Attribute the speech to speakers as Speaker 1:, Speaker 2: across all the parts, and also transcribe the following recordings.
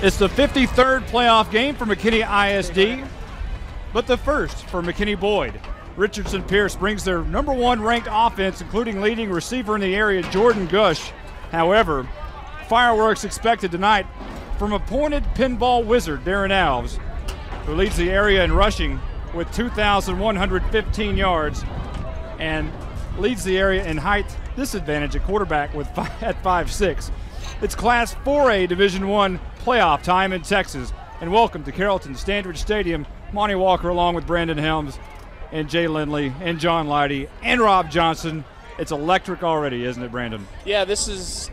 Speaker 1: It's the 53rd playoff game for McKinney ISD, but the first for McKinney Boyd. Richardson Pearce brings their number 1 ranked offense, including leading receiver in the area, Jordan Gush. However, fireworks expected tonight from appointed pinball wizard Darren Alves, who leads the area in rushing with 2,115 yards and leads the area in height disadvantage at quarterback at 5'6". It's Class 4A Division I playoff time in Texas. And welcome to Carrollton Standard Stadium. Monty Walker along with Brandon Helms and Jay Lindley and John Leidy and Rob Johnson. It's electric already, isn't it, Brandon?
Speaker 2: Yeah, this is,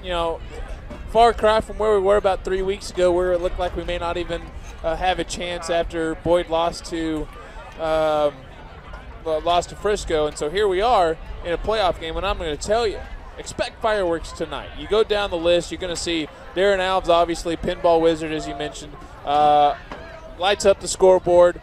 Speaker 2: far cry from where we were about 3 weeks ago, where it looked like we may not even have a chance after Boyd lost to Frisco. And so here we are in a playoff game, and I'm going to tell you, expect fireworks tonight. You go down the list, you're going to see Darren Alves, obviously, pinball wizard, as you mentioned, lights up the scoreboard.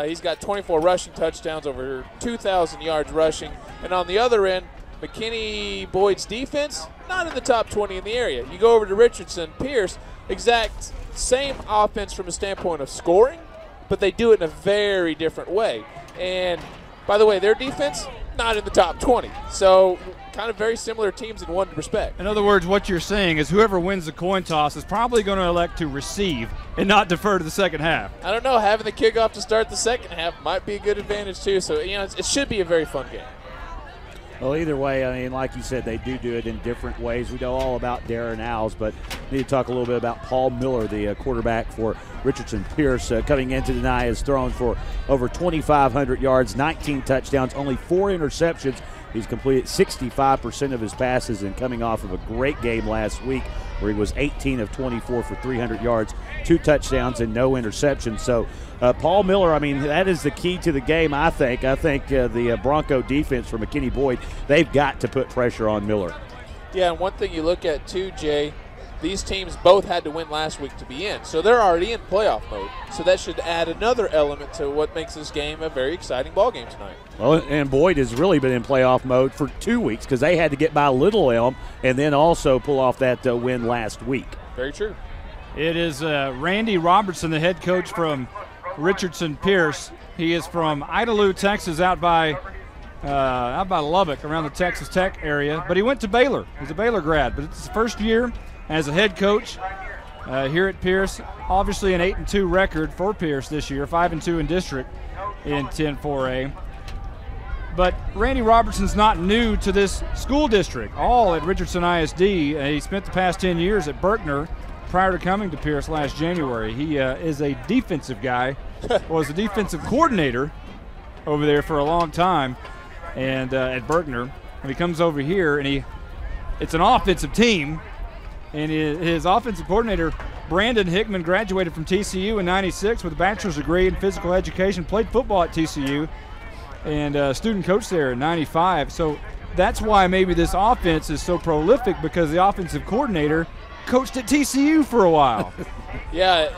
Speaker 2: He's got 24 rushing touchdowns, over 2,000 yards rushing. And on the other end, McKinney Boyd's defense, not in the top 20 in the area. You go over to Richardson Pearce, exact same offense from a standpoint of scoring, but they do it in a very different way. And by the way, their defense, not in the top 20. So kind of very similar teams in one respect.
Speaker 1: In other words, what you're saying is whoever wins the coin toss is probably going to elect to receive and not defer to the second half.
Speaker 2: I don't know. Having the kickoff to start the second half might be a good advantage too. So, it should be a very fun game.
Speaker 3: Well, either way, like you said, they do it in different ways. We know all about Darren Alves, but we need to talk a little bit about Paul Miller, the quarterback for Richardson Pearce. Coming into tonight has thrown for over 2,500 yards, 19 touchdowns, only 4 interceptions. He's completed 65% of his passes, and coming off of a great game last week where he was 18 of 24 for 300 yards, 2 touchdowns, and no interceptions. So Paul Miller, that is the key to the game, I think. I think the Bronco defense for McKinney Boyd, they've got to put pressure on Miller.
Speaker 2: Yeah, and one thing you look at too, Jay, these teams both had to win last week to be in. So they're already in playoff mode. So that should add another element to what makes this game a very exciting ball game tonight.
Speaker 3: Well, and Boyd has really been in playoff mode for 2 weeks because they had to get by Little Elm and then also pull off that win last week.
Speaker 2: Very true.
Speaker 1: It is Randy Robertson, the head coach from Richardson Pearce. He is from Idalou, Texas, out by Lubbock, around the Texas Tech area. But he went to Baylor. He's a Baylor grad. But it's his first year as a head coach here at Pearce. Obviously an 8-2 record for Pearce this year, 5-2 in district in 10-4A. But Randy Robertson's not new to this school district, all at Richardson ISD. He spent the past 10 years at Berkner prior to coming to Pearce last January. He is a defensive guy, was a defensive coordinator over there for a long time and at Berkner. And he comes over here, and it's an offensive team. And his offensive coordinator, Brandon Hickman, graduated from TCU in '96 with a bachelor's degree in physical education, played football at TCU, and student coach there in '95. So that's why maybe this offense is so prolific, because the offensive coordinator coached at TCU for a while.
Speaker 2: Yeah,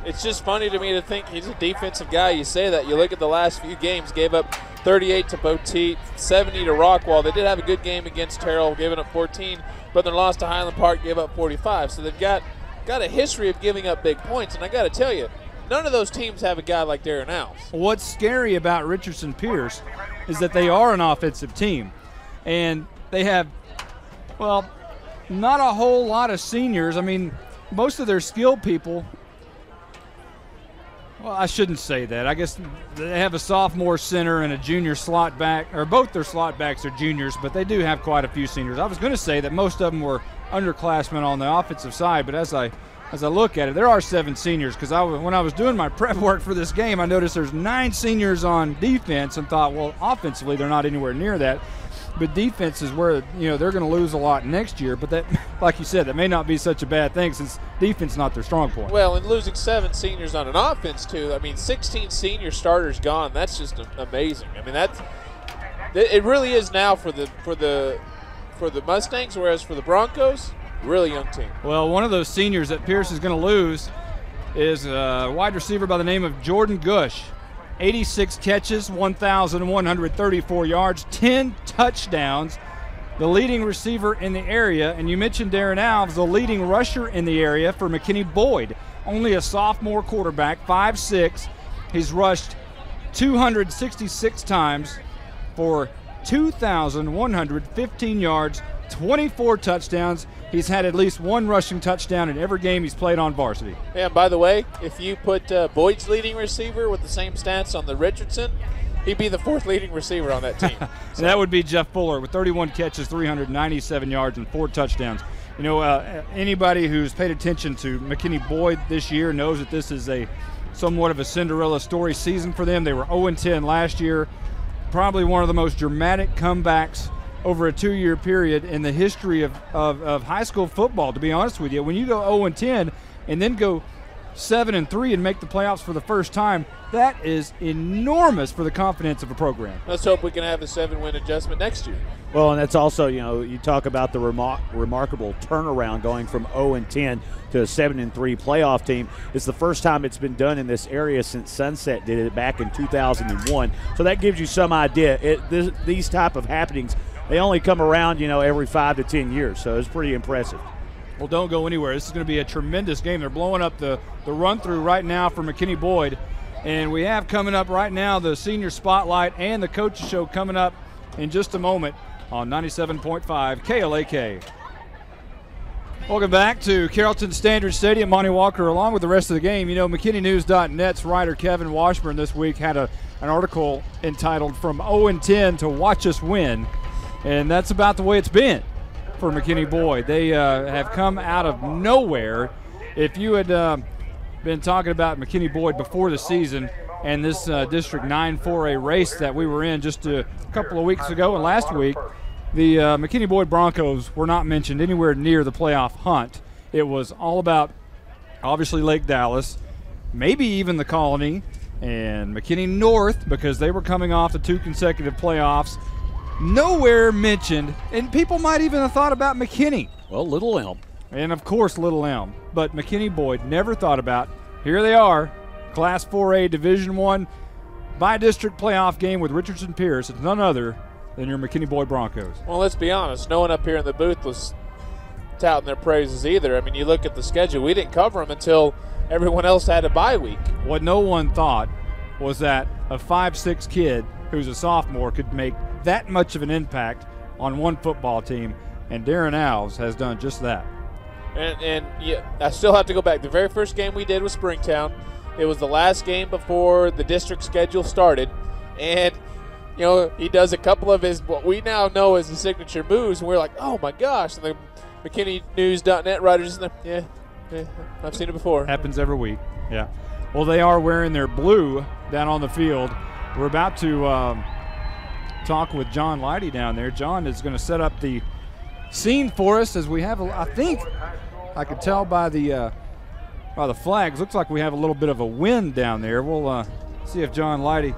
Speaker 2: it's just funny to me to think he's a defensive guy. You say that. You look at the last few games, gave up 38 to Poteet, 70 to Rockwall. They did have a good game against Terrell, giving up 14. But then lost to Highland Park, gave up 45. So they've got a history of giving up big points. And I got to tell you, none of those teams have a guy like Darren Alves.
Speaker 1: What's scary about Richardson Pearce is that they are an offensive team. And they have, well, not a whole lot of seniors. Most of their skill people, well, I shouldn't say that. I guess they have a sophomore center and a junior slot back, or both their slot backs are juniors, but they do have quite a few seniors. I was going to say that most of them were underclassmen on the offensive side, but as I look at it, there are 7 seniors, because when I was doing my prep work for this game, I noticed there's 9 seniors on defense and thought, well, offensively they're not anywhere near that. But defense is where, they're going to lose a lot next year. But that, like you said, that may not be such a bad thing, since defense is not their strong point.
Speaker 2: Well, and losing 7 seniors on an offense, too. 16 senior starters gone. That's just amazing. It really is now for the Mustangs, whereas for the Broncos, really young team.
Speaker 1: Well, one of those seniors that Pearce is going to lose is a wide receiver by the name of Jordan Gush. 86 catches, 1,134 yards, 10 touchdowns. the leading receiver in the area. And you mentioned Darren Alves, the leading rusher in the area for McKinney Boyd. Only a sophomore quarterback, 5'6". He's rushed 266 times for 2,115 yards, 24 touchdowns. He's had at least one rushing touchdown in every game he's played on varsity.
Speaker 2: Yeah, and by the way, if you put Boyd's leading receiver with the same stats on the Richardson, he'd be the fourth leading receiver on that team.
Speaker 1: And that would be Jeff Fuller with 31 catches, 397 yards, and 4 touchdowns. You know, anybody who's paid attention to McKinney Boyd this year knows that this is somewhat of a Cinderella story season for them. They were 0-10 last year. Probably one of the most dramatic comebacks over a 2-year period in the history of high school football, to be honest with you. When you go 0-10 and then go 7-3 and make the playoffs for the first time, that is enormous for the confidence of a program.
Speaker 2: Let's hope we can have a 7-win adjustment next year.
Speaker 3: Well, and that's also, you know, you talk about the remarkable turnaround going from 0-10 to a 7-3 playoff team. It's the first time it's been done in this area since Sunset did it back in 2001. So that gives you some idea. These type of happenings, they only come around, you know, every 5 to 10 years. So it's pretty impressive.
Speaker 1: Well, don't go anywhere. This is going to be a tremendous game. They're blowing up the run-through right now for McKinney Boyd. And we have coming up right now the Senior Spotlight and the Coaches Show coming up in just a moment on 97.5 KLAK. Welcome back to Carrollton Standard Stadium. Monty Walker along with the rest of the game. You know, McKinneyNews.net's writer Kevin Washburn this week had an article entitled From 0-10 to Watch Us Win. And that's about the way it's been for McKinney Boyd. They have come out of nowhere. If you had been talking about McKinney Boyd before the season and this District 9 4A race that we were in just a couple of weeks ago and last week, the McKinney Boyd Broncos were not mentioned anywhere near the playoff hunt. It was all about, obviously, Lake Dallas, maybe even the Colony, and McKinney North, because they were coming off the 2 consecutive playoffs. Nowhere mentioned, and people might even have thought about McKinney.
Speaker 3: Well, Little Elm.
Speaker 1: And, of course, Little Elm. But McKinney Boyd never thought about, here they are, Class 4A Division I by-district playoff game with Richardson Pearce. It's none other than your McKinney Boyd Broncos.
Speaker 2: Well, let's be honest. No one up here in the booth was touting their praises either. I mean, you look at the schedule. We didn't cover them until everyone else had a bye week.
Speaker 1: What no one thought was that a 5'6" kid who's a sophomore could make that much of an impact on one football team, and Darren Alves has done just that.
Speaker 2: And yeah, I still have to go back. The very first game we did was Springtown. It was the last game before the district schedule started, and you know, he does a couple of his what we now know as the signature moves, and we're like, oh my gosh. And the McKinneyNews.net writers, yeah, I've seen it before.
Speaker 1: Happens every week, yeah. Well, they are wearing their blue down on the field. We're about to talk with John Leidy down there. John is going to set up the scene for us as we have, I think, I could tell by the flags, looks like we have a little bit of a wind down there. We'll see if John Leidy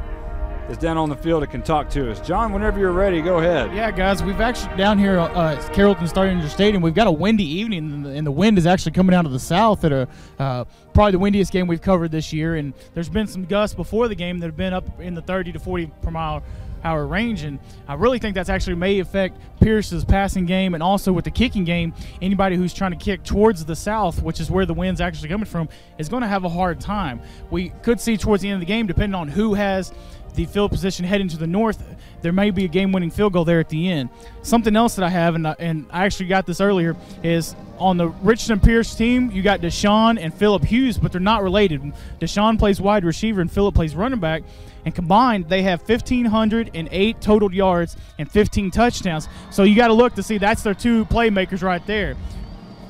Speaker 1: is down on the field and can talk to us. John, whenever you're ready, go ahead.
Speaker 4: Yeah, guys, we've actually down here at Carrollton Standard Stadium, we've got a windy evening, and the wind is actually coming out of the south at probably the windiest game we've covered this year. And there's been some gusts before the game that have been up in the 30 to 40 per mile hour range, and I really think that's actually may affect Pierce's passing game, and also with the kicking game, anybody who's trying to kick towards the south, which is where the wind's actually coming from, is going to have a hard time. We could see towards the end of the game, depending on who has the field position heading to the north, there may be a game-winning field goal there at the end. Something else that I have, and I actually got this earlier, is on the Richardson Pearce team, you got Deshaun and Phillip Hughes, but they're not related. Deshaun plays wide receiver and Phillip plays running back, and combined they have 1,508 total yards and 15 touchdowns. So you got to look to see that's their two playmakers right there.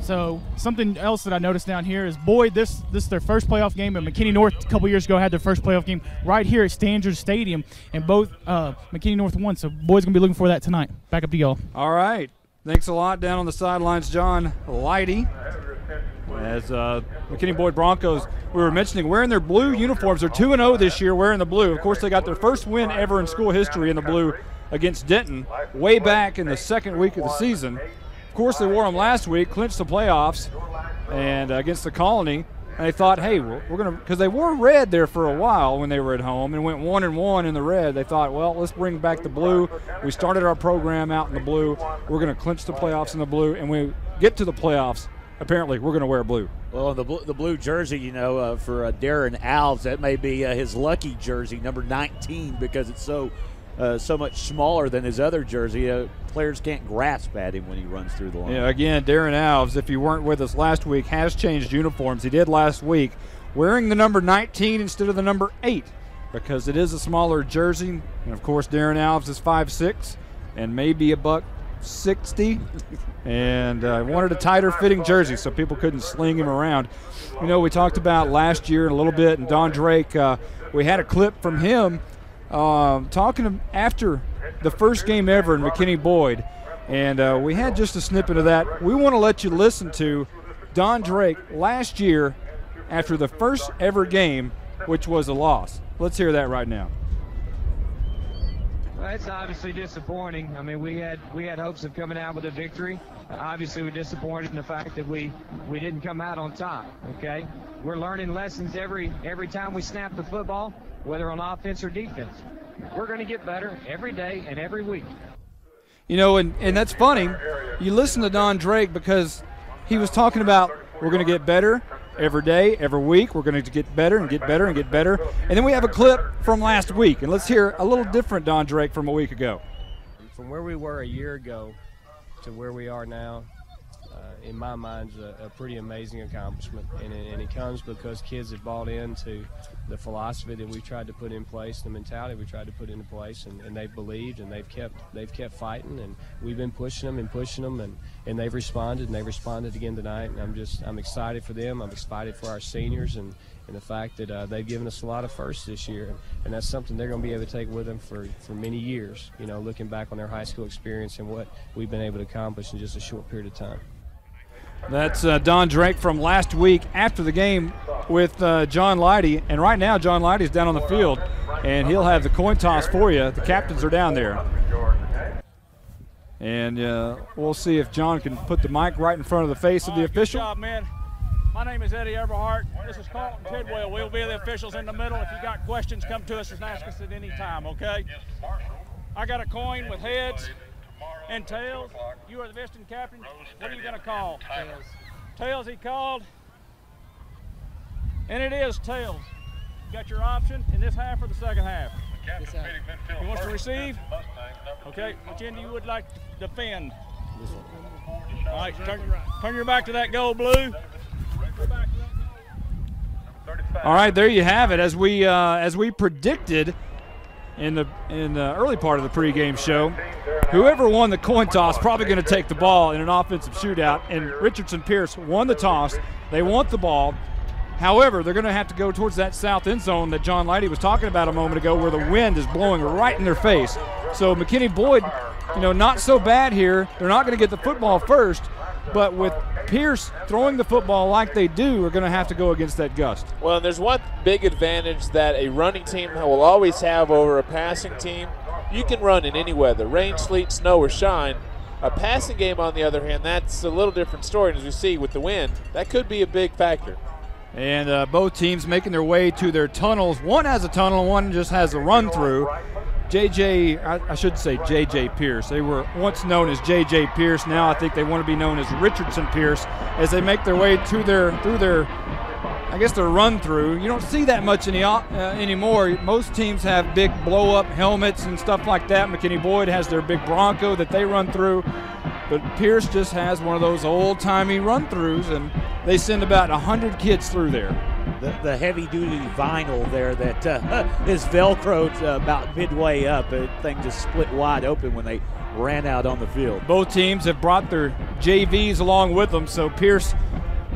Speaker 4: So something else that I noticed down here is Boyd, this is their first playoff game, and McKinney North a couple years ago had their first playoff game right here at Standard Stadium, and both McKinney North won, so Boyd's going to be looking for that tonight. Back up to y'all.
Speaker 1: All right. Thanks a lot. Down on the sidelines, John Leidy. As McKinney Boyd Broncos, we were mentioning, wearing their blue uniforms. They're 2-0 this year wearing the blue. Of course, they got their first win ever in school history in the blue against Denton way back in the second week of the season. Of course, they wore them last week, clinched the playoffs, and against the Colony. And they thought, hey, we're going to, because they wore red there for a while when they were at home and went 1-1 in the red. They thought, well, let's bring back the blue. We started our program out in the blue. We're going to clinch the playoffs in the blue. And when we get to the playoffs, apparently we're going to wear blue.
Speaker 3: Well, the blue jersey, you know, for Darren Alves, that may be his lucky jersey, number 19, because it's so much smaller than his other jersey. Players can't grasp at him when he runs through the line.
Speaker 1: Yeah, again, Darren Alves, if you weren't with us last week, has changed uniforms. He did last week, wearing the number 19 instead of the number 8 because it is a smaller jersey. And, of course, Darren Alves is 5'6" and maybe $160 and wanted a tighter fitting jersey so people couldn't sling him around. You know, we talked about last year a little bit, and Don Drake, we had a clip from him talking after the first game ever in McKinney Boyd, and we had just a snippet of that. We want to let you listen to Don Drake last year after the first ever game, which was a loss. Let's hear that right now.
Speaker 5: Well, it's obviously disappointing. I mean, we had hopes of coming out with a victory. Obviously, we're disappointed in the fact that we didn't come out on top. Okay, we're learning lessons every time we snap the football, whether on offense or defense. We're going to get better every day and every week.
Speaker 1: You know, and that's funny. You listen to Don Drake because he was talking about we're going to get better every day, every week. We're going to get better and get better and get better. And then we have a clip from last week, and let's hear a little different Don Drake from a week ago.
Speaker 6: From where we were a year ago to where we are now, in my mind, is a pretty amazing accomplishment. And it comes because kids have bought into the philosophy that we've tried to put in place, the mentality we tried to put into place, and they've believed, and they've kept fighting, and we've been pushing them, and they've responded, and they responded again tonight. And I'm excited for them. I'm excited for our seniors, and the fact that they've given us a lot of firsts this year, and that's something they're going to be able to take with them for many years, you know, looking back on their high school experience and what we've been able to accomplish in just a short period of time.
Speaker 1: That's Don Drake from last week after the game with John Leidy. And right now, John Leidy's down on the field, and he'll have the coin toss for you. The captains are down there. And we'll see if John can put the mic right in front of the face of the official.
Speaker 7: Good job, man. My name is Eddie Eberhardt. This is Carlton Tidwell. We'll be the officials in the middle. If you got questions, come to us and ask us at any time, okay? I got a coin with heads and tails. You are the visiting captain. What are you going to call? Tails. Tails he called. And it is tails. You got your option in this half or the second half? You want to receive? Okay. Which end you would like to defend? All right. Turn your back to that gold blue.
Speaker 1: All right, there you have it. As we predicted in the early part of the pregame show, whoever won the coin toss probably going to take the ball in an offensive shootout. And Richardson Pearce won the toss. They want the ball. However, they're going to have to go towards that south end zone that John Leidy was talking about a moment ago, where the wind is blowing right in their face. So McKinney Boyd, you know, not so bad here. They're not going to get the football first, but with Pearce throwing the football like they do, are going to have to go against that gust.
Speaker 2: Well, and there's one big advantage that a running team will always have over a passing team. You can run in any weather, rain, sleet, snow, or shine. A passing game, on the other hand, that's a little different story. And as we see with the wind, that could be a big factor.
Speaker 1: And both teams making their way to their tunnels. One has a tunnel and one just has a run-through. I should say J.J. Pearce. They were once known as J.J. Pearce. Now I think they want to be known as Richardson Pearce as they make their way through their run-through. You don't see that much anymore. Most teams have big blow-up helmets and stuff like that. McKinney Boyd has their big Bronco that they run through. But Pearce just has one of those old-timey run-throughs, and they send about 100 kids through there.
Speaker 3: The heavy-duty vinyl there that is Velcroed about midway up. The thing just split wide open when they ran out on the field.
Speaker 1: Both teams have brought their JVs along with them, so Pearce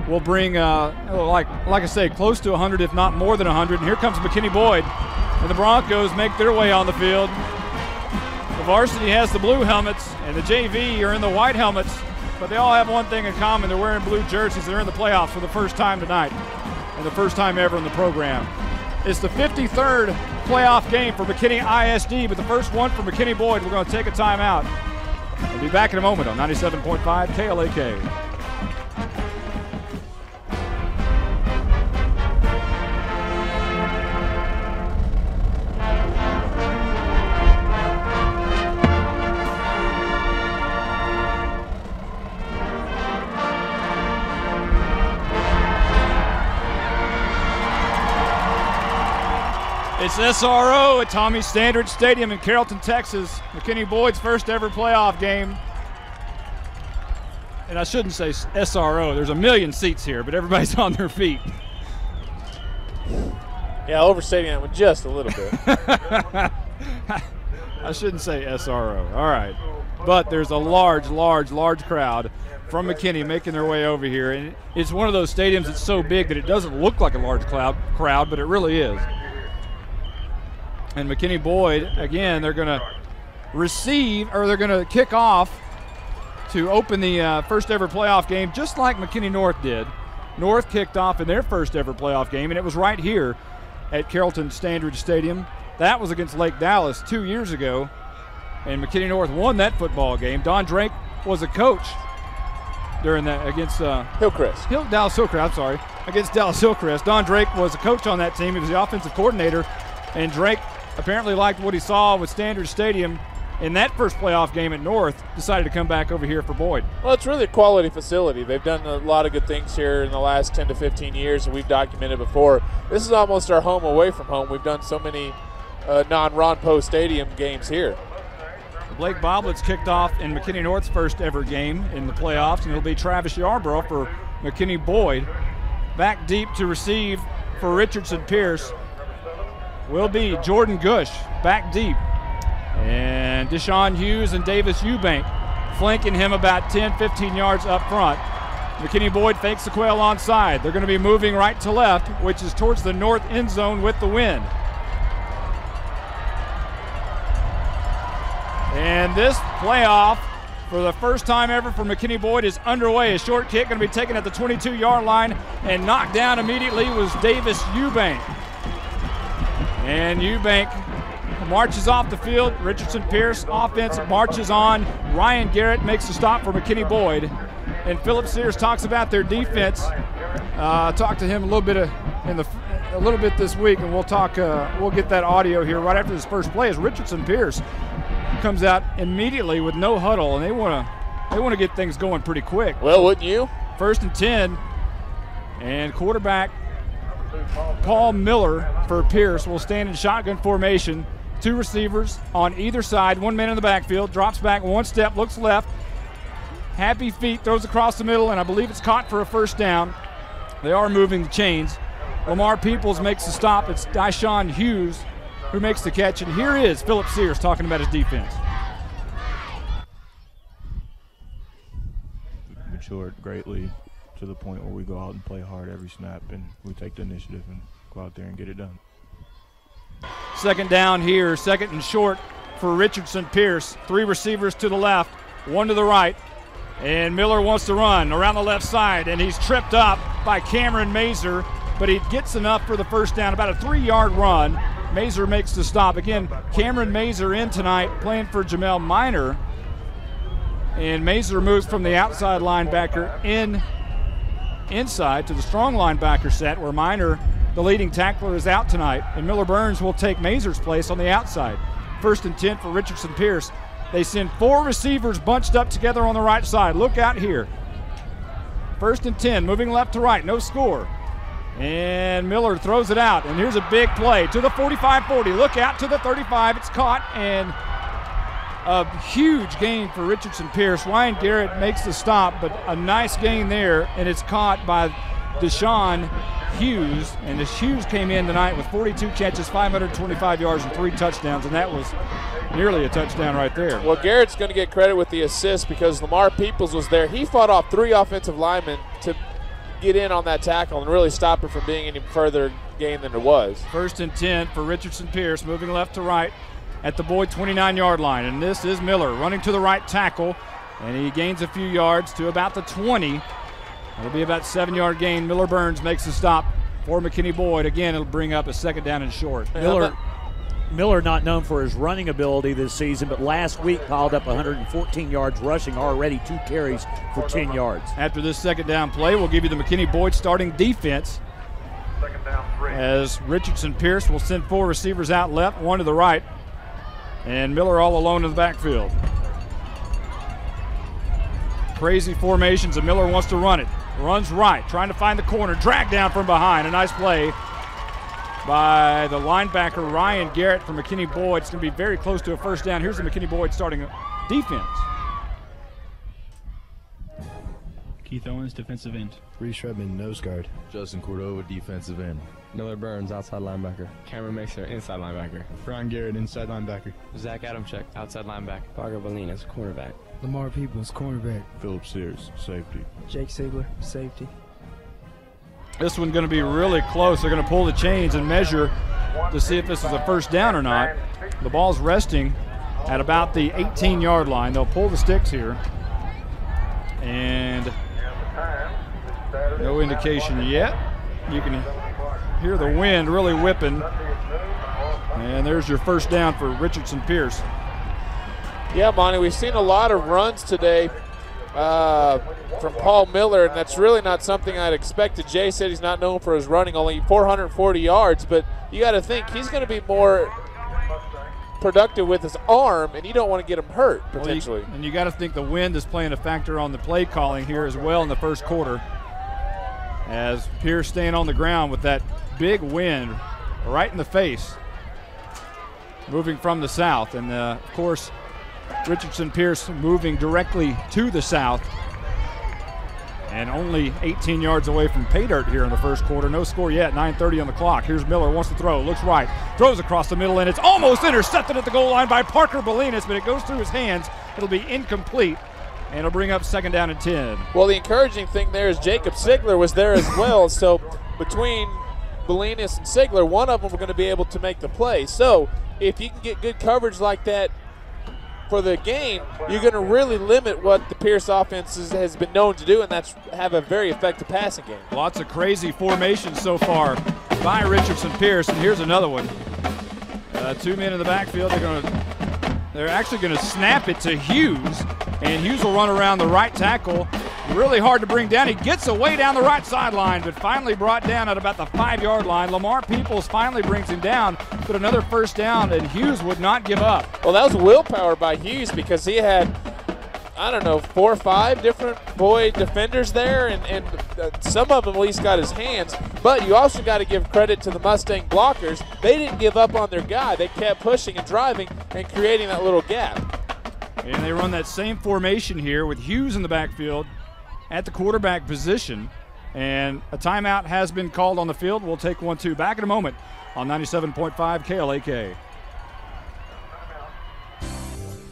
Speaker 1: will bring, like I say, close to 100, if not more than 100. And here comes McKinney Boyd, and the Broncos make their way on the field. The varsity has the blue helmets, and the JV are in the white helmets, but they all have one thing in common. They're wearing blue jerseys. They're in the playoffs for the first time tonight, and the first time ever in the program. It's the 53rd playoff game for McKinney ISD, but the first one for McKinney Boyd. We're going to take a timeout. We'll be back in a moment on 97.5 KLAK. It's SRO at Tommy Standard Stadium in Carrollton, Texas. McKinney Boyd's first ever playoff game. And I shouldn't say SRO. There's a million seats here, but everybody's on their feet.
Speaker 2: Yeah, overstating that one just a little bit.
Speaker 1: I shouldn't say SRO. All right. But there's a large crowd from McKinney making their way over here. And it's one of those stadiums that's so big that it doesn't look like a large crowd, but it really is. And McKinney Boyd, again, they're going to they're going to kick off to open the first ever playoff game, just like McKinney North did. North kicked off in their first ever playoff game, and it was right here at Carrollton Standard Stadium. That was against Lake Dallas 2 years ago, and McKinney North won that football game. Don Drake was a coach during that against
Speaker 2: Hillcrest.
Speaker 1: Dallas Hillcrest, I'm sorry, against Dallas Hillcrest. Don Drake was a coach on that team. He was the offensive coordinator, and Drake apparently liked what he saw with Standard Stadium in that first playoff game at North, decided to come back over here for Boyd.
Speaker 2: Well, it's really a quality facility. They've done a lot of good things here in the last 10 to 15 years that we've documented before. This is almost our home away from home. We've done so many non-Ron Poe Stadium games here.
Speaker 1: Blake Boblett's kicked off in McKinney North's first ever game in the playoffs, and it'll be Travis Yarborough for McKinney Boyd. Back deep to receive for Richardson Pearce will be Jordan Gush, back deep. And Deshaun Hughes and Davis Eubank flanking him about 10, 15 yards up front. McKinney Boyd fakes the quail onside. They're going to be moving right to left, which is towards the north end zone with the wind. And this playoff, for the first time ever for McKinney Boyd, is underway. A short kick going to be taken at the 22-yard line, and knocked down immediately was Davis Eubank. And Eubank marches off the field. Richardson Pearce offense marches on. Ryan Garrett makes the stop for McKinney Boyd. And Philip Sears talks about their defense. Talked to him a little bit this week, and we'll talk. We'll get that audio here right after this first play as Richardson Pearce comes out immediately with no huddle, and they want to get things going pretty quick.
Speaker 2: Well, wouldn't you?
Speaker 1: 1st and 10, and quarterback Paul Miller for Pearce will stand in shotgun formation. 2 receivers on either side, 1 man in the backfield, drops back 1 step, looks left. Happy feet, throws across the middle, and I believe it's caught for a first down. They are moving the chains. Lamar Peoples makes the stop. It's Deshaun Hughes who makes the catch, and here is Philip Sears talking about his defense.
Speaker 8: Matured greatly to the point where we go out and play hard every snap, and we take the initiative and go out there and get it done.
Speaker 1: 2nd down here, 2nd and short for Richardson Pearce. 3 receivers to the left, 1 to the right. And Miller wants to run around the left side, and he's tripped up by Cameron Mazer, but he gets enough for the first down, about a 3-yard run. Mazer makes the stop. Again, Cameron Mazer in tonight playing for Jamel Minor. And Mazer moves from the outside linebacker inside to the strong linebacker set where Minor, the leading tackler, is out tonight, and Miller Burns will take Mazer's place on the outside. 1st and 10 for Richardson Pearce. They send 4 receivers bunched up together on the right side. Look out here. 1st and 10, moving left to right, no score. And Miller throws it out, and here's a big play to the 45-40. Look out to the 35. It's caught, and a huge gain for Richardson Pearce. Ryan Garrett makes the stop, but a nice gain there, and it's caught by Deshaun Hughes. And this Hughes came in tonight with 42 catches, 525 yards, and 3 touchdowns, and that was nearly a touchdown right there.
Speaker 2: Well, Garrett's going to get credit with the assist because Lamar Peoples was there. He fought off 3 offensive linemen to get in on that tackle and really stop it from being any further gain than it was.
Speaker 1: 1st and 10 for Richardson Pearce, moving left to right at the Boyd 29-yard line. And this is Miller running to the right tackle, and he gains a few yards to about the 20. It'll be about a 7-yard gain. Miller Burns makes the stop for McKinney Boyd. Again, it'll bring up a 2nd down and short.
Speaker 3: Miller not known for his running ability this season, but last week piled up 114 yards rushing, already 2 carries for 10 yards.
Speaker 1: After this 2nd down play, we'll give you the McKinney Boyd starting defense.
Speaker 9: 2nd down, 3.
Speaker 1: As Richardson Pearce will send 4 receivers out left, 1 to the right, and Miller all alone in the backfield. Crazy formations, and Miller wants to run it. Runs right, trying to find the corner, dragged down from behind. A nice play by the linebacker Ryan Garrett from McKinney Boyd. It's going to be very close to a first down. Here's the McKinney Boyd starting defense.
Speaker 10: Keith Owens, defensive end.
Speaker 11: Reese Redmond, nose guard.
Speaker 12: Justin Cordova, defensive end.
Speaker 13: Noah Burns, outside linebacker.
Speaker 14: Cameron Mixer, inside linebacker.
Speaker 11: Brian Garrett, inside linebacker.
Speaker 14: Zach Adamczyk, outside linebacker.
Speaker 15: Parker Bolinas, cornerback.
Speaker 16: Lamar Peoples, cornerback.
Speaker 8: Philip Sears, safety.
Speaker 16: Jake Sigler, safety.
Speaker 1: This one's going to be really close. They're going to pull the chains and measure to see if this is a first down or not. The ball's resting at about the 18-yard line. They'll pull the sticks here. And no indication yet. You can hear the wind really whipping. And there's your first down for Richardson Pearce.
Speaker 2: Yeah, Monty, we've seen a lot of runs today from Paul Miller, and that's really not something I'd expected. Jay said he's not known for his running, only 440 yards, but you got to think he's going to be more productive with his arm, and you don't want to get him hurt, potentially.
Speaker 1: And you got to think the wind is playing a factor on the play calling here as well in the first quarter, as Pearce staying on the ground with that big wind right in the face, moving from the south. And, of course, Richardson Pearce moving directly to the south and only 18 yards away from pay dirt here in the first quarter. No score yet, 9:30 on the clock. Here's Miller, wants to throw, looks right, throws across the middle, and it's almost intercepted at the goal line by Parker Bolinas, but it goes through his hands. It'll be incomplete, and it'll bring up second down and 10.
Speaker 2: Well, the encouraging thing there is Jacob Sigler was there as well, so between Bolinas and Sigler, one of them are going to be able to make the play. So if you can get good coverage like that for the game, you're going to really limit what the Pearce offense has been known to do, and that's have a very effective passing game.
Speaker 1: Lots of crazy formations so far by Richardson Pearce, and here's another one. Two men in the backfield. They're actually going to snap it to Hughes, and Hughes will run around the right tackle. Really hard to bring down. He gets away down the right sideline, but finally brought down at about the 5-yard line. Lamar Peoples finally brings him down, but another first down, and Hughes would not give up.
Speaker 2: Well, that was willpower by Hughes because he had, I don't know, 4 or 5 different Boyd defenders there, and some of them at least got his hands. But you also got to give credit to the Mustang blockers. They didn't give up on their guy. They kept pushing and driving and creating that little gap.
Speaker 1: And they run that same formation here with Hughes in the backfield at the quarterback position, and a timeout has been called on the field. We'll take 1-2 back in a moment on 97.5 KLAK.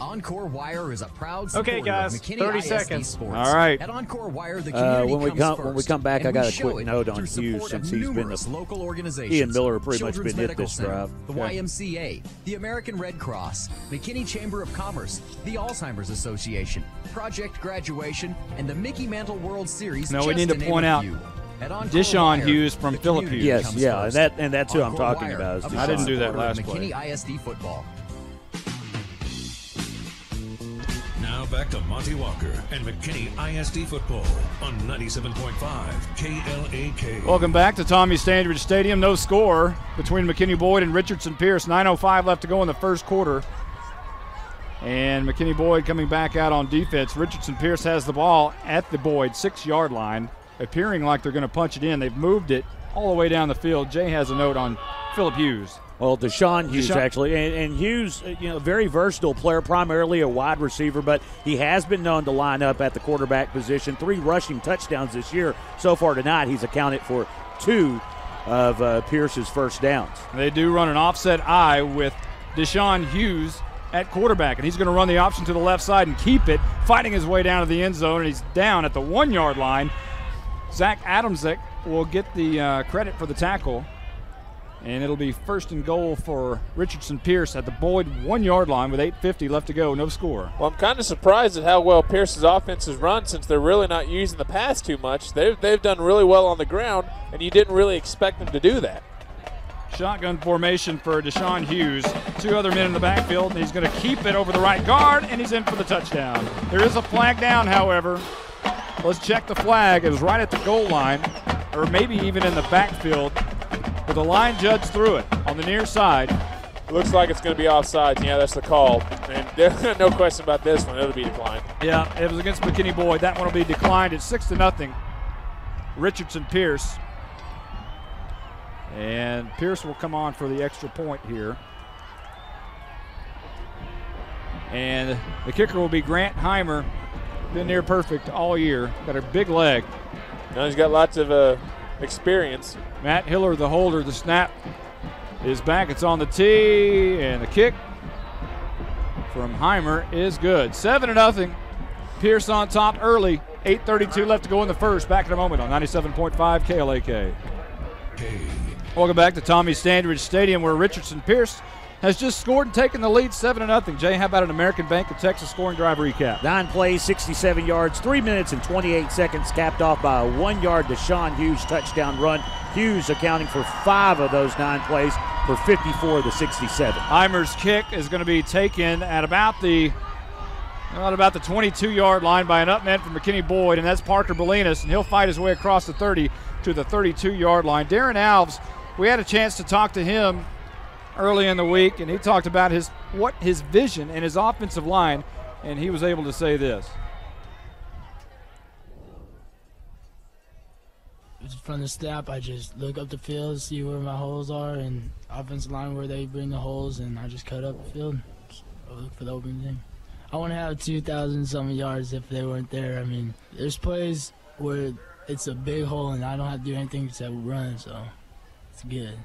Speaker 17: Encore Wire is a proud supporter
Speaker 7: Okay, guys,
Speaker 17: of McKinney
Speaker 7: 30
Speaker 17: ISD
Speaker 7: seconds.
Speaker 17: Sports.
Speaker 1: All right.
Speaker 17: At Encore Wire, the community
Speaker 3: when we come back, I got a quick note on Hughes since he's been
Speaker 17: local organizations.
Speaker 3: He and Miller have pretty much
Speaker 17: Children's
Speaker 3: been hit
Speaker 17: Medical
Speaker 3: this
Speaker 17: Center,
Speaker 3: drive.
Speaker 17: The YMCA, the American Red Cross, McKinney Chamber of Commerce, the Alzheimer's Association, Project Graduation, and the Mickey Mantle World Series.
Speaker 1: No, we need to point out Deshaun Hughes from Philip Hughes.
Speaker 3: Yes, yeah, and that's who I'm talking about.
Speaker 1: I didn't do that last play.
Speaker 17: McKinney ISD football.
Speaker 18: Now back to Monty Walker and McKinney ISD football on 97.5 KLAK.
Speaker 1: Welcome back to Tommy Standridge Stadium. No score between McKinney Boyd and Richardson Pearce. 9:05 left to go in the first quarter. And McKinney Boyd coming back out on defense. Richardson Pearce has the ball at the Boyd 6-yard line, appearing like they're going to punch it in. They've moved it all the way down the field. Jay has a note on Philip Hughes.
Speaker 3: Well, Deshaun Hughes, actually. And Hughes, very versatile player, primarily a wide receiver, but he has been known to line up at the quarterback position. 3 rushing touchdowns this year. So far tonight, he's accounted for 2 of Pearce's first downs.
Speaker 1: They do run an offset I with Deshaun Hughes at quarterback, and he's going to run the option to the left side and keep it, fighting his way down to the end zone, and he's down at the 1-yard line. Zach Adamczyk will get the credit for the tackle. And it'll be first and goal for Richardson Pearce at the Boyd 1-yard line with 8:50 left to go, no score.
Speaker 2: Well, I'm kind of surprised at how well Pearce's offense has run since they're really not using the pass too much. They've done really well on the ground, and you didn't really expect them to do that.
Speaker 1: Shotgun formation for Deshaun Hughes. 2 other men in the backfield, and he's going to keep it over the right guard, and he's in for the touchdown. There is a flag down, however. Let's check the flag. It was right at the goal line, or maybe even in the backfield. But the line judge threw it on the near side.
Speaker 2: Looks like it's going to be offside. Yeah, that's the call. And there's no question about this one. It'll be declined.
Speaker 1: Yeah, it was against McKinney Boyd. That one will be declined at 6-0. Richardson Pearce. And Pearce will come on for the extra point here. And the kicker will be Grant Heimer. Been near perfect all year. Got a big leg.
Speaker 2: Now he's got lots of experience.
Speaker 1: Matt Hiller, the holder. The snap is back. It's on the tee, and the kick from Heimer is good. 7-0. Pearce on top early. 8:32 left to go in the first. Back in a moment on 97.5 KLAK. Welcome back to Tommy Standridge Stadium, where Richardson Pearce has just scored and taken the lead 7-0. Jay, how about an American Bank of Texas scoring drive recap?
Speaker 3: 9 plays, 67 yards, 3 minutes and 28 seconds, capped off by a 1-yard Deshaun Hughes touchdown run. Hughes accounting for 5 of those 9 plays for 54 to 67.
Speaker 1: Heimer's kick is going to be taken at about the 22-yard line by an up man from McKinney Boyd, and that's Parker Bolinas, and he'll fight his way across the 30 to the 32-yard line. Darren Alves, we had a chance to talk to him early in the week, and he talked about his vision and his offensive line, and he was able to say this.
Speaker 15: From the snap, I just look up the field, see where my holes are, and offensive line where they bring the holes, and I just cut up the field. I look for the open thing. I want to have 2,000-something yards if they weren't there. I mean, there's plays where it's a big hole, and I don't have to do anything except run, so it's good.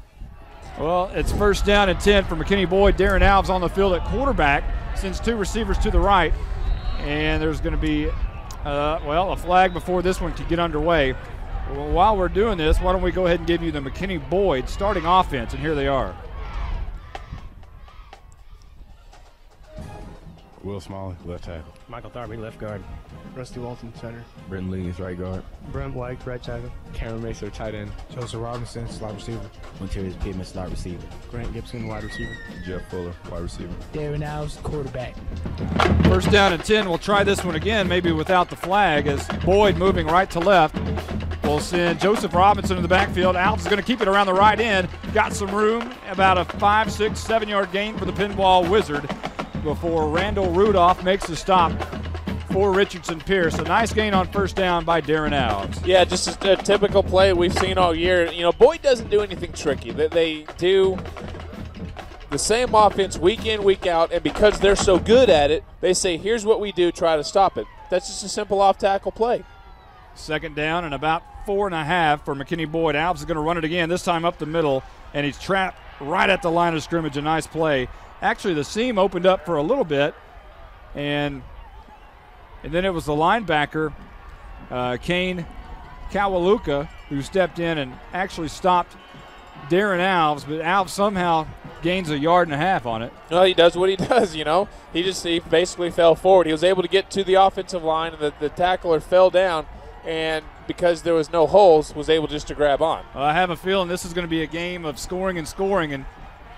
Speaker 1: Well, it's first down and 10 for McKinney Boyd. Darren Alves on the field at quarterback, sends 2 receivers to the right. And there's going to be, a flag before this one can get underway. Well, while we're doing this, why don't we go ahead and give you the McKinney Boyd starting offense, and here they are.
Speaker 11: Will Smalley, left tackle.
Speaker 10: Michael Tharby, left guard.
Speaker 11: Rusty Walton, center.
Speaker 12: Brenton Leeds, right guard.
Speaker 10: Brent White, right tackle.
Speaker 14: Cameron Macer, tight end.
Speaker 11: Joseph Robinson, slot receiver.
Speaker 13: Montarius Pittman, slot receiver.
Speaker 11: Grant Gibson, wide receiver.
Speaker 12: Jeff Fuller, wide receiver.
Speaker 15: Darren Alves, quarterback.
Speaker 1: First down and 10. We'll try this one again, maybe without the flag, as Boyd moving right to left will send Joseph Robinson in the backfield. Alves is going to keep it around the right end. Got some room, about a 5, 6, 7-yard gain for the pinball wizard before Randall Rudolph makes the stop for Richardson Pearce. A nice gain on first down by Darren Alves.
Speaker 2: Yeah, just a typical play we've seen all year. You know, Boyd doesn't do anything tricky. They do the same offense week in, week out, and because they're so good at it, they say, here's what we do, try to stop it. That's just a simple off-tackle play.
Speaker 1: Second down and about 4.5 for McKinney Boyd. Alves is going to run it again, this time up the middle, and he's trapped right at the line of scrimmage. A nice play. Actually, the seam opened up for a little bit, and then it was the linebacker, Kane Kawaluka, who stepped in and actually stopped Darren Alves, but Alves somehow gains 1.5 yards on it.
Speaker 2: Well, he does what he does, you know. He basically fell forward. He was able to get to the offensive line, and the tackler fell down, and because there was no holes, was able just to grab on.
Speaker 1: Well, I have a feeling this is going to be a game of scoring, and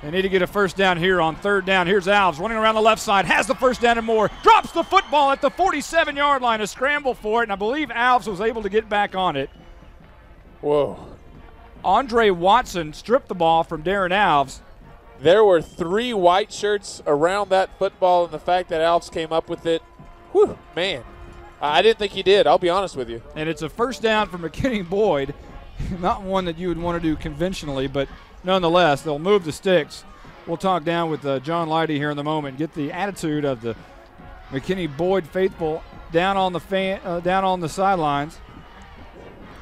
Speaker 1: they need to get a first down here on third down. Here's Alves running around the left side, has the first down and more, drops the football at the 47-yard line, a scramble for it, and I believe Alves was able to get back on it.
Speaker 2: Whoa.
Speaker 1: Andre Watson stripped the ball from Darren Alves.
Speaker 2: There were 3 white shirts around that football, and the fact that Alves came up with it, whew, man. I didn't think he did, I'll be honest with you.
Speaker 1: And it's a first down for McKinney Boyd. Not one that you would want to do conventionally, but nonetheless, they'll move the sticks. We'll talk down with John Leidy here in the moment, get the attitude of the McKinney Boyd faithful down on the sidelines,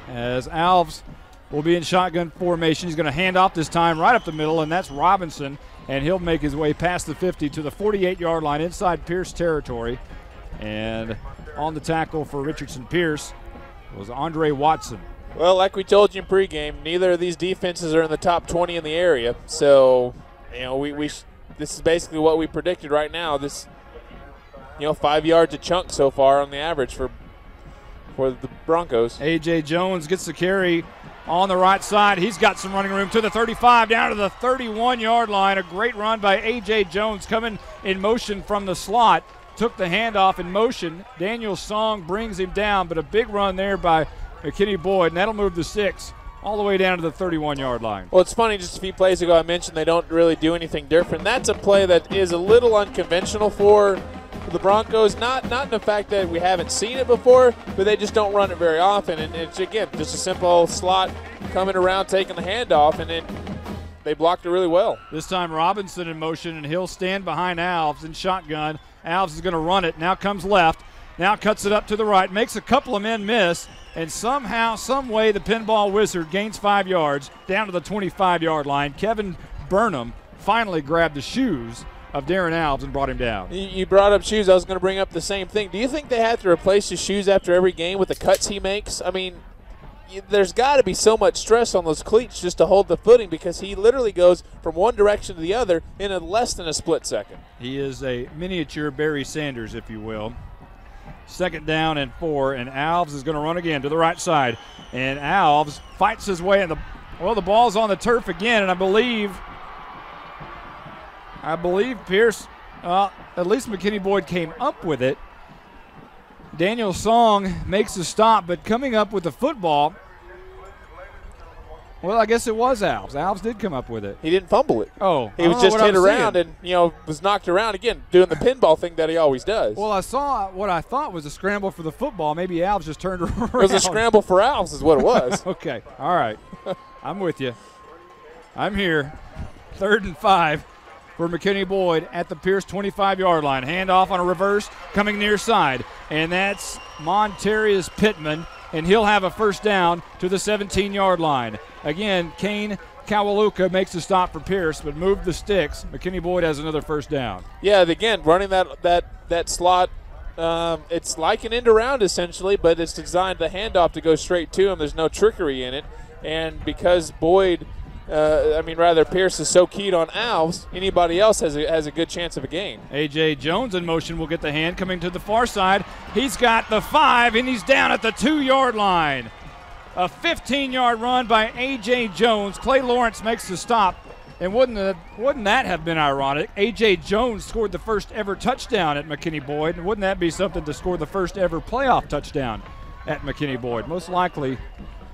Speaker 1: as Alves will be in shotgun formation. He's going to hand off this time right up the middle, and that's Robinson, and he'll make his way past the 50 to the 48-yard line inside Pearce territory. And on the tackle for Richardson Pearce was Andre Watson.
Speaker 2: Well, like we told you in pregame, neither of these defenses are in the top 20 in the area. So, you know, this is basically what we predicted right now. This, 5 yards a chunk so far on the average for the Broncos.
Speaker 1: A.J. Jones gets the carry on the right side. He's got some running room to the 35, down to the 31-yard line. A great run by A.J. Jones coming in motion from the slot. Took the handoff in motion. Daniel Song brings him down, but a big run there by McKinney Boyd, and that'll move the 6 all the way down to the 31-yard line.
Speaker 2: Well, it's funny, just a few plays ago I mentioned they don't really do anything different. That's a play that is a little unconventional for the Broncos, not in the fact that we haven't seen it before, but they just don't run it very often. And it's, again, just a simple slot coming around, taking the handoff, and then they blocked it really well.
Speaker 1: This time Robinson in motion, and he'll stand behind Alves in shotgun. Alves is going to run it. Now comes left. Now cuts it up to the right. Makes a couple of men miss. And somehow, some way, the pinball wizard gains 5 yards down to the 25-yard line. Kevin Burnham finally grabbed the shoes of Darren Alves and brought him down.
Speaker 2: You brought up shoes. I was going to bring up the same thing. Do you think they have to replace his shoes after every game with the cuts he makes? I mean, there's got to be so much stress on those cleats just to hold the footing, because he literally goes from one direction to the other in less than a split second.
Speaker 1: He is a miniature Barry Sanders, if you will. 2nd down and 4, and Alves is going to run again to the right side. And Alves fights his way, and the ball's on the turf again, and I believe Pearce, at least McKinney Boyd came up with it. Daniel Song makes a stop, but coming up with the football, well, I guess it was Alves. Alves did come up with it.
Speaker 2: He didn't fumble it.
Speaker 1: Oh.
Speaker 2: He was just hit around and, was knocked around again, doing the pinball thing that he always does.
Speaker 1: Well, I saw what I thought was a scramble for the football. Maybe Alves just turned around.
Speaker 2: It was a scramble for Alves is what it was.
Speaker 1: Okay. All right. I'm with you. I'm here. 3rd and 5 for McKinney Boyd at the Pearce 25-yard line. Handoff on a reverse coming near side. And that's Montarius Pittman, and he'll have a 1st down to the 17-yard line. Again, Kane Kawaluka makes a stop for Pearce, but moved the sticks. McKinney Boyd has another 1st down.
Speaker 2: Yeah, again, running that slot, it's like an end around essentially, but it's designed the handoff to go straight to him. There's no trickery in it. And because Pearce is so keyed on Alves, anybody else has a good chance of a gain.
Speaker 1: A.J. Jones in motion will get the hand coming to the far side. He's got the 5, and he's down at the 2-yard line. A 15-yard run by A.J. Jones. Clay Lawrence makes the stop. And wouldn't that have been ironic? A.J. Jones scored the first ever touchdown at McKinney Boyd. And wouldn't that be something to score the first ever playoff touchdown at McKinney Boyd? Most likely,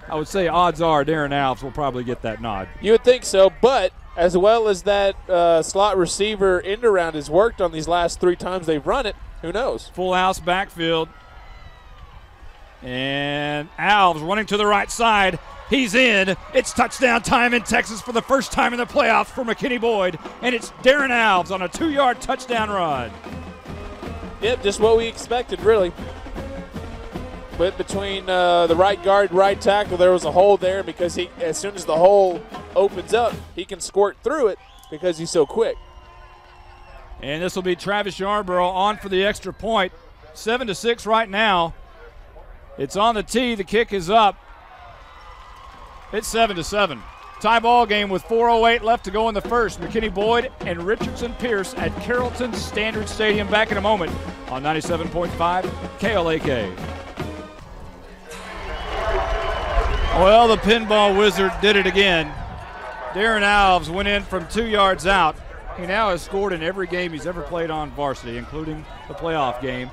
Speaker 1: I would say odds are Darren Alves will probably get that nod.
Speaker 2: You would think so, but as well as that slot receiver end around has worked on these last 3 times they've run it, who knows?
Speaker 1: Full house backfield. And Alves running to the right side. He's in. It's touchdown time in Texas for the first time in the playoffs for McKinney Boyd. And it's Darren Alves on a 2-yard touchdown run.
Speaker 2: Yep, just what we expected, really. But between the right guard, right tackle, there was a hole there because as soon as the hole opens up, he can squirt through it because he's so quick.
Speaker 1: And this will be Travis Yarborough on for the extra point. 7-6 right now. It's on the tee. The kick is up. It's 7-7. Tie ball game with 4:08 left to go in the first. McKinney Boyd and Richardson Pearce at Carrollton Standard Stadium. Back in a moment on 97.5 KLAK. Well, the pinball wizard did it again. Darren Alves went in from 2 yards out. He now has scored in every game he's ever played on varsity, including the playoff game.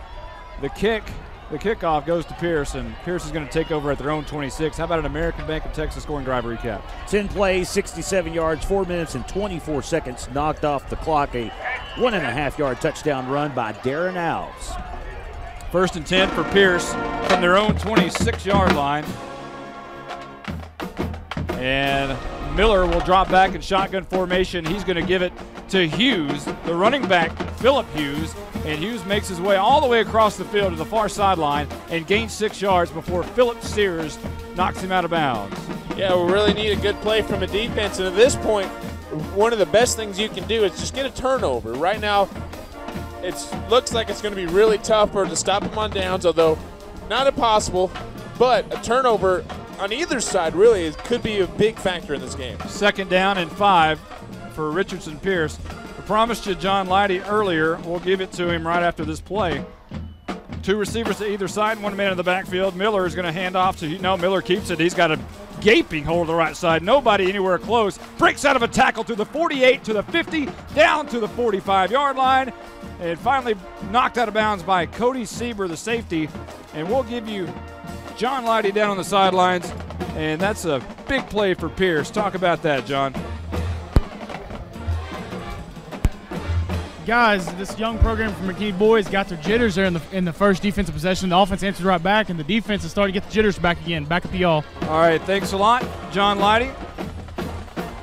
Speaker 1: The kickoff goes to Pearce, and Pearce is going to take over at their own 26. How about an American Bank of Texas scoring drive recap?
Speaker 3: 10 plays, 67 yards, 4 minutes and 24 seconds. Knocked off the clock. A 1.5-yard touchdown run by Darren Alves.
Speaker 1: 1st and 10 for Pearce from their own 26-yard line. And Miller will drop back in shotgun formation. He's going to give it to Hughes, the running back, Phillip Hughes. And Hughes makes his way all the way across the field to the far sideline and gains 6 yards before Phillip Sears knocks him out of bounds.
Speaker 2: Yeah, we really need a good play from a defense. And at this point, one of the best things you can do is just get a turnover. Right now, it looks like it's going to be really tough to stop them on downs, although not impossible. But a turnover on either side really could be a big factor in this game.
Speaker 1: 2nd down and 5 for Richardson Pearce. I promised you John Leidy earlier. We'll give it to him right after this play. 2 receivers to either side, 1 man in the backfield. Miller is going to hand off to, Miller keeps it. He's got a gaping hole to the right side. Nobody anywhere close. Breaks out of a tackle to the 48, to the 50, down to the 45-yard line. And finally knocked out of bounds by Cody Sieber, the safety. And we'll give you John Leidy down on the sidelines. And that's a big play for Pearce. Talk about that, John.
Speaker 4: guys, this young program from McKinney Boyd got their jitters there in the first defensive possession. The offense answered right back, and the defense is starting to get the jitters back again. Back up to y'all.
Speaker 1: All right, thanks a lot, John Leidy.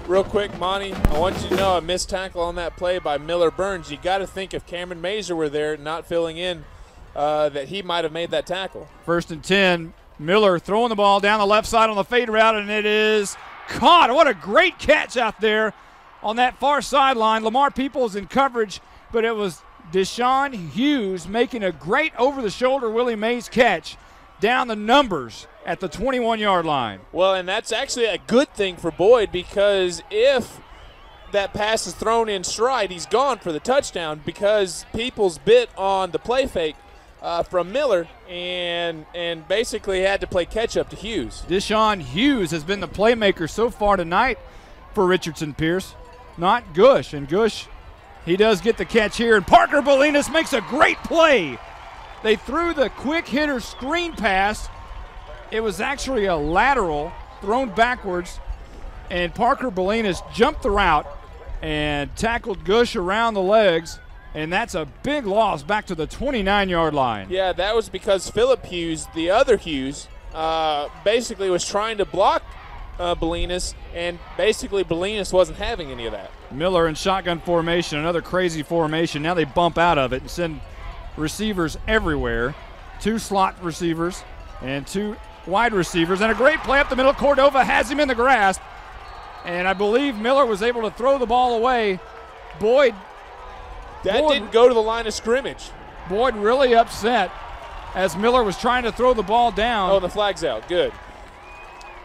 Speaker 2: Real quick, Monty, I want you to know a missed tackle on that play by Miller Burns. You got to think if Cameron Mazur were there not filling in, that he might have made that tackle.
Speaker 1: 1st and 10. Miller throwing the ball down the left side on the fade route, and it is caught. What a great catch out there on that far sideline. Lamar Peoples in coverage, but it was Deshaun Hughes making a great over-the-shoulder Willie Mays catch down the numbers at the 21-yard line.
Speaker 2: Well, and that's actually a good thing for Boyd, because if that pass is thrown in stride, he's gone for the touchdown, because Peoples bit on the play fake from Miller and basically had to play catch-up to Hughes.
Speaker 1: Deshaun Hughes has been the playmaker so far tonight for Richardson Pearce, not Gush. And Gush, he does get the catch here, and Parker Bolinas makes a great play. They threw the quick hitter screen pass. It was actually a lateral thrown backwards, and Parker Bolinas jumped the route and tackled Gush around the legs, and that's a big loss back to the 29-yard line.
Speaker 2: Yeah, that was because Phillip Hughes, the other Hughes, basically was trying to block Bolinas, and basically Bolinas wasn't having any of that.
Speaker 1: Miller in shotgun formation, another crazy formation. Now they bump out of it and send receivers everywhere. 2 slot receivers and 2 wide receivers, and a great play up the middle. Cordova has him in the grasp, and I believe Miller was able to throw the ball away. Boyd
Speaker 2: didn't go to the line of scrimmage.
Speaker 1: Boyd really upset as Miller was trying to throw the ball down.
Speaker 2: Oh, the flag's out. Good.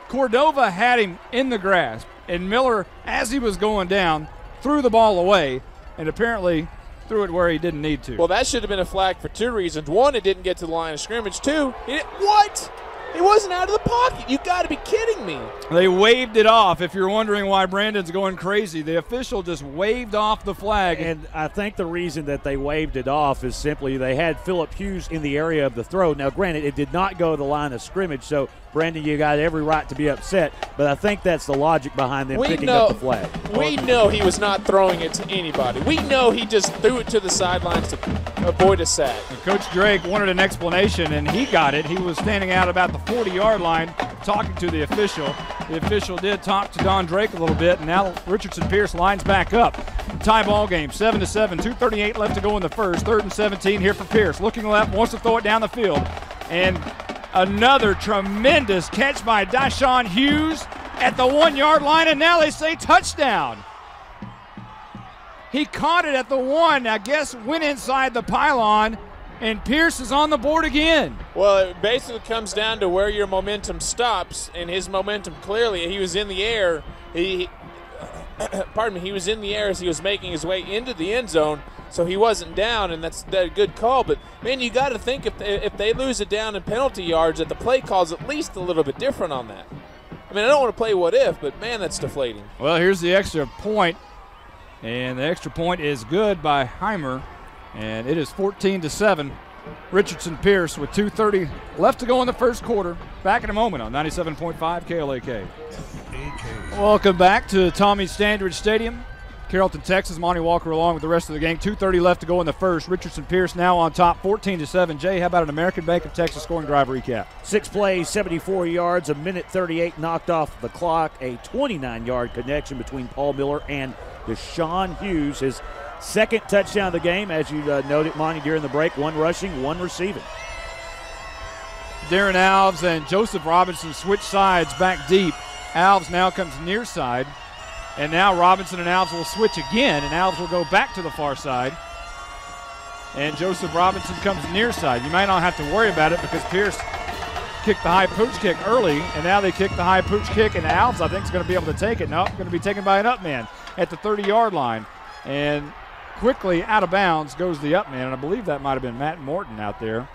Speaker 1: Cordova had him in the grasp, and Miller, as he was going down, threw the ball away, and apparently threw it where he didn't need to.
Speaker 2: Well, that should have been a flag for 2 reasons. 1, it didn't get to the line of scrimmage. 2, what? It wasn't out of the pocket. You got to be kidding me.
Speaker 1: They waved it off. If you're wondering why Brandon's going crazy, the official just waved off the flag.
Speaker 3: And I think the reason that they waved it off is simply they had Phillip Hughes in the area of the throw. Now, granted, it did not go to the line of scrimmage, so, Brandon, you got every right to be upset, but I think that's the logic behind them picking up the flag.
Speaker 2: We know he was not throwing it to anybody. We know he just threw it to the sidelines to avoid a sack.
Speaker 1: And Coach Drake wanted an explanation, and he got it. He was standing out about the 40-yard line talking to the official. The official did talk to Don Drake a little bit, and now Richardson Pearce lines back up. Tie ball game, 7-7, 2:38 left to go in the first. 3rd and 17 here for Pearce. Looking left, wants to throw it down the field. And another tremendous catch by Deshaun Hughes at the 1-yard line, and now they say touchdown. He caught it at the 1, I guess went inside the pylon, and Pearce is on the board again.
Speaker 2: Well, it basically comes down to where your momentum stops, and his momentum clearly, he was in the air. He was in the air as he was making his way into the end zone, so he wasn't down, and that's a good call. But, man, you got to think if they lose it down in penalty yards, that the play call's at least a little bit different on that. I mean, I don't want to play what if, but, man, that's deflating.
Speaker 1: Well, here's the extra point, and the extra point is good by Heimer, and it is 14-7. Richardson Pearce with 2:30 left to go in the first quarter. Back in a moment on 97.5 KLAK. Welcome back to Tommy Standridge Stadium, Carrollton, Texas. Monty Walker along with the rest of the gang. 2:30 left to go in the first. Richardson Pearce now on top, 14-7. Jay, how about an American Bank of Texas scoring drive recap?
Speaker 3: 6 plays, 74 yards, a minute 38 knocked off the clock, a 29-yard connection between Paul Miller and Deshaun Hughes. His second touchdown of the game, as you noted, Monty, during the break. 1 rushing, 1 receiving.
Speaker 1: Darren Alves and Joseph Robinson switch sides back deep. Alves now comes near side, and now Robinson and Alves will switch again, and Alves will go back to the far side, and Joseph Robinson comes near side. You might not have to worry about it because Pearce kicked the high pooch kick early, and now they kick the high pooch kick, and Alves, I think, is going to be able to take it. No, going to be taken by an up man at the 30-yard line, and quickly out of bounds goes the up man, and I believe that might have been Matt Morton out there.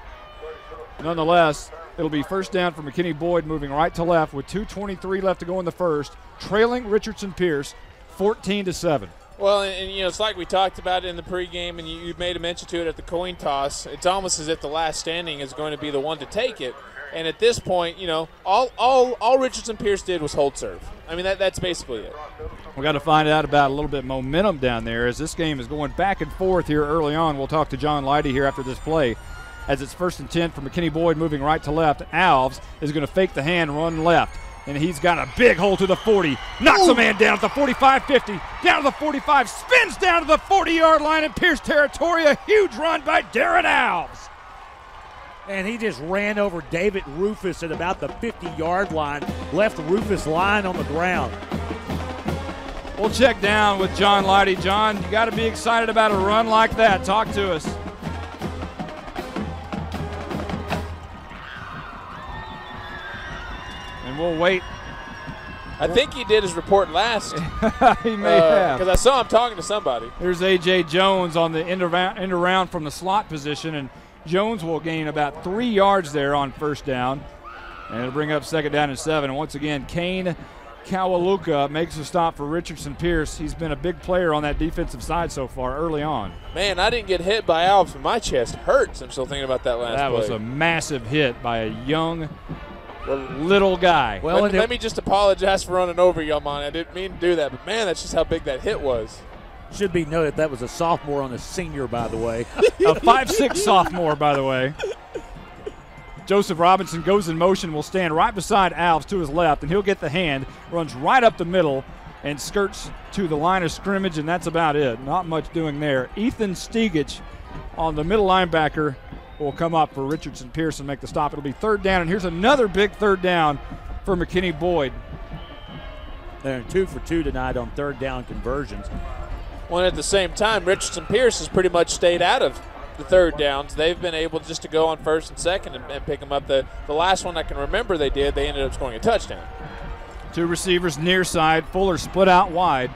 Speaker 1: Nonetheless, it'll be first down for McKinney Boyd, moving right to left with 2:23 left to go in the first, trailing Richardson Pearce 14-7.
Speaker 2: Well, and it's like we talked about it in the pregame, and you made a mention to it at the coin toss. It's almost as if the last standing is going to be the one to take it. And at this point, all Richardson Pearce did was hold serve. I mean, that's basically it.
Speaker 1: We got to find out about a little bit of momentum down there as this game is going back and forth here early on. We'll talk to John Leidy here after this play. As it's 1st and 10 for McKinney Boyd moving right to left. Alves is going to fake the hand, run left. And he's got a big hole to the 40. Knocks a man down at the 45-50. Down to the 45. Spins down to the 40-yard line in Pearce territory. A huge run by Darren Alves.
Speaker 3: And he just ran over David Rufus at about the 50-yard line. Left Rufus lying on the ground.
Speaker 1: We'll check down with John Leidy. John, you got to be excited about a run like that. Talk to us. And we'll wait.
Speaker 2: I think he did his report last.
Speaker 1: He may have.
Speaker 2: Because I saw him talking to somebody.
Speaker 1: There's A.J. Jones on the end around from the slot position, and Jones will gain about 3 yards there on first down. And it'll bring up 2nd down and 7. And once again, Kane Kawaluka makes a stop for Richardson Pearce. He's been a big player on that defensive side so far early on.
Speaker 2: Man, I didn't get hit by Alves, but my chest hurts. I'm still thinking about that last play.
Speaker 1: That was a massive hit by a young little guy.
Speaker 2: Well, let me just apologize for running over you, Monty. I didn't mean to do that, but man, that's just how big that hit was.
Speaker 3: Should be noted that was a sophomore on a senior, by the way.
Speaker 1: A 5'6" sophomore, by the way. Joseph Robinson goes in motion, will stand right beside Alves to his left, and he'll get the hand, runs right up the middle, and skirts to the line of scrimmage, and that's about it. Not much doing there. Ethan Stegich on the middle linebacker will come up for Richardson Pearce and make the stop. It'll be 3rd down, and here's another big 3rd down for McKinney Boyd.
Speaker 3: They're 2 for 2 tonight on 3rd down conversions.
Speaker 2: Well, at the same time, Richardson Pearce has pretty much stayed out of the 3rd downs. They've been able just to go on 1st and 2nd and pick them up. The last one I can remember they ended up scoring a touchdown.
Speaker 1: 2 receivers near side. Fuller split out wide.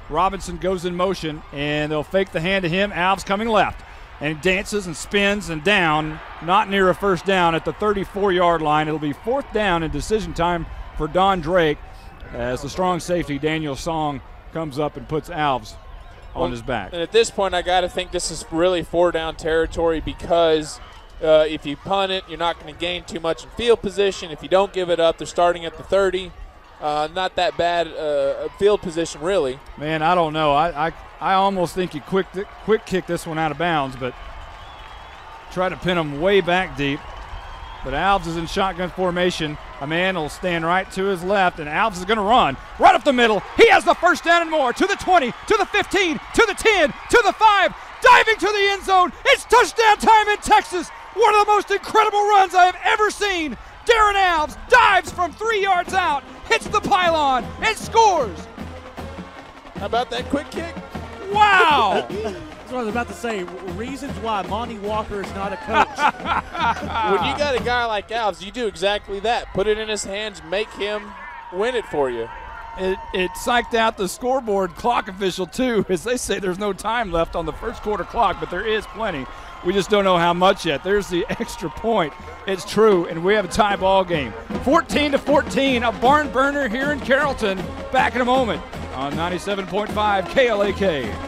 Speaker 1: Robinson goes in motion, and they'll fake the hand to him. Alves coming left. And dances and spins and down, not near a 1st down at the 34-yard line. It'll be 4th down and decision time for Don Drake as the strong safety, Daniel Song, comes up and puts Alves on his back.
Speaker 2: And at this point, I got to think this is really 4-down territory because if you punt it, you're not going to gain too much in field position. If you don't give it up, they're starting at the 30. Not that bad field position, really.
Speaker 1: Man, I don't know. I almost think you quick kick this one out of bounds, but try to pin him way back deep. But Alves is in shotgun formation. A man will stand right to his left, and Alves is going to run right up the middle. He has the 1st down and more to the 20, to the 15, to the 10, to the 5, diving to the end zone. It's touchdown time in Texas. One of the most incredible runs I have ever seen. Darren Alves dives from 3 yards out, hits the pylon, and scores.
Speaker 2: How about that quick kick?
Speaker 1: Wow.
Speaker 3: That's what I was about to say. Reasons why Monty Walker is not a coach.
Speaker 2: When you got a guy like Alves, you do exactly that. Put it in his hands, make him win it for you.
Speaker 1: It psyched out the scoreboard clock official, too, as they say there's no time left on the 1st quarter clock, but there is plenty. We just don't know how much yet. There's the extra point. It's true, and we have a tie ball game. 14-14, a barn burner here in Carrollton. Back in a moment on 97.5 KLAK.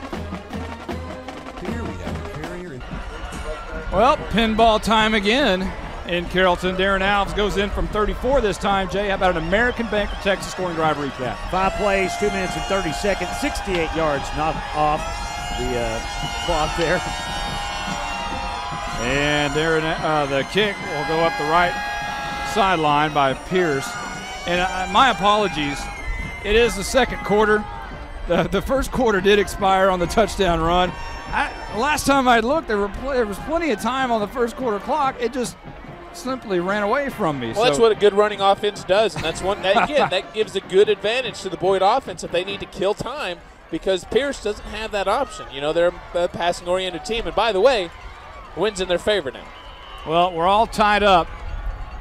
Speaker 1: Well, pinball time again in Carrollton. Darren Alves goes in from 34 this time. Jay, how about an American Bank of Texas scoring drive recap?
Speaker 3: 5 plays, 2 minutes and 30 seconds, 68 yards knocked off the clock there.
Speaker 1: And Darren, the kick will go up the right sideline by Pearce. And my apologies. It is the 2nd quarter. The 1st quarter did expire on the touchdown run. Last time I looked, there was plenty of time on the 1st quarter clock. It just simply ran away from me.
Speaker 2: Well, that's what a good running offense does, and that's one that gives a good advantage to the Boyd offense if they need to kill time because Pearce doesn't have that option. You know, they're a passing-oriented team, and by the way, wins in their favor now.
Speaker 1: Well, we're all tied up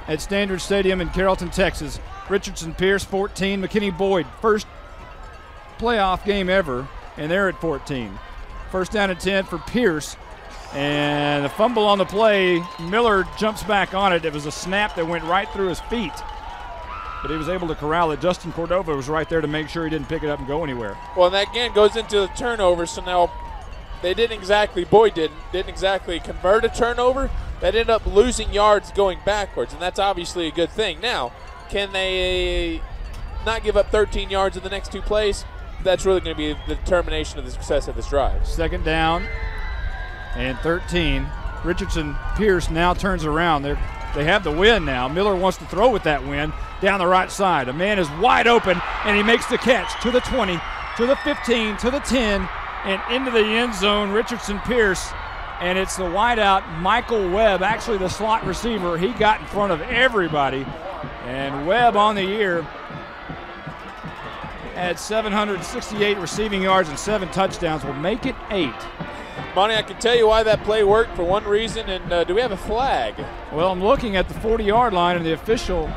Speaker 1: at Standard Stadium in Carrollton, Texas. Richardson Pearce 14, McKinney Boyd first playoff game ever, and they're at 14. 1st down and 10 for Pearce. And the fumble on the play, Miller jumps back on it. It was a snap that went right through his feet. But he was able to corral it. Justin Cordova was right there to make sure he didn't pick it up and go anywhere.
Speaker 2: Well, and that again goes into the turnover. So now Boyd didn't exactly convert a turnover. That ended up losing yards going backwards, and that's obviously a good thing. Now, can they not give up 13 yards in the next 2 plays? That's really going to be the determination of the success of this drive.
Speaker 1: Second down and 13. Richardson Pearce now turns around. They have the win now. Miller wants to throw with that win down the right side. A man is wide open, and he makes the catch to the 20, to the 15, to the 10, and into the end zone. Richardson Pearce, and it's the wideout Michael Webb, actually the slot receiver. He got in front of everybody, and Webb on the year had 768 receiving yards and 7 touchdowns. Will make it 8.
Speaker 2: Monty, I can tell you why that play worked for one reason, and do we have a flag?
Speaker 1: Well, I'm looking at the 40-yard line, and the official,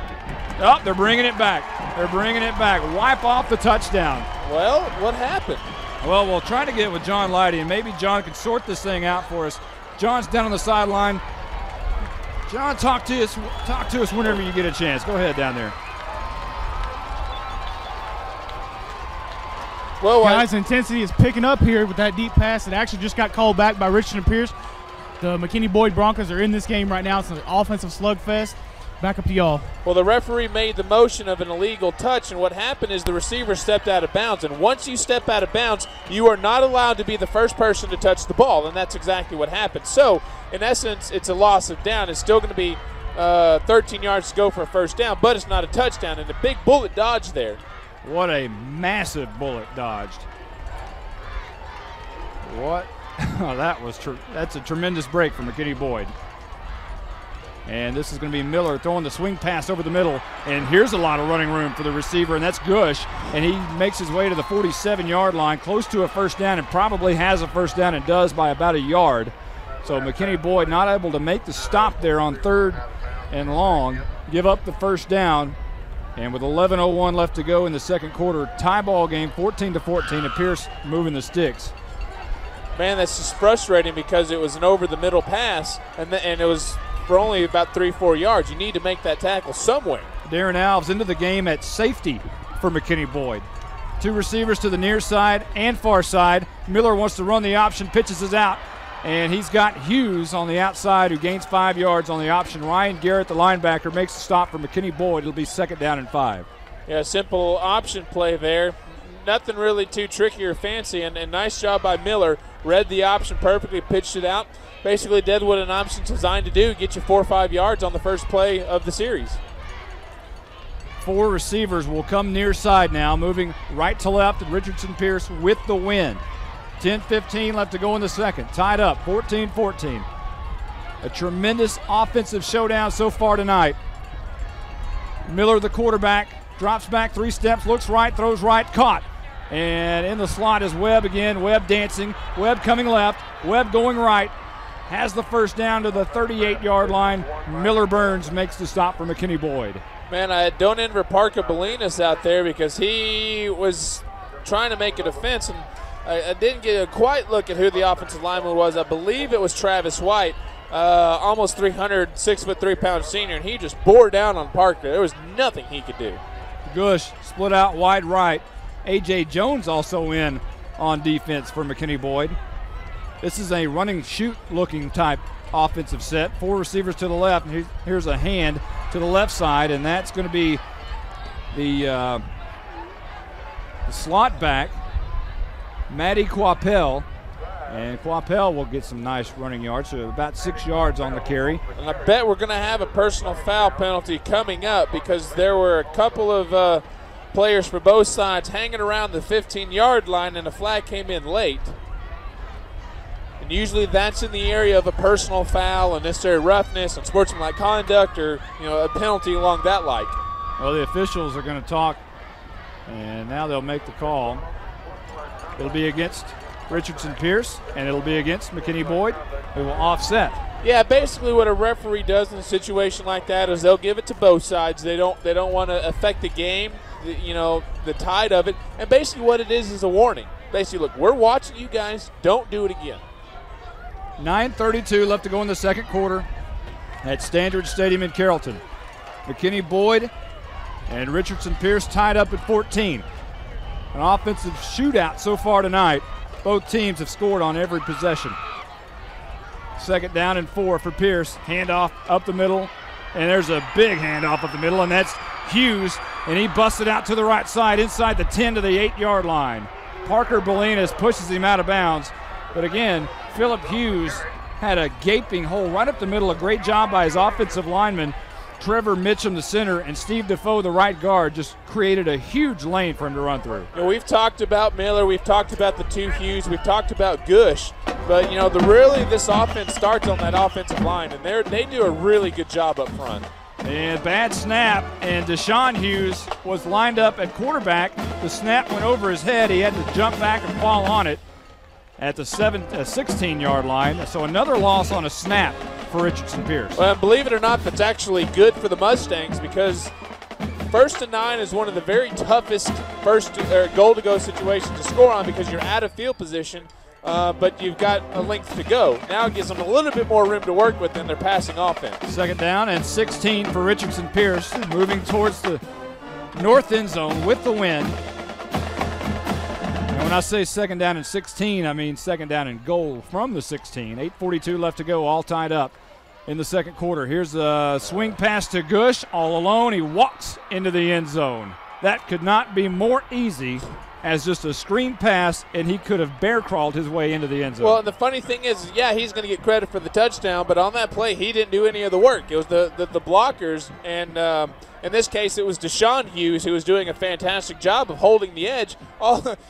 Speaker 1: they're bringing it back. They're bringing it back. Wipe off the touchdown.
Speaker 2: Well, what happened?
Speaker 1: Well, we'll try to get with John Leidy, and maybe John can sort this thing out for us. John's down on the sideline. John, talk to us whenever you get a chance. Go ahead down there.
Speaker 4: Well, guys, intensity is picking up here with that deep pass. It actually just got called back by Richardson Pearce. The McKinney Boyd Broncos are in this game right now. It's an offensive slugfest. Back up to y'all.
Speaker 2: Well, the referee made the motion of an illegal touch, and what happened is the receiver stepped out of bounds. And once you step out of bounds, you are not allowed to be the first person to touch the ball, and that's exactly what happened. So, in essence, it's a loss of down. It's still going to be 13 yards to go for a first down, but it's not a touchdown, and a big bullet dodge there.
Speaker 1: What a massive bullet dodged. What? That's a tremendous break from McKinney Boyd. And this is going to be Miller throwing the swing pass over the middle. And here's a lot of running room for the receiver, and that's Gush. And he makes his way to the 47-yard line, close to a first down, and probably has a first down and does by about a yard. So McKinney Boyd not able to make the stop there on 3rd and long, give up the first down. And with 11:01 left to go in the second quarter, tie ball game, 14-14, and Pearce moving the sticks.
Speaker 2: Man, that's just frustrating because it was an over-the-middle pass, and it was for only about 3-4 yards. You need to make that tackle somewhere.
Speaker 1: Darren Alves into the game at safety for McKinney Boyd. 2 receivers to the near side and far side. Miller wants to run the option, pitches it out. And he's got Hughes on the outside who gains 5 yards on the option. Ryan Garrett, the linebacker, makes the stop for McKinney Boyd. It'll be 2nd down and 5.
Speaker 2: Yeah, simple option play there. Nothing really too tricky or fancy, and nice job by Miller. Read the option perfectly, pitched it out. Basically did what an option's designed to do, get you 4 or 5 yards on the first play of the series.
Speaker 1: 4 receivers will come near side now, moving right to left. Richardson Pearce with the win. 10-15 left to go in the second. Tied up, 14-14. A tremendous offensive showdown so far tonight. Miller, the quarterback, drops back 3 steps, looks right, throws right, caught. And in the slot is Webb again. Webb dancing. Webb coming left. Webb going right. Has the first down to the 38-yard line. Miller Burns makes the stop for McKinney Boyd.
Speaker 2: Man, I don't envy Parker Bolinas out there because he was trying to make a defense, and I didn't get a quite look at who the offensive lineman was. I believe it was Travis White, almost 300, 6'3" senior, and he just bore down on Parker. There was nothing he could do.
Speaker 1: Gush split out wide right. A.J. Jones also in on defense for McKinney Boyd. This is a running shoot looking type offensive set. 4 receivers to the left. And here's a hand to the left side, and that's going to be the slot back, Matty Quapel. And Quapel will get some nice running yards, so about 6 yards on the carry.
Speaker 2: And I bet we're going to have a personal foul penalty coming up because there were a couple of players for both sides hanging around the 15-yard line, and the flag came in late. And usually that's in the area of a personal foul, unnecessary roughness, and sportsmanlike conduct, or a penalty along that like.
Speaker 1: Well, the officials are going to talk, and now they'll make the call. It'll be against Richardson Pearce, and it'll be against McKinney Boyd, who will offset.
Speaker 2: Yeah, basically what a referee does in a situation like that is they'll give it to both sides. They don't want to affect the game, the tide of it. And basically what it is a warning. Basically, look, we're watching you guys. Don't do it again.
Speaker 1: 9:32 left to go in the second quarter at Standard Stadium in Carrollton. McKinney Boyd and Richardson Pearce tied up at 14. An offensive shootout so far tonight. Both teams have scored on every possession. 2nd down and 4 for Pearce. Handoff up the middle, and there's a big handoff up the middle, and that's Hughes, and he busted out to the right side inside the 10 to the 8-yard line. Parker Bolinas pushes him out of bounds, but again, Philip Hughes had a gaping hole right up the middle. A great job by his offensive lineman, Trevor Mitchum, the center, and Steve Defoe, the right guard, just created a huge lane for him to run through.
Speaker 2: You know, we've talked about Miller, we've talked about the 2 Hughes, we've talked about Gush, but you know, really this offense starts on that offensive line, and they do a really good job up front.
Speaker 1: And bad snap, and Deshaun Hughes was lined up at quarterback. The snap went over his head. He had to jump back and fall on it at the 16-yard line. So another loss on a snap for Richardson Pearce.
Speaker 2: Well, believe it or not, that's actually good for the Mustangs, because 1st and 9 is one of the very toughest goal-to-go situations to score on, because you're out of field position, but you've got a length to go. Now it gives them a little bit more room to work with in their passing offense.
Speaker 1: 2nd down and 16 for Richardson Pearce, moving towards the north end zone with the wind. And when I say 2nd down and 16, I mean 2nd down and goal from the 16. 8:42 left to go, all tied up in the 2nd quarter. Here's a swing pass to Gush, all alone. He walks into the end zone. That could not be more easy as just a screen pass, and he could have bear crawled his way into the end zone.
Speaker 2: Well, and the funny thing is, yeah, he's going to get credit for the touchdown, but on that play, he didn't do any of the work. It was the blockers, and in this case, it was Deshaun Hughes who was doing a fantastic job of holding the edge.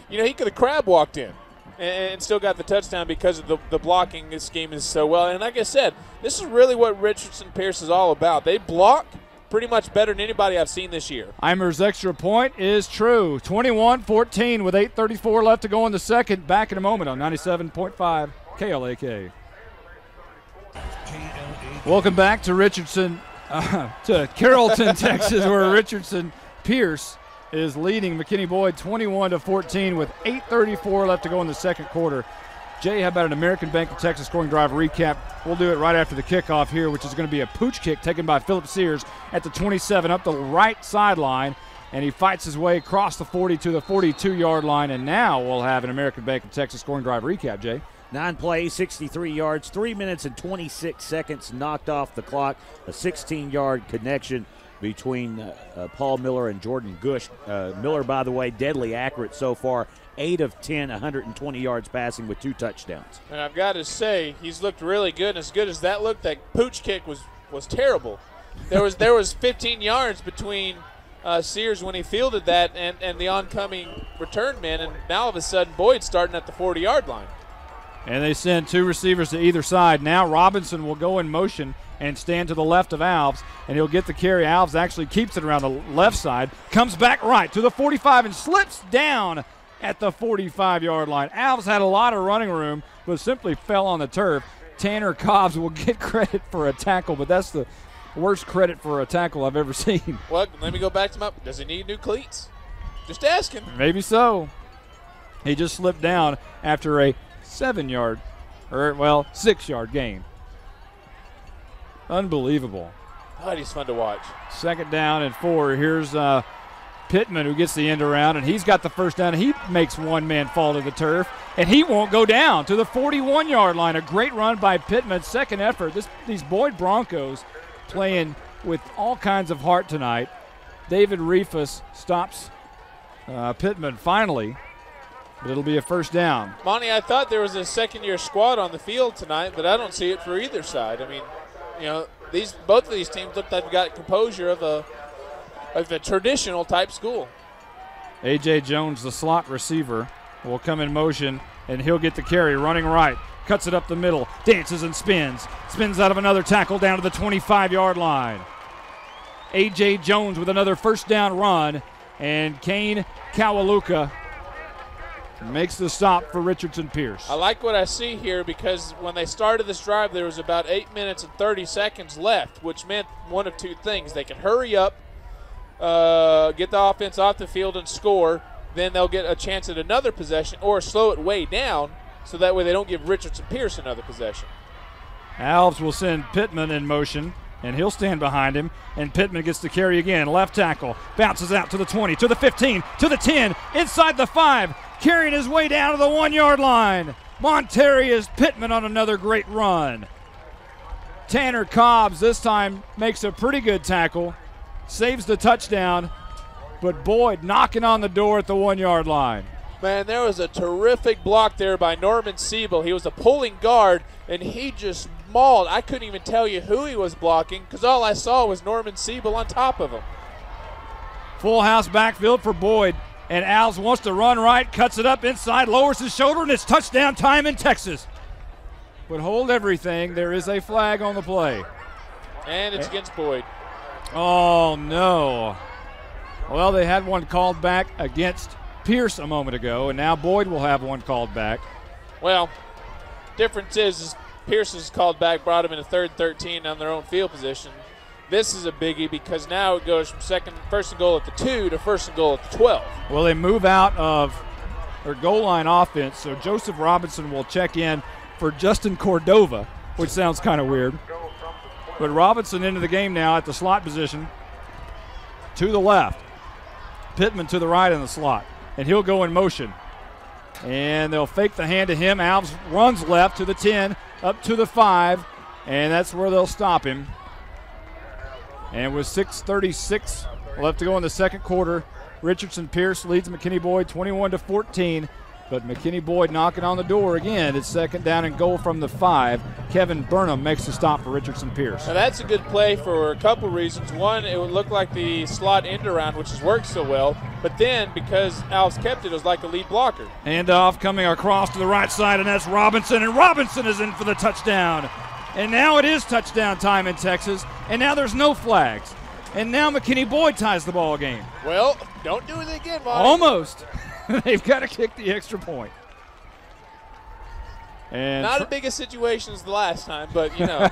Speaker 2: He could have crab walked in and still got the touchdown because of the blocking scheme is so well. And like I said, this is really what Richardson Pearce is all about. They block pretty much better than anybody I've seen this year.
Speaker 1: Eimer's extra point is true. 21-14 with 8:34 left to go in the 2nd. Back in a moment on 97.5 KLAK. Welcome back to to Carrollton, Texas, where Richardson Pearce is leading McKinney Boyd 21-14 with 8:34 left to go in the 2nd quarter. Jay, how about an American Bank of Texas scoring drive recap? We'll do it right after the kickoff here, which is going to be a pooch kick taken by Philip Sears at the 27 up the right sideline, and he fights his way across the 40 to the 42-yard line, and now we'll have an American Bank of Texas scoring drive recap, Jay.
Speaker 3: 9 plays, 63 yards, 3 minutes and 26 seconds knocked off the clock. A 16-yard connection between Paul Miller and Jordan Gush. Miller, by the way, deadly accurate so far. 8 of 10, 120 yards passing with 2 touchdowns.
Speaker 2: And I've got to say, he's looked really good. And as good as that looked, that pooch kick was terrible. There was 15 yards between Sears when he fielded that and the oncoming return man, and now all of a sudden Boyd's starting at the 40-yard line.
Speaker 1: And they send 2 receivers to either side. Now Robinson will go in motion and stand to the left of Alves, and he'll get the carry. Alves actually keeps it around the left side, comes back right to the 45 and slips down at the 45-yard line. Alves had a lot of running room, but simply fell on the turf. Tanner Cobbs will get credit for a tackle, but that's the worst credit for a tackle I've ever seen.
Speaker 2: Well, let me go back to does he need new cleats? Just asking.
Speaker 1: Maybe so. He just slipped down after a 6-yard gain. Unbelievable.
Speaker 2: God, he's fun to watch.
Speaker 1: 2nd down and 4. Here's Pittman, who gets the end around, and he's got the first down. He makes one man fall to the turf, and he won't go down to the 41-yard line. A great run by Pittman, 2nd effort. These Boyd Broncos playing with all kinds of heart tonight. David Reifus stops Pittman finally, but it'll be a 1st down.
Speaker 2: Monty, I thought there was a second-year squad on the field tonight, but I don't see it for either side. I mean, both of these teams look like they've got composure of a traditional type school.
Speaker 1: A.J. Jones, the slot receiver, will come in motion, and he'll get the carry running right. Cuts it up the middle, dances and spins. Spins out of another tackle down to the 25-yard line. A.J. Jones with another 1st down run, and Kane Kawaluka makes the stop for Richardson Pearce.
Speaker 2: I like what I see here, because when they started this drive, there was about 8 minutes and 30 seconds left, which meant one of 2 things. They could hurry up, get the offense off the field and score, then they'll get a chance at another possession, or slow it way down so that way they don't give Richardson Pearce another possession.
Speaker 1: Alves will send Pittman in motion, and he'll stand behind him, and Pittman gets the carry again. Left tackle, bounces out to the 20, to the 15, to the 10, inside the 5. carrying his way down to the 1-yard line. Montarius Pittman on another great run. Tanner Cobbs this time makes a pretty good tackle, saves the touchdown, but Boyd knocking on the door at the 1-yard line.
Speaker 2: Man, there was a terrific block there by Norman Siebel. He was a pulling guard, and he just mauled. I couldn't even tell you who he was blocking because all I saw was Norman Siebel on top of him.
Speaker 1: Full house backfield for Boyd, and Alves wants to run right, cuts it up inside, lowers his shoulder, and it's touchdown time in Texas. But hold everything, there is a flag on the play.
Speaker 2: And it's against Boyd.
Speaker 1: Oh, no. Well, they had one called back against Pearce a moment ago, and now Boyd will have one called back.
Speaker 2: Well, difference is Pearce is called back, brought him in a 3rd and 13 on their own field position. This is a biggie because now it goes from first and goal at the 2 to first and goal at the 12.
Speaker 1: Well, they move out of their goal line offense, so Joseph Robinson will check in for Justin Cordova, which sounds kind of weird. But Robinson into the game now at the slot position to the left. Pittman to the right in the slot, and he'll go in motion. And they'll fake the hand to him. Alves runs left to the 10, up to the 5, and that's where they'll stop him. And with 6:36 left to go in the second quarter, Richardson Pearce leads McKinney Boyd 21-14. But McKinney Boyd knocking on the door again. It's 2nd down and goal from the 5. Kevin Burnham makes the stop for Richardson Pearce.
Speaker 2: Now that's a good play for a couple reasons. One, it would look like the slot end around, which has worked so well. But then, because Alves kept it, it was like a lead blocker.
Speaker 1: Handoff coming across to the right side, and that's Robinson. And Robinson is in for the touchdown. And now it is touchdown time in Texas. And now there's no flags. And now McKinney Boyd ties the ball game.
Speaker 2: Well, don't do it again, Monty.
Speaker 1: Almost. They've got to kick the extra point. And
Speaker 2: not as big a situation as the last time, but you know.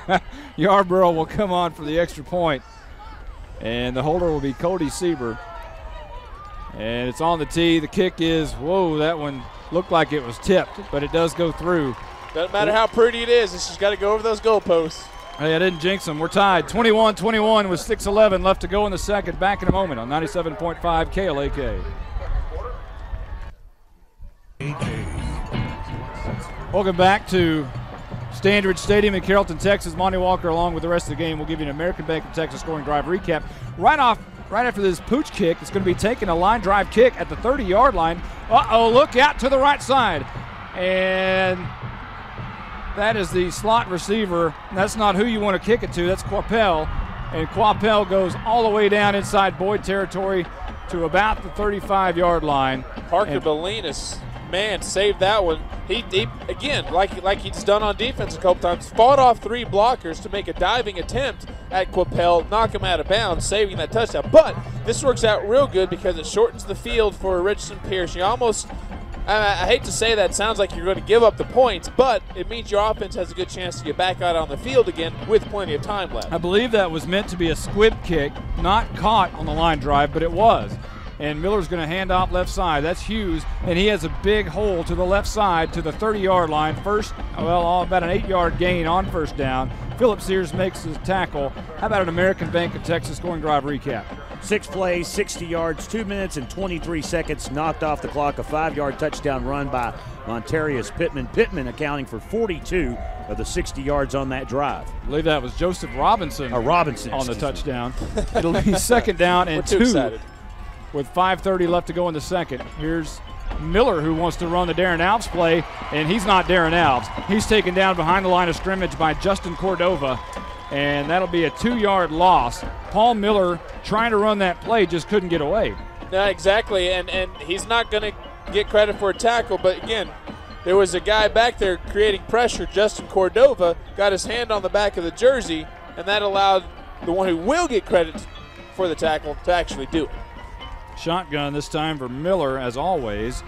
Speaker 1: Yarborough will come on for the extra point. And the holder will be Cody Sieber. And it's on the tee. The kick is, whoa, that one looked like it was tipped, but it does go through.
Speaker 2: Doesn't matter how pretty it is, it's just got to go over those goalposts.
Speaker 1: Hey, I didn't jinx them. We're tied 21-21 with 6:11 left to go in the second. Back in a moment on 97.5 KLAK. Welcome back to Standridge Stadium in Carrollton, Texas. Monty Walker along with the rest of the game. We'll give you an American Bank of Texas scoring drive recap. Right after this pooch kick, it's going to be taking a line drive kick at the 30-yard line. Uh-oh, look out to the right side. And that is the slot receiver. That's not who you want to kick it to. That's Quappell. And Quappell goes all the way down inside Boyd territory to about the 35-yard line.
Speaker 2: Parker Belinas, man, saved that one. He again, like he's done on defense a couple times, fought off 3 blockers to make a diving attempt at Quappell, knock him out of bounds, saving that touchdown. But this works out real good because it shortens the field for Richardson Pearce. You almost, I hate to say that, sounds like you're going to give up the points, but it means your offense has a good chance to get back out on the field again with plenty of time left.
Speaker 1: I believe that was meant to be a squib kick, not caught on the line drive, but it was. And Miller's going to hand off left side. That's Hughes, and he has a big hole to the left side to the 30-yard line. About an 8-yard gain on first down. Phillip Sears makes his tackle. How about an American Bank of Texas scoring drive recap?
Speaker 3: 6 plays, 60 yards, 2 minutes and 23 seconds. Knocked off the clock. A 5-yard touchdown run by Montarius Pittman. Pittman accounting for 42 of the 60 yards on that drive.
Speaker 1: I believe that was Joseph Robinson.
Speaker 3: Robinson
Speaker 1: on the touchdown. It'll be 2nd down and 2 with 5:30 left to go in the second. Here's Miller, who wants to run the Darren Alves play, and he's not Darren Alves. He's taken down behind the line of scrimmage by Justin Cordova, and that'll be a 2-yard loss. Paul Miller trying to run that play, just couldn't get away.
Speaker 2: No, exactly, and he's not going to get credit for a tackle, but again, there was a guy back there creating pressure. Justin Cordova got his hand on the back of the jersey, and that allowed the one who will get credit for the tackle to actually do it.
Speaker 1: Shotgun this time for Miller, as always.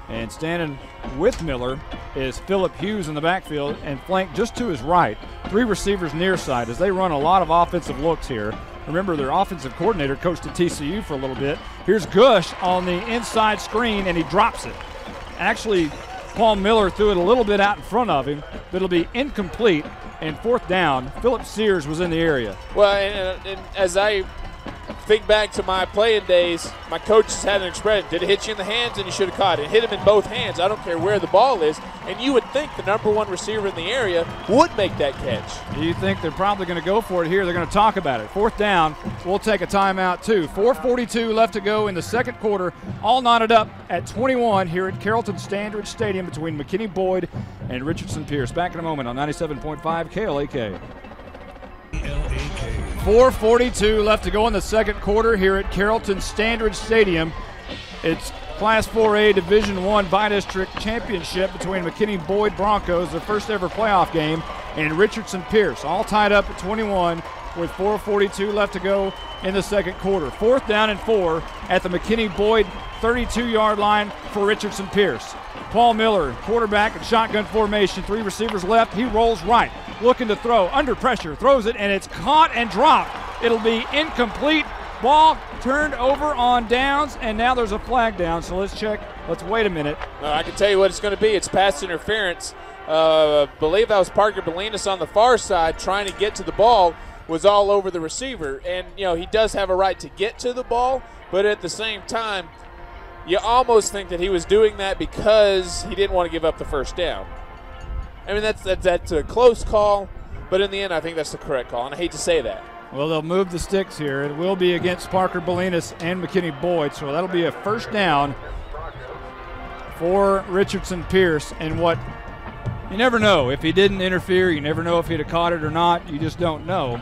Speaker 1: And standing with Miller is Phillip Hughes in the backfield and flanked just to his right. 3 receivers near side as they run a lot of offensive looks here. Remember, their offensive coordinator coached at TCU for a little bit. Here's Gush on the inside screen, and he drops it. Actually, Paul Miller threw it a little bit out in front of him, but it'll be incomplete. And 4th down, Phillip Sears was in the area.
Speaker 2: Well, and as I think back to my playing days, my coaches had an expression, did it hit you in the hands and you should have caught it. It hit him in both hands. I don't care where the ball is. And you would think the number one receiver in the area would make that catch.
Speaker 1: You think they're probably going to go for it here. They're going to talk about it. 4th down. We'll take a timeout too. 4:42 left to go in the second quarter. All knotted up at 21 here at Carrollton Standridge Stadium between McKinney Boyd and Richardson Pearce. Back in a moment on 97.5 KLAK. 4:42 left to go in the second quarter here at Carrollton Standridge Stadium. It's Class 4A Division I Bi-District Championship between McKinney Boyd Broncos, their first ever playoff game, and Richardson Pearce, all tied up at 21 with 4:42 left to go in the second quarter. 4th down and 4 at the McKinney Boyd 32-yard line for Richardson Pearce. Paul Miller, quarterback in shotgun formation, 3 receivers left. He rolls right, looking to throw, under pressure, throws it, and it's caught and dropped. It'll be incomplete. Ball turned over on downs, and now there's a flag down, so let's check. Let's wait a minute.
Speaker 2: I can tell you what it's going to be. It's pass interference. Believe that was Parker Belinas on the far side trying to get to the ball, was all over the receiver. And, you know, he does have a right to get to the ball, but at the same time, you almost think that he was doing that because he didn't want to give up the first down. I mean, that's a close call, but in the end, I think that's the correct call, and I hate to say that.
Speaker 1: Well, they'll move the sticks here. It will be against Parker Belinas and McKinney Boyd, so that'll be a first down for Richardson Pearce. And what you never know. If he didn't interfere, you never know if he'd have caught it or not. You just don't know.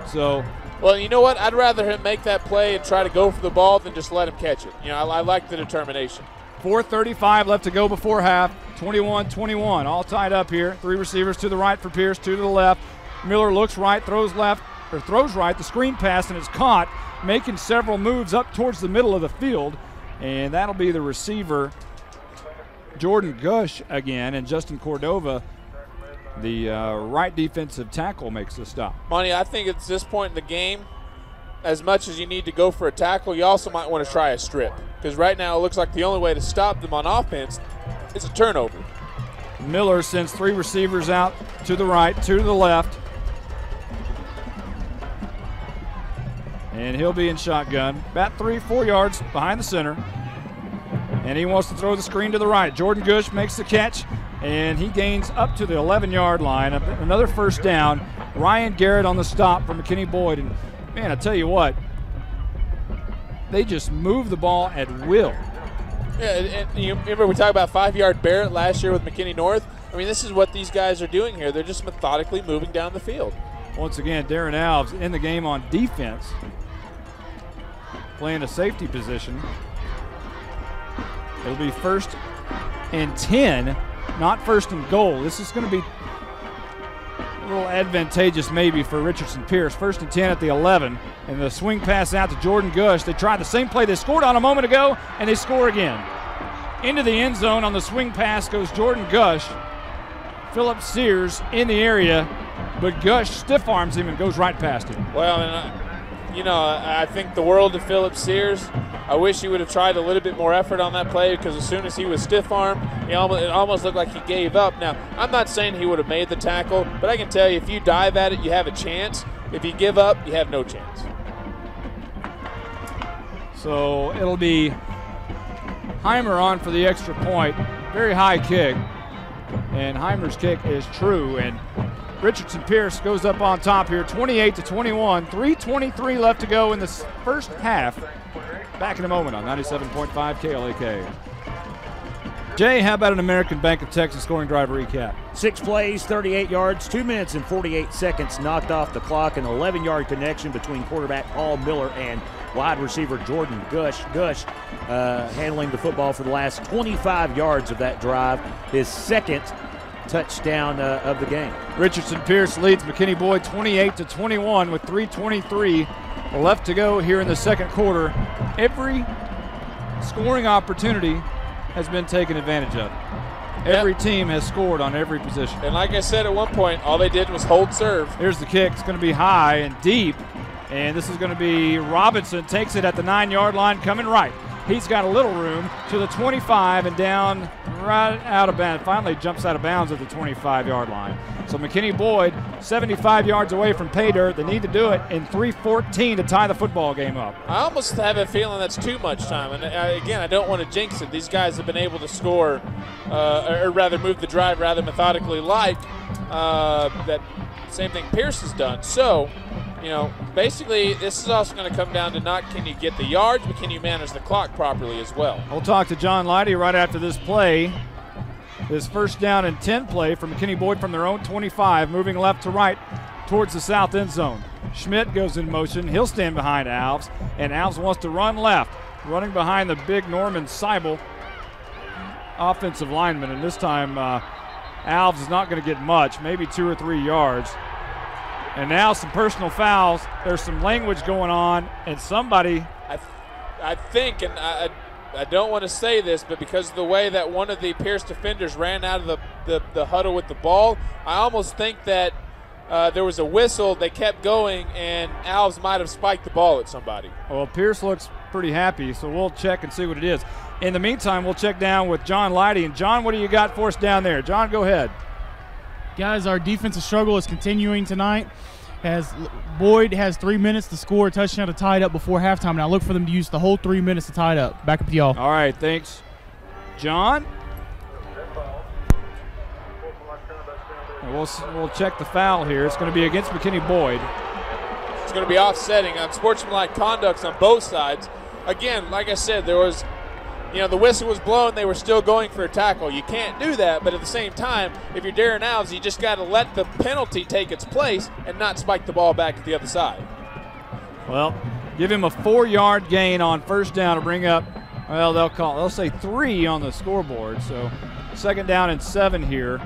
Speaker 1: So,
Speaker 2: well, you know what? I'd rather him make that play and try to go for the ball than just let him catch it. You know, I like the determination.
Speaker 1: 4:35 left to go before half. 21-21, all tied up here. 3 receivers to the right for Pearce, 2 to the left. Miller looks right, throws left, or throws right. The screen pass, and it's caught, making several moves up towards the middle of the field. And that'll be the receiver, Jordan Gush again, and Justin Cordova, the right defensive tackle, makes the stop.
Speaker 2: Monty, I think at this point in the game, as much as you need to go for a tackle, you also might want to try a strip. Because right now it looks like the only way to stop them on offense is a turnover.
Speaker 1: Miller sends 3 receivers out to the right, 2 to the left. And he'll be in shotgun, about 3-4 yards behind the center. And he wants to throw the screen to the right. Jordan Gush makes the catch, and he gains up to the 11-yard line. Another first down. Ryan Garrett on the stop for McKinney Boyd. And, man, I tell you what, they just move the ball at will.
Speaker 2: Yeah, and you remember we talked about 5-yard Barrett last year with McKinney North? I mean, this is what these guys are doing here. They're just methodically moving down the field.
Speaker 1: Once again, Darren Alves in the game on defense, playing a safety position. It'll be 1st and 10, not 1st and goal. This is going to be a little advantageous maybe for Richardson Pearce. 1st and 10 at the 11, and the swing pass out to Jordan Gush. They tried the same play they scored on a moment ago, and they score again. Into the end zone on the swing pass goes Jordan Gush. Philip Sears in the area, but Gush stiff arms him and goes right past him.
Speaker 2: Well, and I think the world of Philip Sears. I wish he would have tried a little bit more effort on that play, because as soon as he was stiff-armed, it almost looked like he gave up. Now, I'm not saying he would have made the tackle, but I can tell you if you dive at it, you have a chance. If you give up, you have no chance.
Speaker 1: So it'll be Heimer on for the extra point. Very high kick, and Heimer's kick is true, and Richardson Pearce goes up on top here, 28-21, 3:23 left to go in the first half. Back in a moment on 97.5 KLAK. Jay, how about an American Bank of Texas scoring drive recap?
Speaker 3: 6 plays, 38 yards, 2 minutes and 48 seconds knocked off the clock, an 11-yard connection between quarterback Paul Miller and wide receiver Jordan Gush. Gush handling the football for the last 25 yards of that drive, his second touchdown of the game.
Speaker 1: Richardson Pearce leads McKinney Boyd 28-21 with 3:23 left to go here in the second quarter. Every scoring opportunity has been taken advantage of. Every team has scored on every position.
Speaker 2: And like I said at one point, all they did was hold serve.
Speaker 1: Here's the kick. It's going to be high and deep, and this is going to be Robinson. Takes it at the 9-yard line, coming right. He's got a little room to the 25 and down right out of bounds. Finally jumps out of bounds at the 25-yard line. So McKinney Boyd, 75 yards away from pay dirt. They need to do it in 3:14 to tie the football game up.
Speaker 2: I almost have a feeling that's too much time. And again, I don't want to jinx it. These guys have been able to score, or rather move the drive rather methodically, like that same thing Pearce has done. So, you know, basically this is also going to come down to not can you get the yards, but can you manage the clock properly as well.
Speaker 1: We'll talk to John Leidy right after this play. This first down and 10 play for McKinney Boyd from their own 25, moving left to right towards the south end zone. Schmidt goes in motion. He'll stand behind Alves, and Alves wants to run left, running behind the big Norman Seibel, offensive lineman, and this time Alves is not going to get much, maybe 2 or 3 yards. And now some personal fouls. There's some language going on, and somebody.
Speaker 2: I think, and I don't want to say this, but because of the way that one of the Pearce defenders ran out of the huddle with the ball, I almost think that there was a whistle. They kept going, and Alves might have spiked the ball at somebody.
Speaker 1: Well, Pearce looks pretty happy, so we'll check and see what it is. In the meantime, we'll check down with John Leidy. And, John, what do you got for us down there? John, go ahead.
Speaker 4: Guys, our defensive struggle is continuing tonight. As Boyd has 3 minutes to score a touchdown to tie it up before halftime, and I look for them to use the whole 3 minutes to tie it up. Back up to y'all.
Speaker 1: All right, thanks, John. And we'll check the foul here. It's going to be against McKinney Boyd.
Speaker 2: It's going to be offsetting on sportsmanlike conducts on both sides. Again, like I said, there was, you know, the whistle was blown. They were still going for a tackle. You can't do that, but at the same time, if you're Darren Alves, you just got to let the penalty take its place and not spike the ball back to the other side.
Speaker 1: Well, give him a 4-yard gain on first down to bring up, well, they'll say 3 on the scoreboard. So 2nd down and 7 here.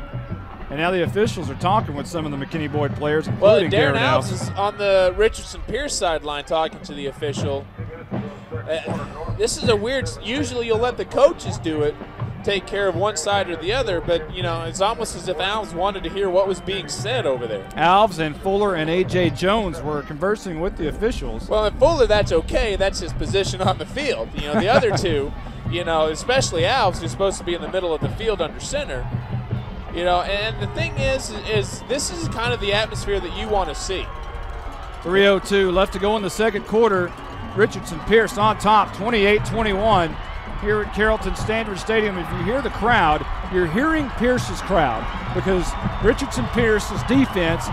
Speaker 1: And now the officials are talking with some of the McKinney Boyd players, including
Speaker 2: Darren Alves is on the Richardson Pearce sideline talking to the official. This is a weird, usually you'll let the coaches do it, take care of one side or the other, but, you know, it's almost as if Alves wanted to hear what was being said over there.
Speaker 1: Alves and Fuller and A.J. Jones were conversing with the officials.
Speaker 2: Well, in Fuller, that's okay. That's his position on the field. You know, the other two, you know, especially Alves, who's supposed to be in the middle of the field under center. You know, and the thing is this is kind of the atmosphere that you want to see.
Speaker 1: 3:02 left to go in the second quarter. Richardson Pearce on top, 28-21 here at Carrollton Standard Stadium. If you hear the crowd, you're hearing Pearce's crowd because Richardson Pearce's defense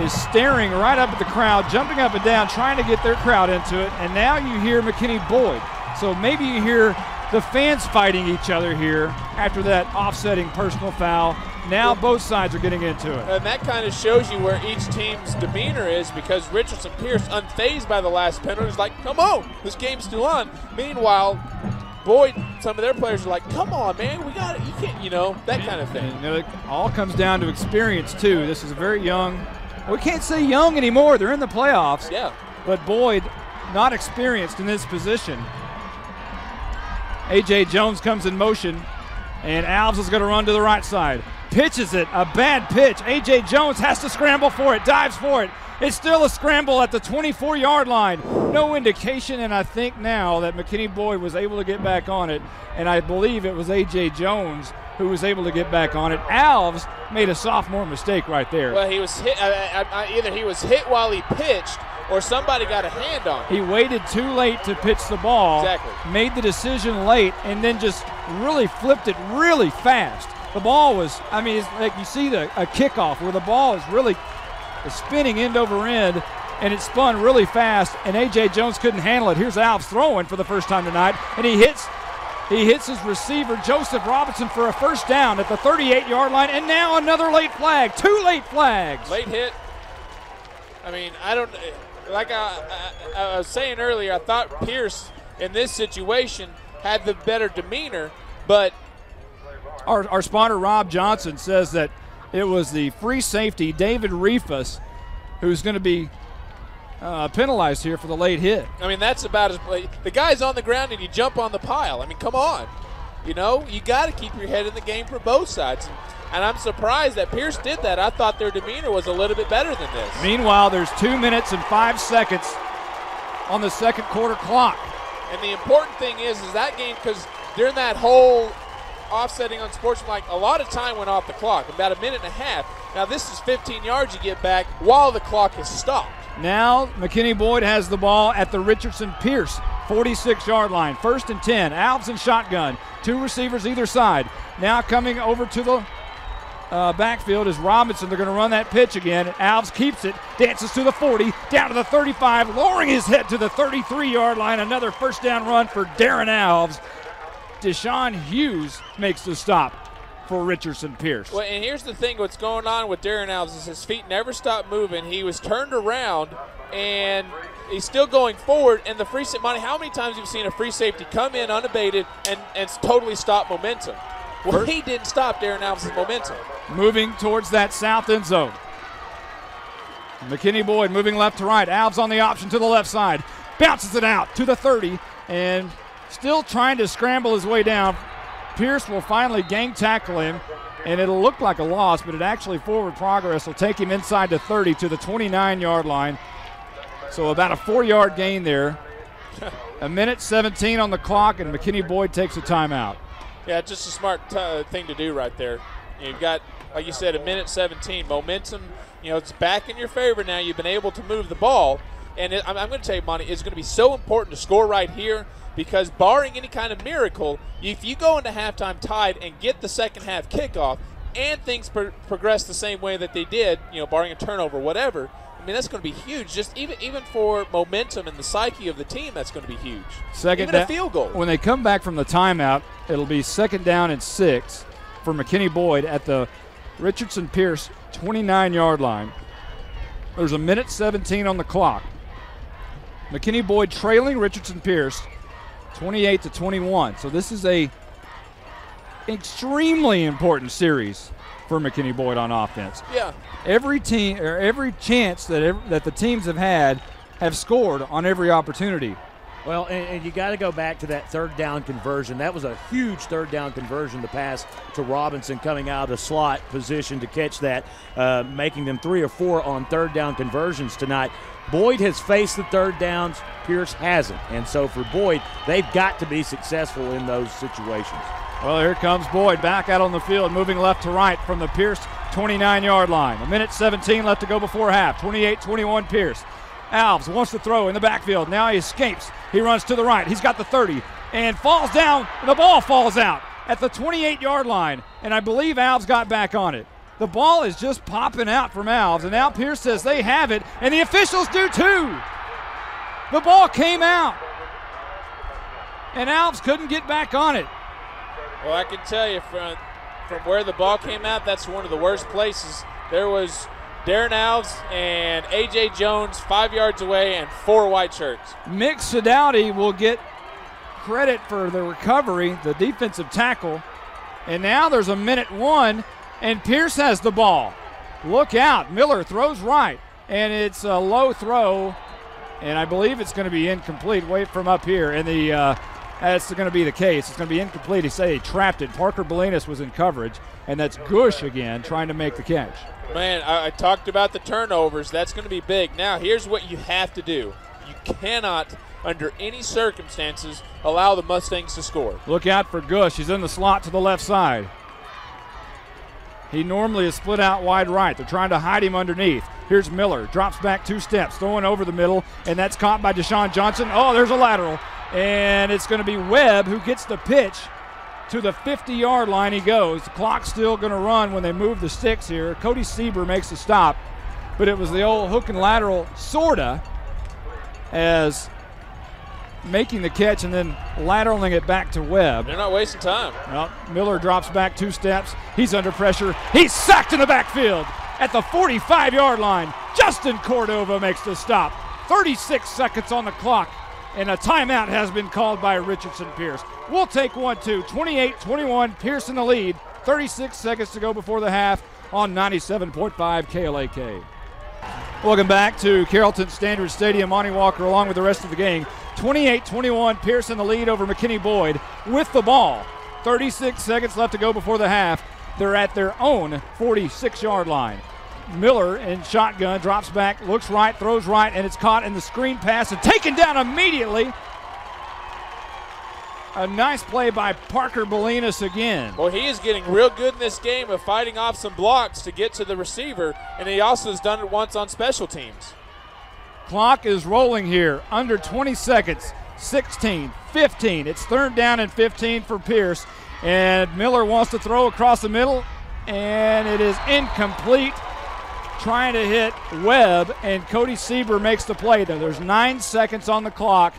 Speaker 1: is staring right up at the crowd, jumping up and down, trying to get their crowd into it. And now you hear McKinney Boyd. So maybe you hear the fans fighting each other here after that offsetting personal foul. Now both sides are getting into it.
Speaker 2: And that kind of shows you where each team's demeanor is, because Richardson Pearce, unfazed by the last penalty, is like, come on, this game's still on. Meanwhile, Boyd, some of their players are like, come on, man, we got it. You can't, you know, that kind of thing.
Speaker 1: And, you know, it all comes down to experience, too. This is a very young, we can't say young anymore. They're in the playoffs.
Speaker 2: Yeah.
Speaker 1: But Boyd, not experienced in this position. A.J. Jones comes in motion, and Alves is going to run to the right side. Pitches it, a bad pitch. A.J. Jones has to scramble for it, dives for it. It's still a scramble at the 24-yard line. No indication, and I think now that McKinney Boyd was able to get back on it, and I believe it was A.J. Jones who was able to get back on it. Alves made a sophomore mistake right there.
Speaker 2: Well, he was hit. Either he was hit while he pitched, or somebody got a hand on him.
Speaker 1: He waited too late to pitch the ball.
Speaker 2: Exactly.
Speaker 1: Made the decision late, and then just really flipped it really fast. The ball was, I mean, it's like you see a kickoff where the ball is really spinning end over end, and it spun really fast, and A.J. Jones couldn't handle it. Here's Alves throwing for the first time tonight, and he hits his receiver, Joseph Robinson, for a first down at the 38-yard line, and now another late flag. 2 late flags.
Speaker 2: Late hit. I mean, I don't, like I was saying earlier, I thought Pearce in this situation had the better demeanor, but
Speaker 1: Our spotter, Rob Johnson, says that it was the free safety, David Reifus, who's going to be penalized here for the late hit.
Speaker 2: I mean, that's about as – the guy's on the ground and you jump on the pile. I mean, come on. You know, you got to keep your head in the game for both sides. And I'm surprised that Pearce did that. I thought their demeanor was a little bit better than this.
Speaker 1: Meanwhile, there's 2 minutes and 5 seconds on the second quarter clock.
Speaker 2: And the important thing is that game, because during that whole offsetting unsportsmanlike, a lot of time went off the clock, about a minute and a half. Now this is 15 yards you get back while the clock is stopped.
Speaker 1: Now McKinney Boyd has the ball at the Richardson Pearce 46-yard line. 1st and 10. Alves in shotgun. 2 receivers either side. Now coming over to the backfield is Robinson. They're going to run that pitch again. Alves keeps it, dances to the 40, down to the 35, lowering his head to the 33-yard line. Another first down run for Darren Alves. Deshaun Hughes makes the stop for Richardson Pearce.
Speaker 2: Well, and here's the thing, what's going on with Darren Alves is his feet never stop moving. He was turned around, and he's still going forward. And the free safety, how many times have you seen a free safety come in unabated and totally stop momentum? Well, he didn't stop Darren Alves' momentum.
Speaker 1: Moving towards that south end zone. McKinney Boyd moving left to right. Alves on the option to the left side. Bounces it out to the 30 and still trying to scramble his way down. Pearce will finally gang tackle him, and it'll look like a loss, but it actually forward progress will take him inside the 30 to the 29-yard line. So about a 4-yard gain there. A minute 17 on the clock, and McKinney Boyd takes a timeout.
Speaker 2: Yeah, just a smart thing to do right there. You've got, like you said, a minute 17. Momentum, it's back in your favor now. You've been able to move the ball. And I'm going to tell you, Monty, it's going to be so important to score right here because barring any kind of miracle, if you go into halftime tied and get the second half kickoff and things progress the same way that they did, barring a turnover, whatever, I mean, that's going to be huge. Just even for momentum and the psyche of the team, that's going to be huge. Even a field goal.
Speaker 1: When they come back from the timeout, it'll be 2nd down and 6 for McKinney Boyd at the Richardson Pearce 29-yard line. There's a minute 17 on the clock. McKinney Boyd trailing Richardson Pearce 28-21. So this is a extremely important series for McKinney Boyd on offense.
Speaker 2: Yeah.
Speaker 1: Every team or every chance that the teams have had have scored on every opportunity.
Speaker 3: Well, and you got to go back to that 3rd down conversion. That was a huge 3rd down conversion, the pass to Robinson coming out of the slot position to catch that, making them 3 or 4 on 3rd down conversions tonight. Boyd has faced the 3rd downs. Pearce hasn't. And so for Boyd, they've got to be successful in those situations.
Speaker 1: Well, here comes Boyd back out on the field, moving left to right from the Pearce 29-yard line. A minute 17 left to go before half. 28-21 Pearce. Alves wants to throw in the backfield. Now he escapes. He runs to the right. He's got the 30 and falls down. And the ball falls out at the 28-yard line. And I believe Alves got back on it. The ball is just popping out from Alves. And now Pearce says they have it. And the officials do too. The ball came out. And Alves couldn't get back on it.
Speaker 2: Well, I can tell you from where the ball came out, that's one of the worst places. There was Darren Alves and A.J. Jones 5 yards away and 4 white shirts.
Speaker 1: Mick Sadowdy will get credit for the recovery, the defensive tackle. And now there's a minute 1, and Pearce has the ball. Look out. Miller throws right, and it's a low throw, and I believe it's going to be incomplete. Wait from up here, and that's going to be the case. It's going to be incomplete. He said he trapped it. Parker Bolinas was in coverage, and that's Gush again trying to make the catch.
Speaker 2: Man, I talked about the turnovers. That's going to be big. Now, here's what you have to do. You cannot, under any circumstances, allow the Mustangs to score.
Speaker 1: Look out for Gush. He's in the slot to the left side. He normally is split out wide right. They're trying to hide him underneath. Here's Miller. Drops back 2 steps, throwing over the middle, and that's caught by Deshaun Johnson. Oh, there's a lateral. And it's going to be Webb who gets the pitch to the 50-yard line. He goes. The clock's still going to run when they move the sticks here. Cody Sieber makes the stop, but it was the old hook and lateral sorta as making the catch and then lateraling it back to Webb.
Speaker 2: They're not wasting time.
Speaker 1: Well, Miller drops back 2 steps. He's under pressure. He's sacked in the backfield at the 45-yard line. Justin Cordova makes the stop. 36 seconds on the clock. And a timeout has been called by Richardson Pearce. We'll take 1-2. 28-21, Pearce in the lead. 36 seconds to go before the half on 97.5 KLAK. Welcome back to Carrollton Standard Stadium. Monty Walker along with the rest of the gang. 28-21, Pearce in the lead over McKinney Boyd with the ball. 36 seconds left to go before the half. They're at their own 46-yard line. Miller in shotgun, drops back, looks right, throws right, and it's caught in the screen pass and taken down immediately A nice play by Parker Bolinas again.
Speaker 2: Well, he is getting real good in this game of fighting off some blocks to get to the receiver, and he also has done it once on special teams.
Speaker 1: Clock is rolling here. Under 20 seconds. 16, 15. It's 3rd down and 15 for Pearce. And Miller wants to throw across the middle, and it is incomplete. Trying to hit Webb, and Cody Sieber makes the play. There's 9 seconds on the clock,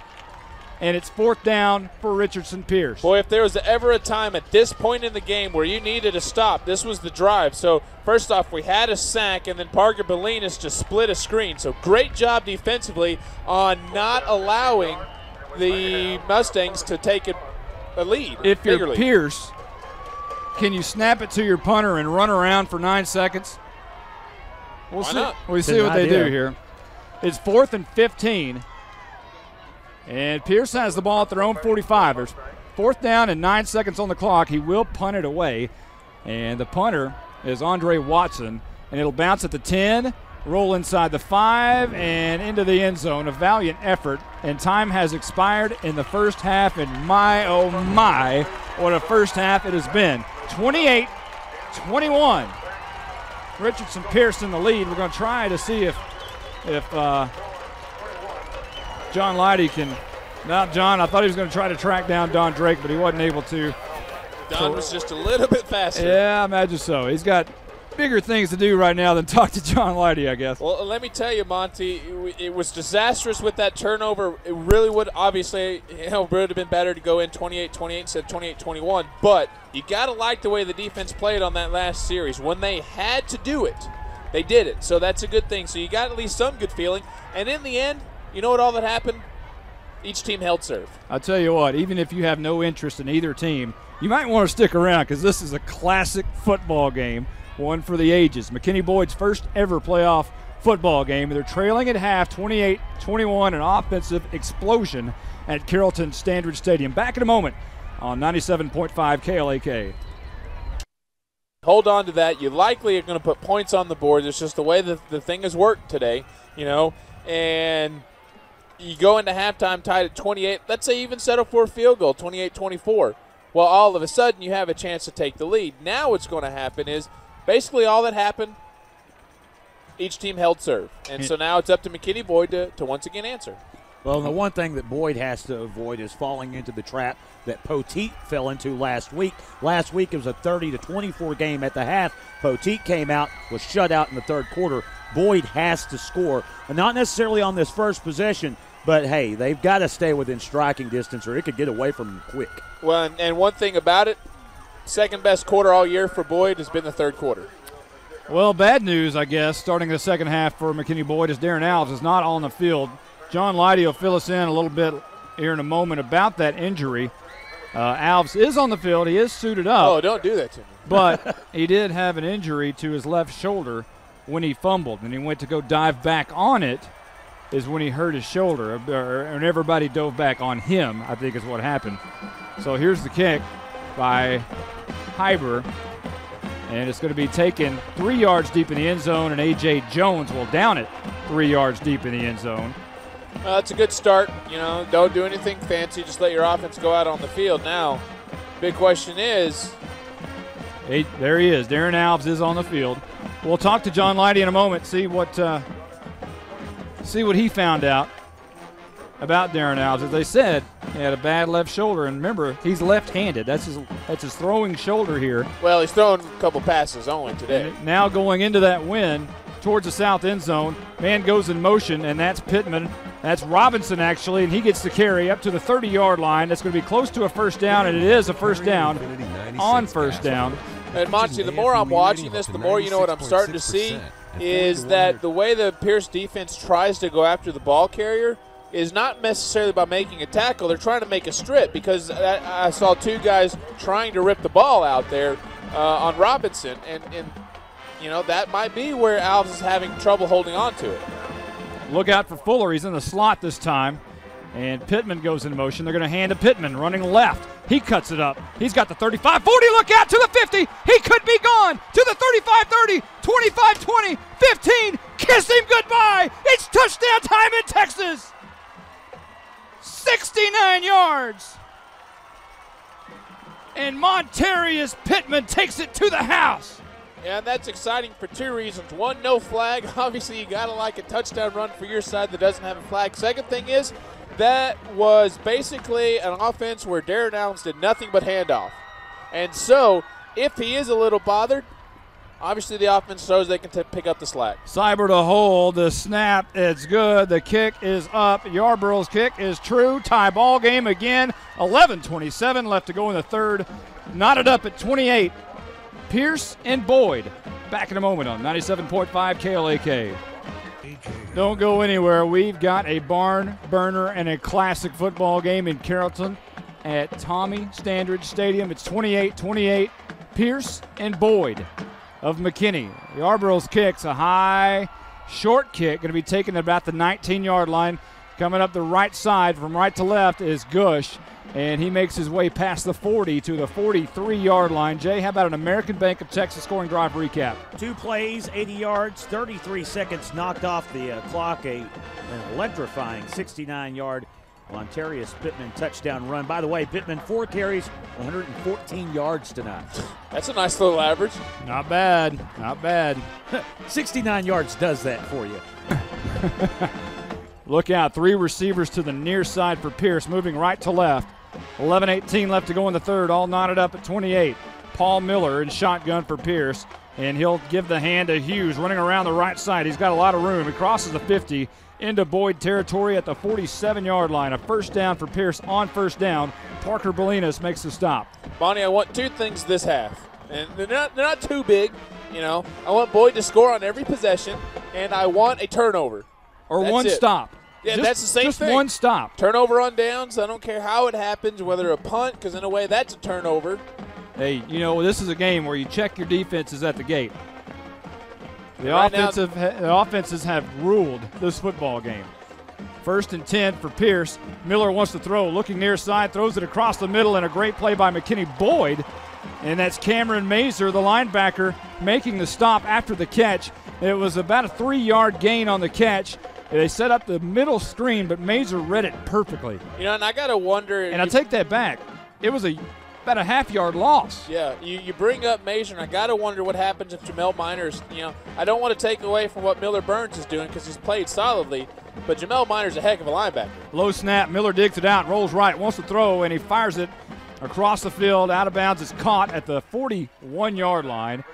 Speaker 1: and it's 4th down for Richardson Pearce.
Speaker 2: Boy, if there was ever a time at this point in the game where you needed a stop, this was the drive. So first off, we had a sack, and then Parker Bolinas just split a screen. So great job defensively on not allowing the Mustangs to take a lead.
Speaker 1: If you're Pearce, can you snap it to your punter and run around for 9 seconds? We'll see what they do here. It's 4th and 15. And Pearce has the ball at their own 45. There's 4th down and 9 seconds on the clock. He will punt it away. And the punter is Andre Watson. And it'll bounce at the 10, roll inside the 5, and into the end zone. A valiant effort. And time has expired in the first half. And my, oh my, what a first half it has been. 28-21. Richardson Pearce in the lead. We're going to try to see if John Leidy can. Now, John, I thought he was going to try to track down Don Drake, but he wasn't able to.
Speaker 2: Don was just a little bit faster.
Speaker 1: Yeah, I imagine so. He's got bigger things to do right now than talk to John Leidy, I guess.
Speaker 2: Well, let me tell you, Monty, it was disastrous with that turnover. It really would, obviously, would have been better to go in 28-28 instead of 28-21. But you got to like the way the defense played on that last series. When they had to do it, they did it. So that's a good thing. So you got at least some good feeling. And in the end, you know what all that happened? Each team held serve.
Speaker 1: I'll tell you what, even if you have no interest in either team, you might want to stick around because this is a classic football game, one for the ages. McKinney Boyd's first ever playoff football game. They're trailing at half, 28-21, an offensive explosion at Carrollton Standard Stadium. Back in a moment on 97.5 KLAK.
Speaker 2: Hold on to that. You likely are going to put points on the board. It's just the way that the thing has worked today, and you go into halftime tied at 28. Let's say you even settle for a field goal, 28-24. Well, all of a sudden you have a chance to take the lead. Now what's going to happen is basically all that happened, each team held serve. And so now it's up to McKinney Boyd to once again answer.
Speaker 3: Well, the one thing that Boyd has to avoid is falling into the trap that Poteet fell into last week. Last week it was a 30-24 game at the half. Poteet came out, was shut out in the third quarter. Boyd has to score, and not necessarily on this first possession, but, hey, they've got to stay within striking distance or it could get away from them quick.
Speaker 2: Well, and one thing about it, second best quarter all year for Boyd has been the third quarter.
Speaker 1: Well, bad news, I guess, starting the second half for McKinney Boyd is Darren Alves is not on the field. John Leidy will fill us in a little bit here in a moment about that injury. Alves is on the field. He is suited up.
Speaker 2: Oh, don't do that to me.
Speaker 1: But he did have an injury to his left shoulder when he fumbled, and he went to go dive back on it is when he hurt his shoulder, and everybody dove back on him, I think is what happened. So here's the kick by Hyber, and it's going to be taken 3 yards deep in the end zone, and A.J. Jones will down it 3 yards deep in the end zone.
Speaker 2: Well, that's a good start. Don't do anything fancy. Just let your offense go out on the field. Now, big question is.
Speaker 1: There he is. Darren Alves is on the field. We'll talk to John Leidy in a moment, see what he found out about Darren Alves. As they said, he had a bad left shoulder, and remember, he's left-handed. That's his throwing shoulder here.
Speaker 2: Well, he's thrown a couple passes only today.
Speaker 1: And now going into that win towards the south end zone, man goes in motion, and that's Pittman. That's Robinson, actually, and he gets the carry up to the 30-yard line. That's going to be close to a first down, and it is a first down on first down.
Speaker 2: And, Monty, the more I'm watching this, the more what I'm starting to see is that the way the Pearce defense tries to go after the ball carrier is not necessarily by making a tackle. They're trying to make a strip because I saw two guys trying to rip the ball out there on Robinson, and that might be where Alves is having trouble holding on to it.
Speaker 1: Look out for Fuller. He's in the slot this time. And Pittman goes in motion. They're going to hand to Pittman, running left. He cuts it up. He's got the 35, 40, look out to the 50. He could be gone to the 35, 30, 25, 20, 15. Kiss him goodbye. It's touchdown time in Texas. 69 yards. and Montarius Pittman takes it to the house.
Speaker 2: Yeah, and that's exciting for two reasons. One, no flag. Obviously, you got to like a touchdown run for your side that doesn't have a flag. Second thing is, that was basically an offense where Darren Adams did nothing but handoff. And so, if he is a little bothered, obviously the offense shows they can pick up the slack.
Speaker 1: Cyber to hold. The snap is good. The kick is up. Yarborough's kick is true. Tie ball game again. 11:27 left to go in the third. Knotted up at 28. Pearce and Boyd. Back in a moment on 97.5 KLAK. Don't go anywhere. We've got a barn burner and a classic football game in Carrollton at Tommy Standridge Stadium. It's 28-28. Pearce and Boyd of McKinney. Yarborough's kick's a high, short kick, going to be taken at about the 19-yard line. Coming up the right side from right to left is Gush, and he makes his way past the 40 to the 43-yard line. Jay, how about an American Bank of Texas scoring drive recap?
Speaker 3: 2 plays, 80 yards, 33 seconds knocked off the clock. An electrifying 69-yard Montarius Pittman touchdown run. By the way, Pittman 4 carries, 114 yards tonight.
Speaker 2: That's a nice little average.
Speaker 1: Not bad. Not bad.
Speaker 3: 69 yards does that for you.
Speaker 1: Look out. 3 receivers to the near side for Pearce, moving right to left. 11:18 left to go in the third, all knotted up at 28. Paul Miller in shotgun for Pearce, and he'll give the hand to Hughes running around the right side. He's got a lot of room. He crosses the 50 into Boyd territory at the 47-yard line. A first down for Pearce on first down. Parker Bolinas makes the stop.
Speaker 2: Bonnie, I want 2 things this half, and they're not too big. You know, I want Boyd to score on every possession, and I want a turnover.
Speaker 1: Or
Speaker 2: That's
Speaker 1: one
Speaker 2: it.
Speaker 1: stop.
Speaker 2: Yeah, that's the same thing.
Speaker 1: Just one stop.
Speaker 2: Turnover on downs. I don't care how it happens, whether a punt, because in a way that's a turnover.
Speaker 1: Hey, you know, this is a game where you check your defenses at the gate. The offenses have ruled this football game. 1st and 10 for Pearce. Miller wants to throw, looking near side, throws it across the middle, and a great play by McKinney Boyd. And that's Cameron Mazer, the linebacker, making the stop after the catch. It was about a 3-yard gain on the catch. They set up the middle screen, but Mazer read it perfectly.
Speaker 2: You know, and I got to wonder.
Speaker 1: And I take that back. It was about a half-yard loss.
Speaker 2: Yeah, you bring up Mazer, and I got to wonder what happens if Jamel Miners, you know, I don't want to take away from what Miller Burns is doing because he's played solidly, but Jamel Miners a heck of a linebacker.
Speaker 1: Low snap. Miller digs it out, rolls right, wants to throw, and he fires it across the field. Out of bounds. It's caught at the 41-yard line.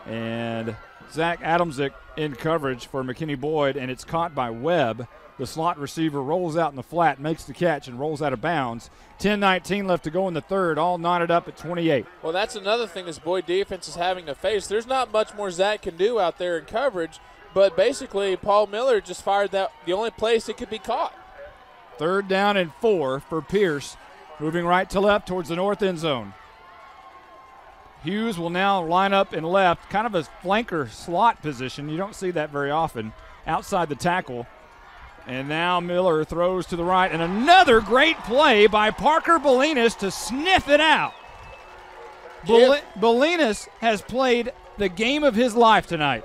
Speaker 1: And Zach Adamczyk in coverage for McKinney Boyd, and it's caught by Webb. The slot receiver rolls out in the flat, makes the catch, and rolls out of bounds. 10:19 left to go in the third, all knotted up at 28.
Speaker 2: Well, that's another thing this Boyd defense is having to face. There's not much more Zach can do out there in coverage, but basically Paul Miller just fired that the only place it could be caught.
Speaker 1: 3rd down and 4 for Pearce, moving right to left towards the north end zone. Hughes will now line up in left, kind of a flanker slot position. You don't see that very often outside the tackle. And now Miller throws to the right, and another great play by Parker Bolinas to sniff it out. Bolinas has played the game of his life tonight.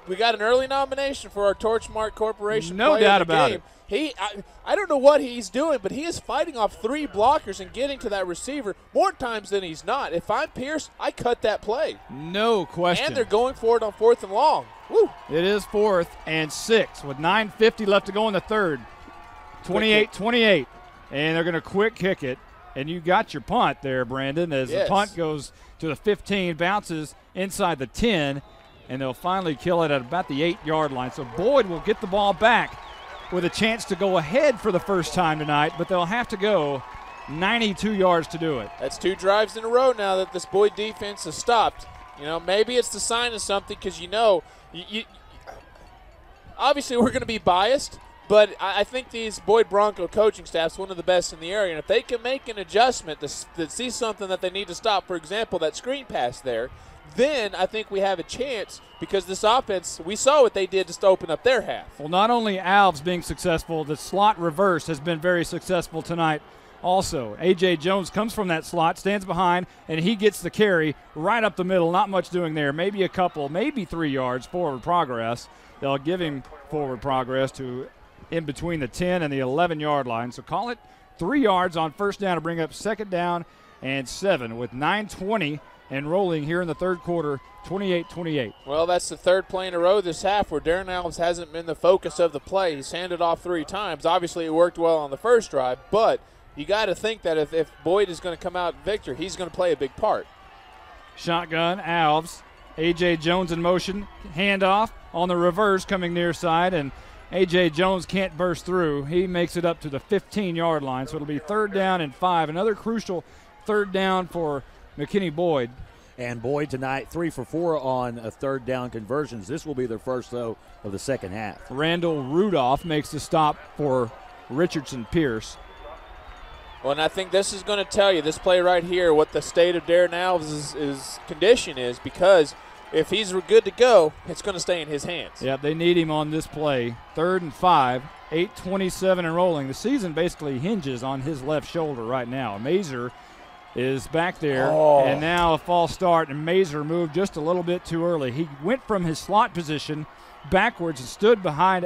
Speaker 2: We got an early nomination for our Torchmark Corporation.
Speaker 1: No doubt about it.
Speaker 2: I don't know what he's doing, but he is fighting off 3 blockers and getting to that receiver more times than he's not. If I'm Pearce, I cut that play.
Speaker 1: No question.
Speaker 2: And they're going for it on 4th and long. Woo.
Speaker 1: It is 4th and 6 with 9:50 left to go in the third. 28-28. And they're going to quick kick it. And you got your punt there, Brandon, as the punt goes to the 15, bounces inside the 10, and they'll finally kill it at about the 8-yard line. So Boyd will get the ball back with a chance to go ahead for the first time tonight, but they'll have to go 92 yards to do it.
Speaker 2: That's 2 drives in a row now that this Boyd defense has stopped. You know, maybe it's the sign of something because, you know, obviously we're going to be biased, but I think these Boyd Bronco coaching staff's one of the best in the area, and if they can make an adjustment to see something that they need to stop, for example, that screen pass there, then I think we have a chance because this offense, we saw what they did just to open up their half.
Speaker 1: Well, not only Alves being successful, the slot reverse has been very successful tonight also. A.J. Jones comes from that slot, stands behind, and he gets the carry right up the middle. Not much doing there. Maybe a couple, maybe 3 yards forward progress. They'll give him forward progress to in between the 10 and the 11-yard line. So call it 3 yards on first down to bring up 2nd down with 9:20 and rolling here in the third quarter, 28-28.
Speaker 2: Well, that's the third play in a row this half where Darren Alves hasn't been the focus of the play. He's handed off 3 times. Obviously, it worked well on the first drive, but you got to think that if Boyd is going to come out victor, he's going to play a big part.
Speaker 1: Shotgun, Alves. A.J. Jones in motion. Handoff on the reverse coming near side, and A.J. Jones can't burst through. He makes it up to the 15-yard line, so it'll be 3rd down and 5. Another crucial 3rd down for McKinney Boyd.
Speaker 3: And Boyd tonight 3 for 4 on 3rd down conversions. This will be their first, though, of the second half.
Speaker 1: Randall Rudolph makes the stop for Richardson Pearce.
Speaker 2: Well, and I think this is going to tell you, this play right here, what the state of Darren Alves' condition is, because if he's good to go, it's going to stay in his hands.
Speaker 1: Yeah, they need him on this play. 3rd and 5, 8:27 and rolling. The season basically hinges on his left shoulder right now. Mazer is back there, and now a false start, and Mazer moved just a little bit too early. He went from his slot position backwards and stood beside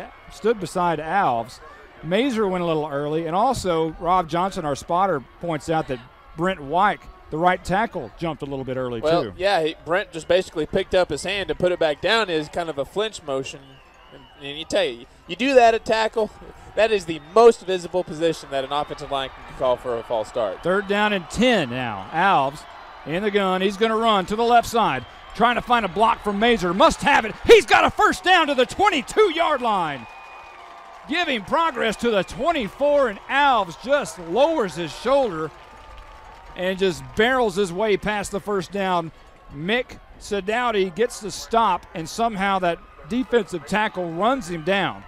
Speaker 1: Alves. Mazer went a little early, and also Rob Johnson, our spotter, points out that Brent Wyke, the right tackle, jumped a little bit early too.
Speaker 2: Well, yeah, Brent just basically picked up his hand and put it back down as kind of a flinch motion. And you tell you do that at tackle, that is the most visible position that an offensive line can call for a false start.
Speaker 1: 3rd down and 10 now. Alves in the gun. He's going to run to the left side, trying to find a block from Mazer. Must have it. He's got a first down to the 22-yard line. Giving progress to the 24, and Alves just lowers his shoulder and just barrels his way past the first down. Mick Sadowdy gets the stop, and somehow that defensive tackle runs him down.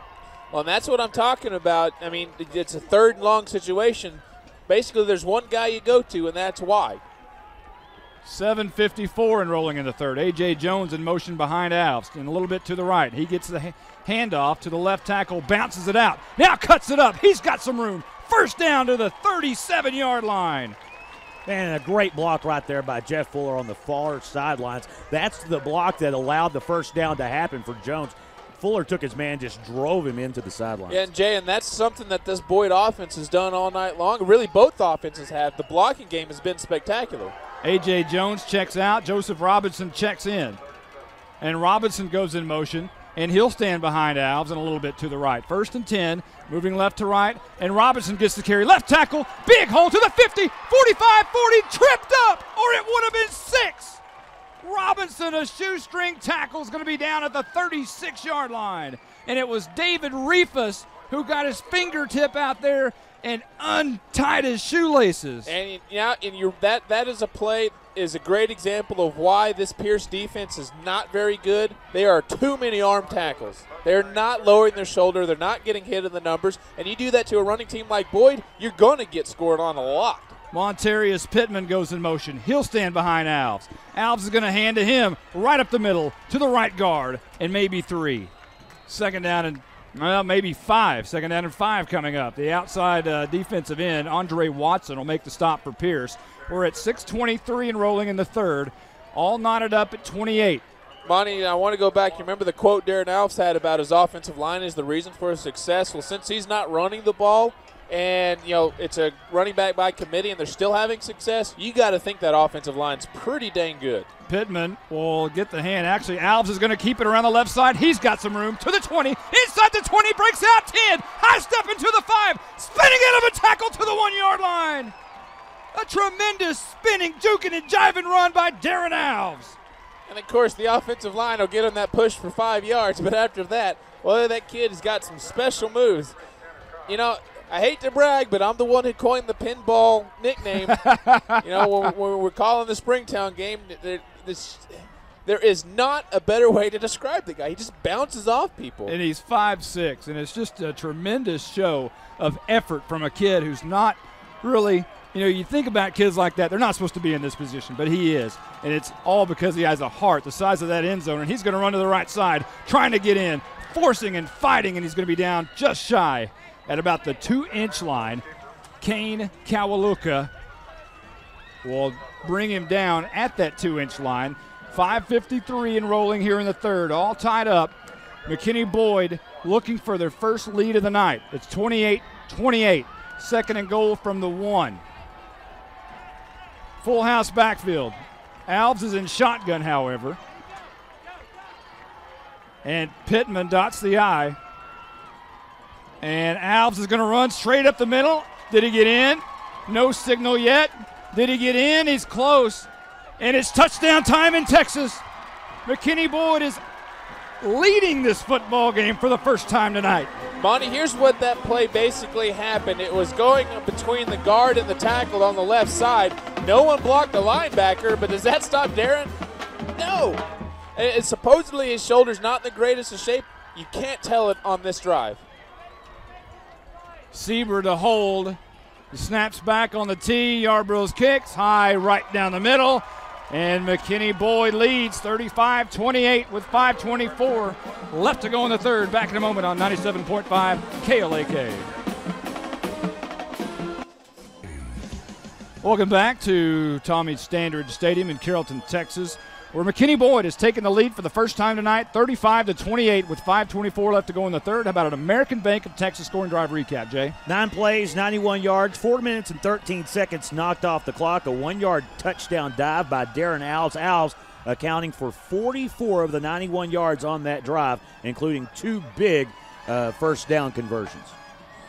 Speaker 2: Well, and that's what I'm talking about. I mean, it's a 3rd and long situation. Basically, there's one guy you go to, and that's wide.
Speaker 1: 7:54 and rolling in the third. A.J. Jones in motion behind Alves and a little bit to the right. He gets the handoff to the left tackle, bounces it out. Now cuts it up. He's got some room. First down to the 37-yard line.
Speaker 3: Man, a great block right there by Jeff Fuller on the far sidelines. That's the block that allowed the first down to happen for Jones. Fuller took his man, just drove him into the sidelines.
Speaker 2: Yeah, and Jay, and that's something that this Boyd offense has done all night long. Really, both offenses have. The blocking game has been spectacular.
Speaker 1: A.J. Jones checks out. Joseph Robinson checks in. And Robinson goes in motion, and he'll stand behind Alves and a little bit to the right. 1st and 10, moving left to right, and Robinson gets the carry. Left tackle, big hole to the 50, 45, 40, tripped up, or it would have been 6. Robinson, a shoestring tackle, is going to be down at the 36-yard line. And it was David Reifus who got his fingertip out there and untied his shoelaces.
Speaker 2: And that is a play, is a great example of why this Pearce defense is not very good. There are too many arm tackles. They're not lowering their shoulder. They're not getting hit in the numbers. And you do that to a running team like Boyd, you're going to get scored on a lot.
Speaker 1: Montarius Pittman goes in motion. He'll stand behind Alves. Alves is going to hand to him right up the middle to the right guard and maybe 3. 2nd down and maybe 5. 2nd down and 5 coming up. The outside defensive end, Andre Watson, will make the stop for Pearce. We're at 6:23 and rolling in the third. All knotted up at 28.
Speaker 2: Monty, I want to go back. You remember the quote Darren Alves had about his offensive line is the reason for his success? Well, since he's not running the ball, and, it's a running back by committee and they're still having success, you got to think that offensive line's pretty dang good.
Speaker 1: Pittman will get the hand. Actually, Alves is going to keep it around the left side. He's got some room to the 20. Inside the 20, breaks out 10. High step into the 5. Spinning out of a tackle to the 1-yard line. A tremendous spinning, juking, and jiving run by Darren Alves.
Speaker 2: And, of course, the offensive line will get him that push for 5 yards. But after that, that kid has got some special moves. I hate to brag, but I'm the one who coined the pinball nickname. When we're calling the Springtown game, there is not a better way to describe the guy. He just bounces off people.
Speaker 1: And he's 5'6", and it's just a tremendous show of effort from a kid who's not really, you think about kids like that, they're not supposed to be in this position, but he is. And it's all because he has a heart the size of that end zone, and he's going to run to the right side, trying to get in, forcing and fighting, and he's going to be down just shy at about the 2-inch line. Kane Kawaluka will bring him down at that 2-inch line. 5:53 and rolling here in the third, all tied up. McKinney Boyd looking for their first lead of the night. It's 28-28. 2nd and goal from the 1. Full house backfield. Alves is in shotgun, however. And Pittman dots the I. And Alves is going to run straight up the middle. Did he get in? No signal yet. Did he get in? He's close. And it's touchdown time in Texas. McKinney Boyd is leading this football game for the first time tonight.
Speaker 2: Monty, here's what that play basically happened. It was going between the guard and the tackle on the left side. No one blocked the linebacker, but does that stop Darren? No. And supposedly his shoulder's not in the greatest of shape. You can't tell it on this drive.
Speaker 1: Sieber to hold. He snaps back on the tee. Yarbrough's kicks high right down the middle. And McKinney Boyd leads 35-28 with 5:24 left to go in the third. Back in a moment on 97.5 KLAK. Welcome back to Tommy Standard Stadium in Carrollton, Texas, where McKinney Boyd has taken the lead for the first time tonight, 35-28 with 5:24 left to go in the third. How about an American Bank of Texas scoring drive recap, Jay?
Speaker 3: 9 plays, 91 yards, 4 minutes and 13 seconds knocked off the clock. A 1-yard touchdown dive by Darren Alves. Alves accounting for 44 of the 91 yards on that drive, including 2 big first down conversions.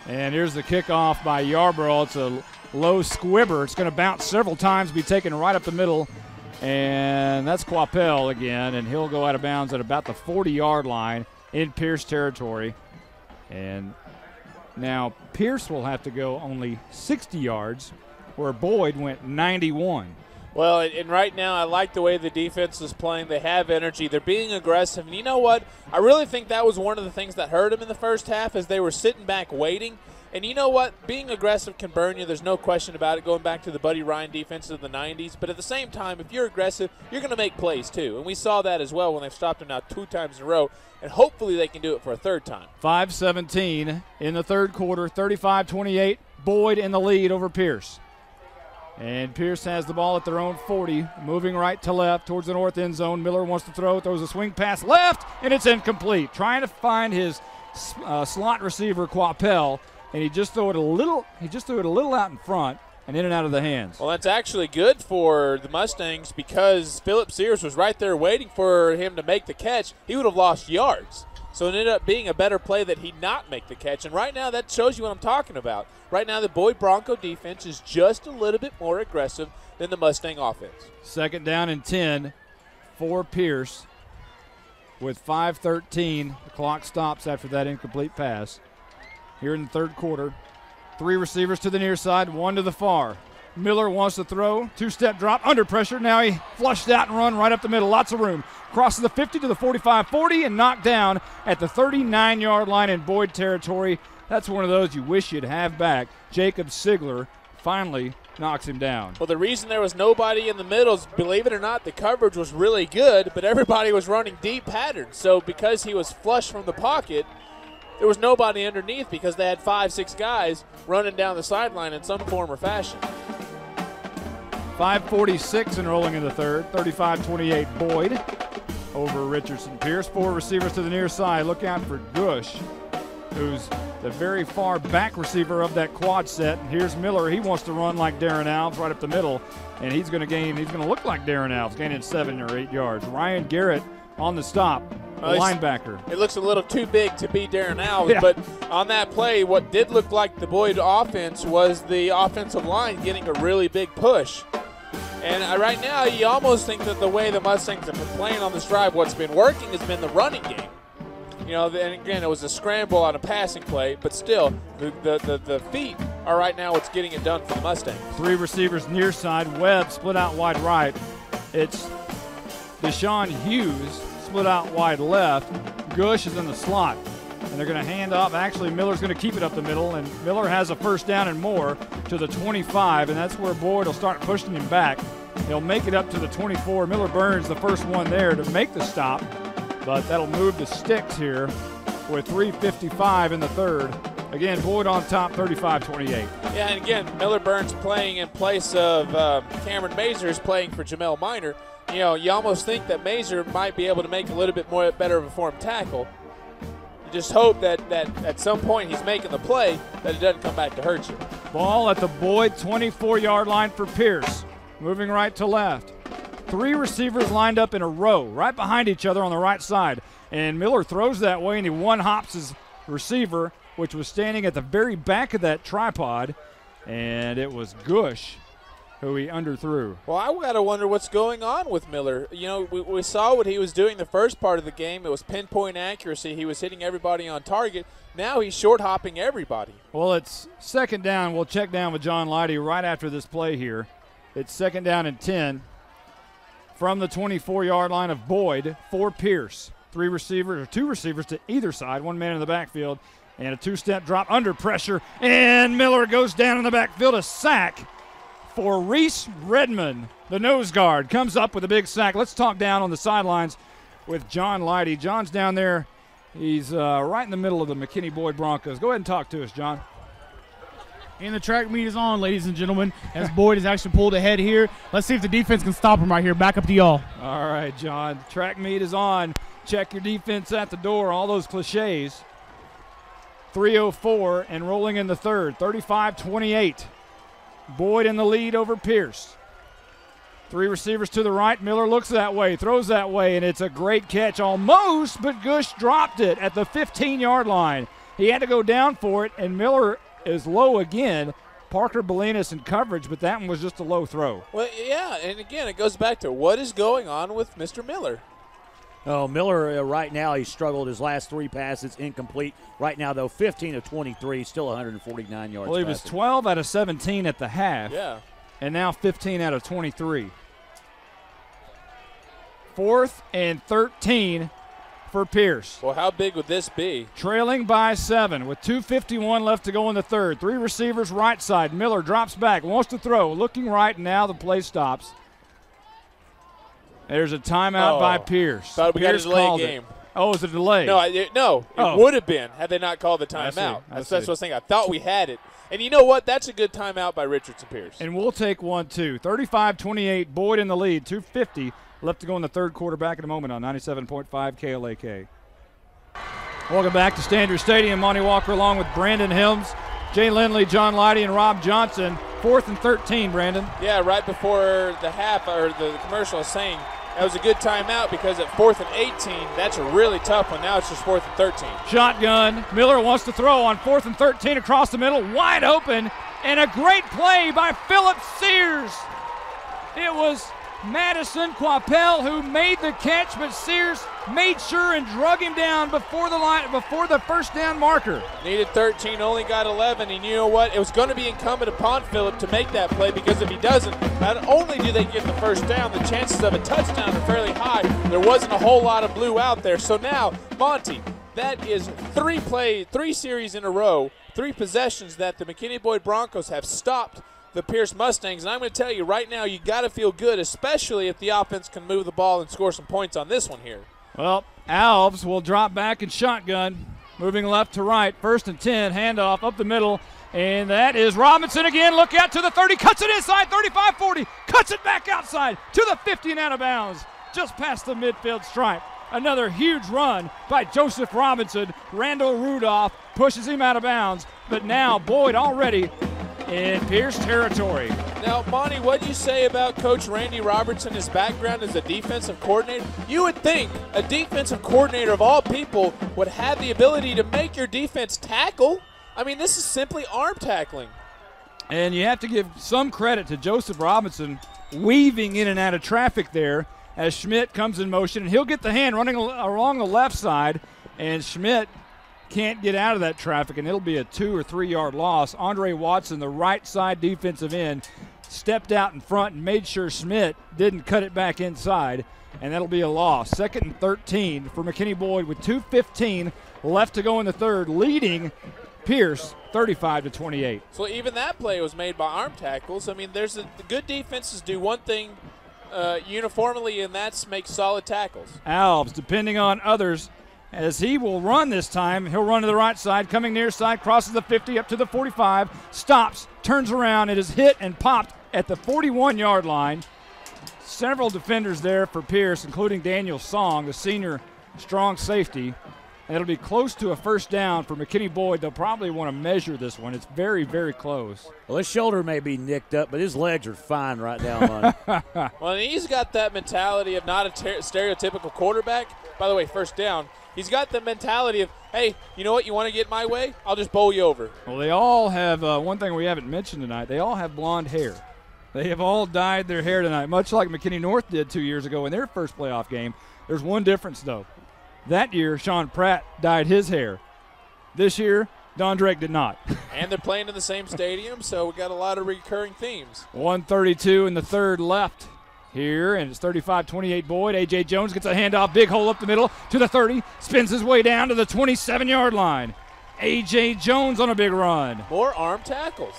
Speaker 1: And here's the kickoff by Yarbrough. It's a low squibber. It's going to bounce several times, be taken right up the middle. And that's Quappell again, and he'll go out of bounds at about the 40-yard line in Pearce territory. And now Pearce will have to go only 60 yards, where Boyd went 91.
Speaker 2: Well, and right now I like the way the defense is playing. They have energy. They're being aggressive. And you know what? I really think that was one of the things that hurt them in the first half, is they were sitting back waiting. And you know what? Being aggressive can burn you. There's no question about it, going back to the Buddy Ryan defense of the 90s. But at the same time, if you're aggressive, you're going to make plays too. And we saw that as well when they've stopped him now 2 times in a row. And hopefully they can do it for a third time.
Speaker 1: 5:17 in the third quarter, 35-28. Boyd in the lead over Pearce. And Pearce has the ball at their own 40, moving right to left towards the north end zone. Miller wants to throw, throws a swing pass left, and it's incomplete. Trying to find his slot receiver, Quappell. And he just threw it a little out in front and in and out of the hands.
Speaker 2: Well, that's actually good for the Mustangs, because Philip Sears was right there waiting for him to make the catch. He would have lost yards. So it ended up being a better play that he not make the catch. And right now that shows you what I'm talking about. Right now the Boyd Bronco defense is just a little bit more aggressive than the Mustang offense.
Speaker 1: Second down and 10 for Pearce with 5:13. The clock stops after that incomplete pass. Here in the third quarter, 3 receivers to the near side, 1 to the far. Miller wants to throw, 2-step drop, under pressure. Now he flushed out and run right up the middle, lots of room. Crosses the 50 to the 45-40 and knocked down at the 39-yard line in Boyd territory. That's one of those you wish you'd have back. Jacob Sigler finally knocks him down.
Speaker 2: Well, the reason there was nobody in the middle is, believe it or not, the coverage was really good, but everybody was running deep patterns. So because he was flush from the pocket, there was nobody underneath, because they had 5-6 guys running down the sideline in some form or fashion.
Speaker 1: 5:46 and rolling in the third. 35-28 Boyd over Richardson Pearce. 4 receivers to the near side. Look out for Gush, who's the very far back receiver of that quad set. And here's Miller. He wants to run like Darren Alves right up the middle, and he's going to look like Darren Alves, gaining 7 or 8 yards. Ryan Garrett on the stop. Linebacker.
Speaker 2: It looks a little too big to be Darren Alves, but on that play, what did look like the Boyd offense was the offensive line getting a really big push. And right now, you almost think that the way the Mustangs have been playing on this drive, what's been working has been the running game. You know, and again, it was a scramble on a passing play, but still, the feet are right now what's getting it done for the Mustangs.
Speaker 1: 3 receivers near side. Webb split out wide right. It's Deshaun Hughes split out wide left. Gush is in the slot, and they're going to hand off. Actually, Miller's going to keep it up the middle, and Miller has a first down and more to the 25, and that's where Boyd will start pushing him back. He'll make it up to the 24. Miller Burns, the first one there to make the stop, but that'll move the sticks here with 3:55 in the third. Again, Boyd on top, 35-28.
Speaker 2: Yeah, and again, Miller Burns playing in place of Cameron Mazur is playing for Jamel Minor. You know, you almost think that Mazur might be able to make a little bit more better of a form tackle. You just hope that at some point he's making the play, that it doesn't come back to hurt you.
Speaker 1: Ball at the Boyd 24-yard line for Pearce. moving right to left. 3 receivers lined up in a row, right behind each other on the right side. And Miller throws that way, and he one-hops his receiver, which was standing at the very back of that tripod, and it was Gush who he underthrew.
Speaker 2: Well, I got to wonder what's going on with Miller. You know, we saw what he was doing the first part of the game. It was pinpoint accuracy. He was hitting everybody on target. Now he's short-hopping everybody.
Speaker 1: Well, it's second down. We'll check down with John Leidy right after this play here. It's second down and 10 from the 24-yard line of Boyd for Pearce. 2 receivers to either side, 1 man in the backfield, and a 2-step drop under pressure, and Miller goes down in the backfield. A sack for Reese Redmond. The nose guard comes up with a big sack. Let's talk down on the sidelines with John Leidy. John's down there. He's right in the middle of the McKinney Boyd Broncos. Go ahead and talk to us, John.
Speaker 4: And the track meet is on, ladies and gentlemen, as Boyd has actually pulled ahead here. Let's see if the defense can stop him right here. Back up to y'all.
Speaker 1: All right, John. Track meet is on. Check your defense at the door. All those cliches. 3:04 and rolling in the third. 35-28. Boyd in the lead over Pearce. 3 receivers to the right. Miller looks that way, throws that way, and it's a great catch almost, but Gush dropped it at the 15-yard line. He had to go down for it, and Miller is low again. Parker Bolinas in coverage, but that one was just a low throw.
Speaker 2: Well, yeah, and again, it goes back to what is going on with Mr. Miller.
Speaker 3: Oh, Miller right now, he struggled his last 3 passes, incomplete. Right now, though, 15 of 23, still 149 yards.
Speaker 1: Well, he was 12 out of 17 at the half.
Speaker 2: Yeah.
Speaker 1: And now 15 out of 23. 4th and 13 for Pearce.
Speaker 2: Well, how big would this be?
Speaker 1: Trailing by 7 with 2:51 left to go in the third. 3 receivers right side. Miller drops back, wants to throw, looking right, and now the play stops. There's a timeout by Pierce.
Speaker 2: Thought we got a delay game.
Speaker 1: Oh, it was a delay?
Speaker 2: No, it would have been had they not called the timeout. That's what I was thinking. I thought we had it. And you know what? That's a good timeout by Richardson Pearce.
Speaker 1: And we'll take one, too. 35-28, Boyd in the lead. 2:50 left to go in the third quarter. Back in a moment on 97.5 KLAK. Welcome back to Standard Stadium. Monty Walker along with Brandon Helms, Jay Lindley, John Leidy, and Rob Johnson. 4th and 13, Brandon.
Speaker 2: Yeah, right before the half or the commercial, I was saying that was a good timeout because at 4th and 18, that's a really tough one. Now it's just 4th and 13.
Speaker 1: Shotgun. Miller wants to throw on 4th and 13 across the middle, wide open, and a great play by Phillip Sears. It was Madison Quapel who made the catch, but Sears made sure and drug him down before the first down marker.
Speaker 2: Needed 13, only got 11, and you know what? It was going to be incumbent upon Phillip to make that play because if he doesn't, not only do they get the first down, the chances of a touchdown are fairly high. There wasn't a whole lot of blue out there. So now, Monty, that is 3 series in a row, 3 possessions that the McKinney Boyd Broncos have stopped the Pierce Mustangs. And I'm going to tell you right now, you got to feel good, especially if the offense can move the ball and score some points on this one here.
Speaker 1: Well, Alves will drop back and shotgun, moving left to right. 1st and 10, handoff up the middle, and that is Robinson again. Look out to the 30, cuts it inside, 35-40, cuts it back outside to the 50 and out of bounds, just past the midfield stripe. Another huge run by Joseph Robinson. Randall Rudolph pushes him out of bounds, but now Boyd already in Pierce territory.
Speaker 2: Now, Monty, what do you say about Coach Randy Robertson, his background as a defensive coordinator? You would think a defensive coordinator of all people would have the ability to make your defense tackle. I mean, this is simply arm tackling.
Speaker 1: And you have to give some credit to Joseph Robinson weaving in and out of traffic there as Schmidt comes in motion, and he'll get the hand running along the left side, and Schmidt can't get out of that traffic, and it'll be a 2 or 3 yard loss. Andre Watson, the right side defensive end, stepped out in front and made sure Schmidt didn't cut it back inside, and that'll be a loss. 2nd and 13 for McKinney Boyd with 2:15 left to go in the third, leading Pierce 35-28.
Speaker 2: So even that play was made by arm tackles. I mean, the good defenses do one thing uniformly, and that's make solid tackles.
Speaker 1: Alves, depending on others, as he will run this time. He'll run to the right side, coming near side, crosses the 50 up to the 45, stops, turns around, and is hit and popped at the 41-yard line. Several defenders there for Pierce, including Daniel Song, the senior strong safety. and it'll be close to a first down for McKinney Boyd. They'll probably want to measure this one. It's very, very close.
Speaker 3: Well, his shoulder may be nicked up, but his legs are fine right now, Monty.
Speaker 2: Well, and he's got that mentality of not a stereotypical quarterback. By the way, first down. He's got the mentality of, hey, you know what? You want to get my way? I'll just bowl you over.
Speaker 1: Well, they all have one thing we haven't mentioned tonight. They all have blonde hair. They have all dyed their hair tonight, much like McKinney North did 2 years ago in their first playoff game. There's one difference, though. That year, Sean Pratt dyed his hair. This year, Don Drake did not.
Speaker 2: And they're playing in the same stadium, so we got a lot of recurring themes.
Speaker 1: 1:32 in the third left here, and it's 35-28 Boyd. A.J. Jones gets a handoff, big hole up the middle to the 30, spins his way down to the 27-yard line. A.J. Jones on a big run.
Speaker 2: More arm tackles.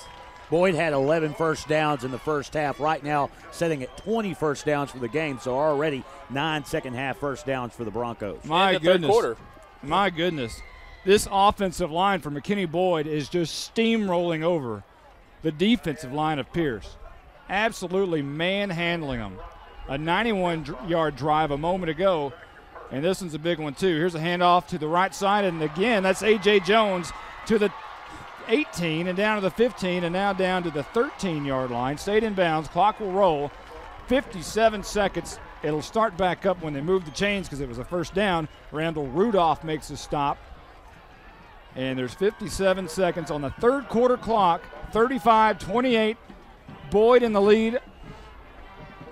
Speaker 3: Boyd had 11 first downs in the first half. Right now, setting at 20 first downs for the game, so already 9 second-half first downs for the Broncos.
Speaker 1: My goodness.
Speaker 2: Third quarter.
Speaker 1: My goodness. This offensive line for McKinney Boyd is just steamrolling over the defensive line of Pearce. Absolutely manhandling them. A 91-yard drive a moment ago, and this one's a big one too. Here's a handoff to the right side, and again, that's A.J. Jones to the 18 and down to the 15 and now down to the 13-yard line. Stayed in bounds. Clock will roll. 57 seconds. It'll start back up when they move the chains because it was a first down. Randall Rudolph makes a stop. And there's 57 seconds on the third quarter clock. 35-28. Boyd in the lead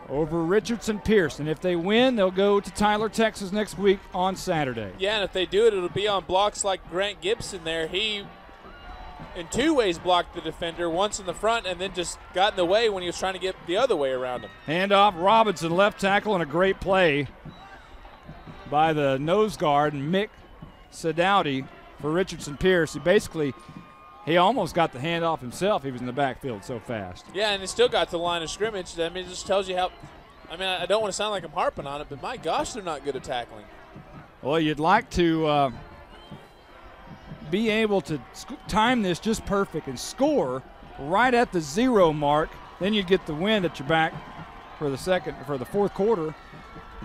Speaker 1: over Richardson Pearce. And if they win, they'll go to Tyler, Texas next week on Saturday.
Speaker 2: Yeah, and if they do it, it'll be on blocks like Grant Gibson there. He, in two ways, blocked the defender, once in the front and then just got in the way when he was trying to get the other way around him.
Speaker 1: Handoff, Robinson, left tackle, and a great play by the nose guard, Mick Sadowdy, for Richardson Pearce. He almost got the handoff himself. He was in the backfield so fast.
Speaker 2: Yeah, and he still got to the line of scrimmage. I mean, it just tells you how – I mean, I don't want to sound like I'm harping on it, but my gosh, they're not good at tackling.
Speaker 1: Well, you'd like to be able to time this just perfect and score right at the 0 mark. Then you'd get the wind at your back for the fourth quarter.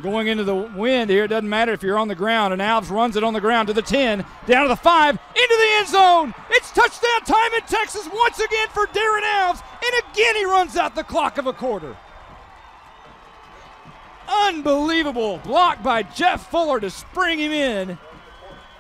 Speaker 1: Going into the wind here, it doesn't matter if you're on the ground, and Alves runs it on the ground to the 10, down to the 5, into the end zone. It's touchdown time in Texas once again for Darren Alves, and again he runs out the clock of a quarter. Unbelievable block by Jeff Fuller to spring him in,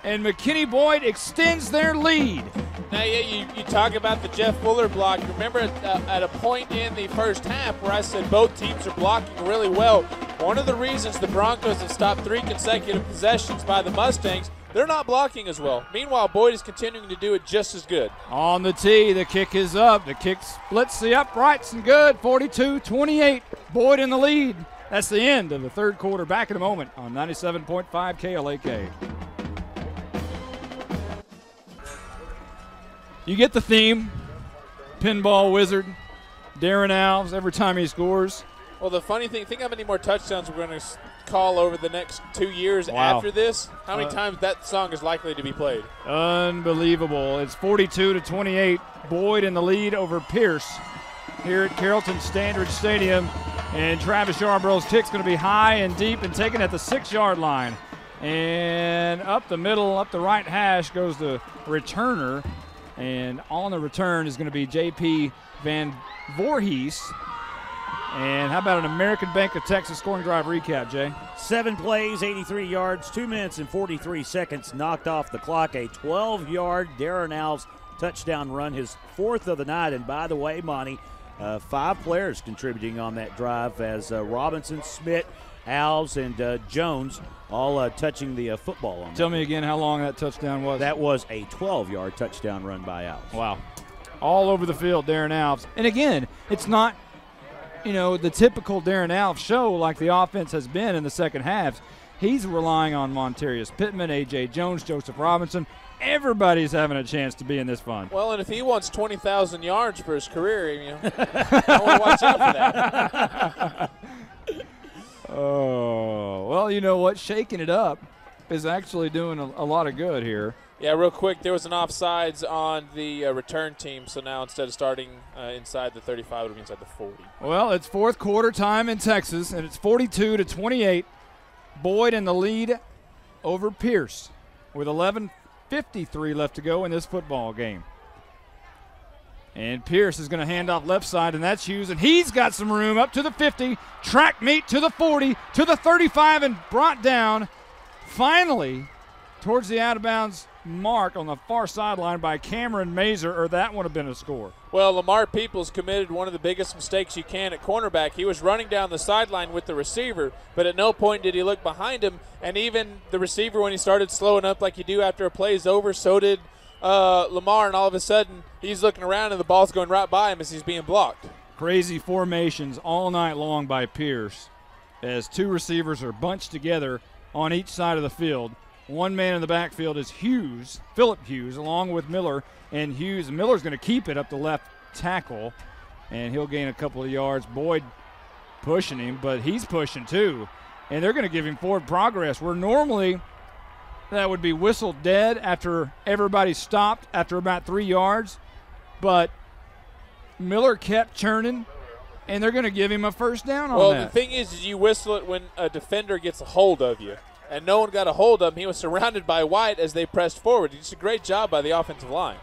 Speaker 1: and McKinney Boyd extends their lead.
Speaker 2: Now, yeah, you talk about the Jeff Fuller block. Remember at a point in the first half where I said both teams are blocking really well. One of the reasons the Broncos have stopped 3 consecutive possessions by the Mustangs, they're not blocking as well. Meanwhile, Boyd is continuing to do it just as good.
Speaker 1: On the tee, the kick is up. The kick splits the uprights and good. 42-28, Boyd in the lead. That's the end of the third quarter. Back in a moment on 97.5 KLAK. You get the theme. Pinball wizard, Darren Alves, every time he scores.
Speaker 2: Well, the funny thing, think how many more touchdowns we're going to call over the next 2 years after this. How many times that song is likely to be played?
Speaker 1: Unbelievable. It's 42-28. Boyd in the lead over Pearce here at Carrollton Standard Stadium. And Travis Yarborough's kick's going to be high and deep and taken at the 6-yard line. And up the middle, up the right hash goes the returner. And on the return is going to be J.P. Van Voorhees. And how about an American Bank of Texas scoring drive recap, Jay?
Speaker 3: 7 plays, 83 yards, 2 minutes and 43 seconds, knocked off the clock. A 12-yard Darren Alves touchdown run, his 4th of the night. And by the way, Monty, 5 players contributing on that drive as Robinson, Smith, Alves, and Jones all touching the football on that.
Speaker 1: Tell me again how long that touchdown was.
Speaker 3: That was a 12-yard touchdown run by Alves.
Speaker 1: Wow. All over the field, Darren Alves. And again, it's not, the typical Darren Alves show like the offense has been in the second half. He's relying on Montarius Pittman, A.J. Jones, Joseph Robinson. Everybody's having a chance to be in this fun.
Speaker 2: Well, and if he wants 20,000 yards for his career, I want to watch out for that.
Speaker 1: Oh, well, you know what? Shaking it up is actually doing a lot of good here.
Speaker 2: Yeah, real quick, there was an offsides on the return team, so now instead of starting inside the 35, it'll be inside the 40.
Speaker 1: Well, it's fourth quarter time in Texas, and it's 42-28. Boyd in the lead over Pearce. with 11:53 left to go in this football game. And Pearce is going to hand off left side, and that's Hughes, and he's got some room up to the 50, track meet to the 40, to the 35, and brought down finally towards the out-of-bounds mark on the far sideline by Cameron Mazer, or that would have been a score.
Speaker 2: Well, Lamar Peoples committed one of the biggest mistakes you can at cornerback. He was running down the sideline with the receiver, but at no point did he look behind him, and even the receiver, when he started slowing up like you do after a play is over, so did Lamar, and all of a sudden he's looking around and the ball's going right by him as he's being blocked. Crazy
Speaker 1: formations all night long by Pearce as two receivers are bunched together on each side of the field. One man in the backfield is Hughes, Phillip Hughes, along with Miller, and Miller's going to keep it up the left tackle, and he'll gain a couple of yards. Boyd pushing him, but he's pushing too, and they're going to give him forward progress, where normally that would be whistled dead after everybody stopped after about 3 yards, but Miller kept churning, and they're going to give him a first down on that.
Speaker 2: Well, the thing is you whistle it when a defender gets a hold of you, and no one got a hold of him. He was surrounded by White as they pressed forward. It's a great job by the offensive line.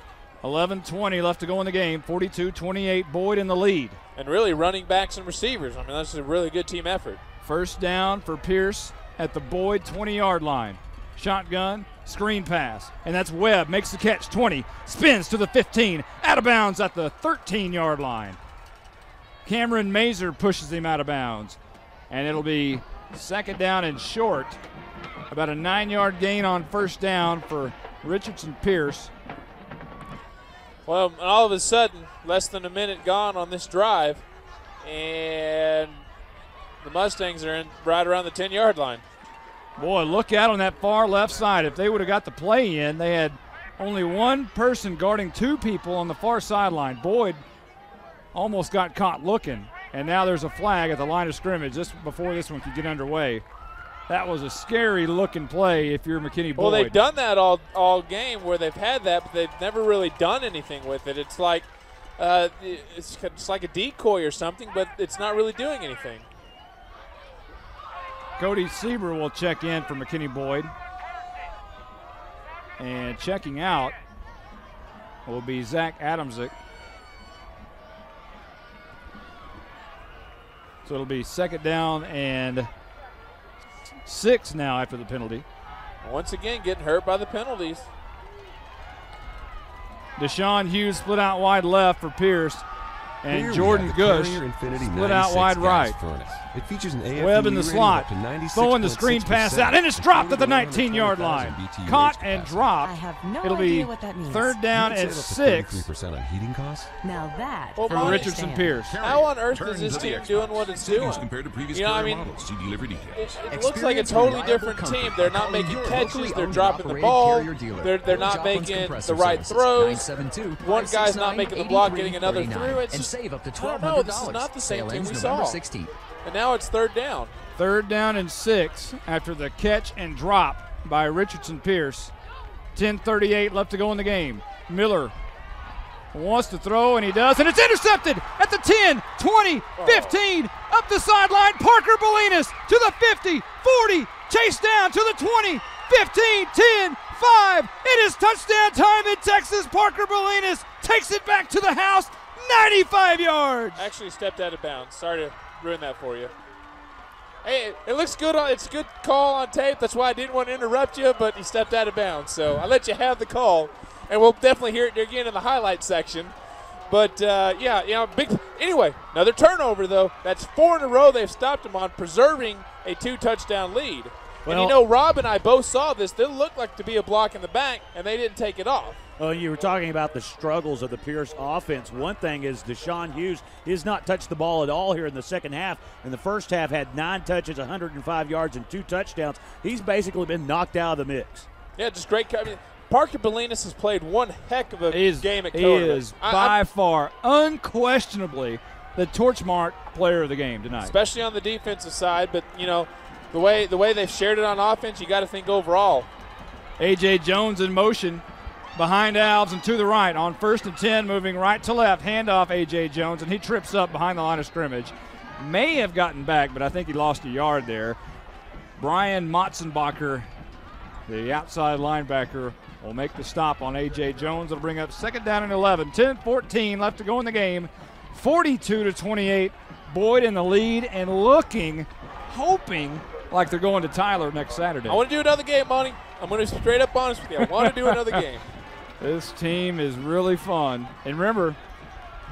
Speaker 1: 11:20 left to go in the game, 42-28, Boyd in the lead.
Speaker 2: And really running backs and receivers. I mean, that's a really good team effort.
Speaker 1: First down for Pearce at the Boyd 20-yard line. Shotgun, screen pass, and that's Webb, makes the catch, 20, spins to the 15, out of bounds at the 13-yard line. Cameron Mazer pushes him out of bounds, and it'll be second down and short. About a 9-yard gain on first down for Richardson Pearce.
Speaker 2: Well, all of a sudden, less than a minute gone on this drive, and the Mustangs are in right around the 10-yard line.
Speaker 1: Boy, look out on that far left side. If they would have got the play in, they had only one person guarding two people on the far sideline. Boyd almost got caught looking, and now there's a flag at the line of scrimmage just before this one could get underway. That was a scary-looking play if you're McKinney Boyd.
Speaker 2: Well, they've done that all game where they've had that, but they've never really done anything with it. It's like it's like a decoy or something, but it's not really doing anything.
Speaker 1: Cody Sieber will check in for McKinney Boyd. And checking out will be Zach Adamczyk. So it'll be second down and 6 now after the penalty.
Speaker 2: Once again, getting hurt by the penalties.
Speaker 1: Deshaun Hughes split out wide left for Pearce. And
Speaker 19: Here
Speaker 1: Jordan Gush split out wide right.
Speaker 19: It features an AFD
Speaker 1: Webb in the slot, throwing the
Speaker 19: 96.6%
Speaker 1: screen pass out, and it's dropped at the 19-yard line. Caught and dropped.
Speaker 20: I have no
Speaker 1: It'll
Speaker 20: idea
Speaker 1: be
Speaker 20: what that means.
Speaker 1: third down and 6
Speaker 19: 3% on heating costs.
Speaker 20: Now that
Speaker 2: Well,
Speaker 1: for Richardson Pearce.
Speaker 2: How on earth is this team doing what it's doing?
Speaker 18: Compared to previous
Speaker 2: You know, I
Speaker 18: career
Speaker 2: mean,
Speaker 18: models. See delivery details.
Speaker 2: it looks like a totally different team. They're not making catches. They're dropping the ball. They're not making the right throws. One guy's not making the block, getting another through. It's just,
Speaker 17: save up to
Speaker 2: I don't know. This is not the same team we saw. And now it's third down.
Speaker 1: Third down and 6 after the catch and drop by Richardson Pearce. 10:38 left to go in the game. Miller wants to throw, and he does, and it's intercepted at the 10, 20, 15, up the sideline. Parker Bolinas to the 50, 40, chased down to the 20, 15, 10, 5. It is touchdown time in Texas. Parker Bolinas takes it back to the house, 95 yards.
Speaker 2: Actually stepped out of bounds. Sorry to ruin that for you. Hey, it looks good. It's a good call on tape. That's why I didn't want to interrupt you, but he stepped out of bounds. So I let you have the call, and we'll definitely hear it again in the highlights section. But, anyway, another turnover, though. That's 4 in a row they've stopped him on, preserving a 2-touchdown lead.
Speaker 3: Well,
Speaker 2: and, you know, Rob and I both saw this. There looked like to be a block in the back, and they didn't take it off.
Speaker 3: Oh, you were talking about the struggles of the Pearce offense. One thing is Deshaun Hughes has not touched the ball at all here in the second half. In the first half, had 9 touches, 105 yards, and 2 touchdowns. He's basically been knocked out of the mix.
Speaker 2: Yeah, just great. I mean, Parker Bolinas has played one heck of a game at
Speaker 1: He
Speaker 2: quarterback.
Speaker 1: is by far, unquestionably, the torchmark player of the game tonight.
Speaker 2: Especially on the defensive side, but, you know, the way they've shared it on offense, you got to think overall.
Speaker 1: A.J. Jones in motion behind Alves and to the right on 1st and 10, moving right to left. Handoff A.J. Jones, and he trips up behind the line of scrimmage. May have gotten back, but I think he lost a yard there. Brian Motzenbacher The outside linebacker will make the stop on A.J. Jones. It'll bring up 2nd down and 11. 10-14 left to go in the game. 42-28. Boyd in the lead and hoping like they're going to Tyler next Saturday.
Speaker 2: I want to do another game, Monty. I'm going to be straight up honest with you. I want to do another game.
Speaker 1: This team is really fun. And remember,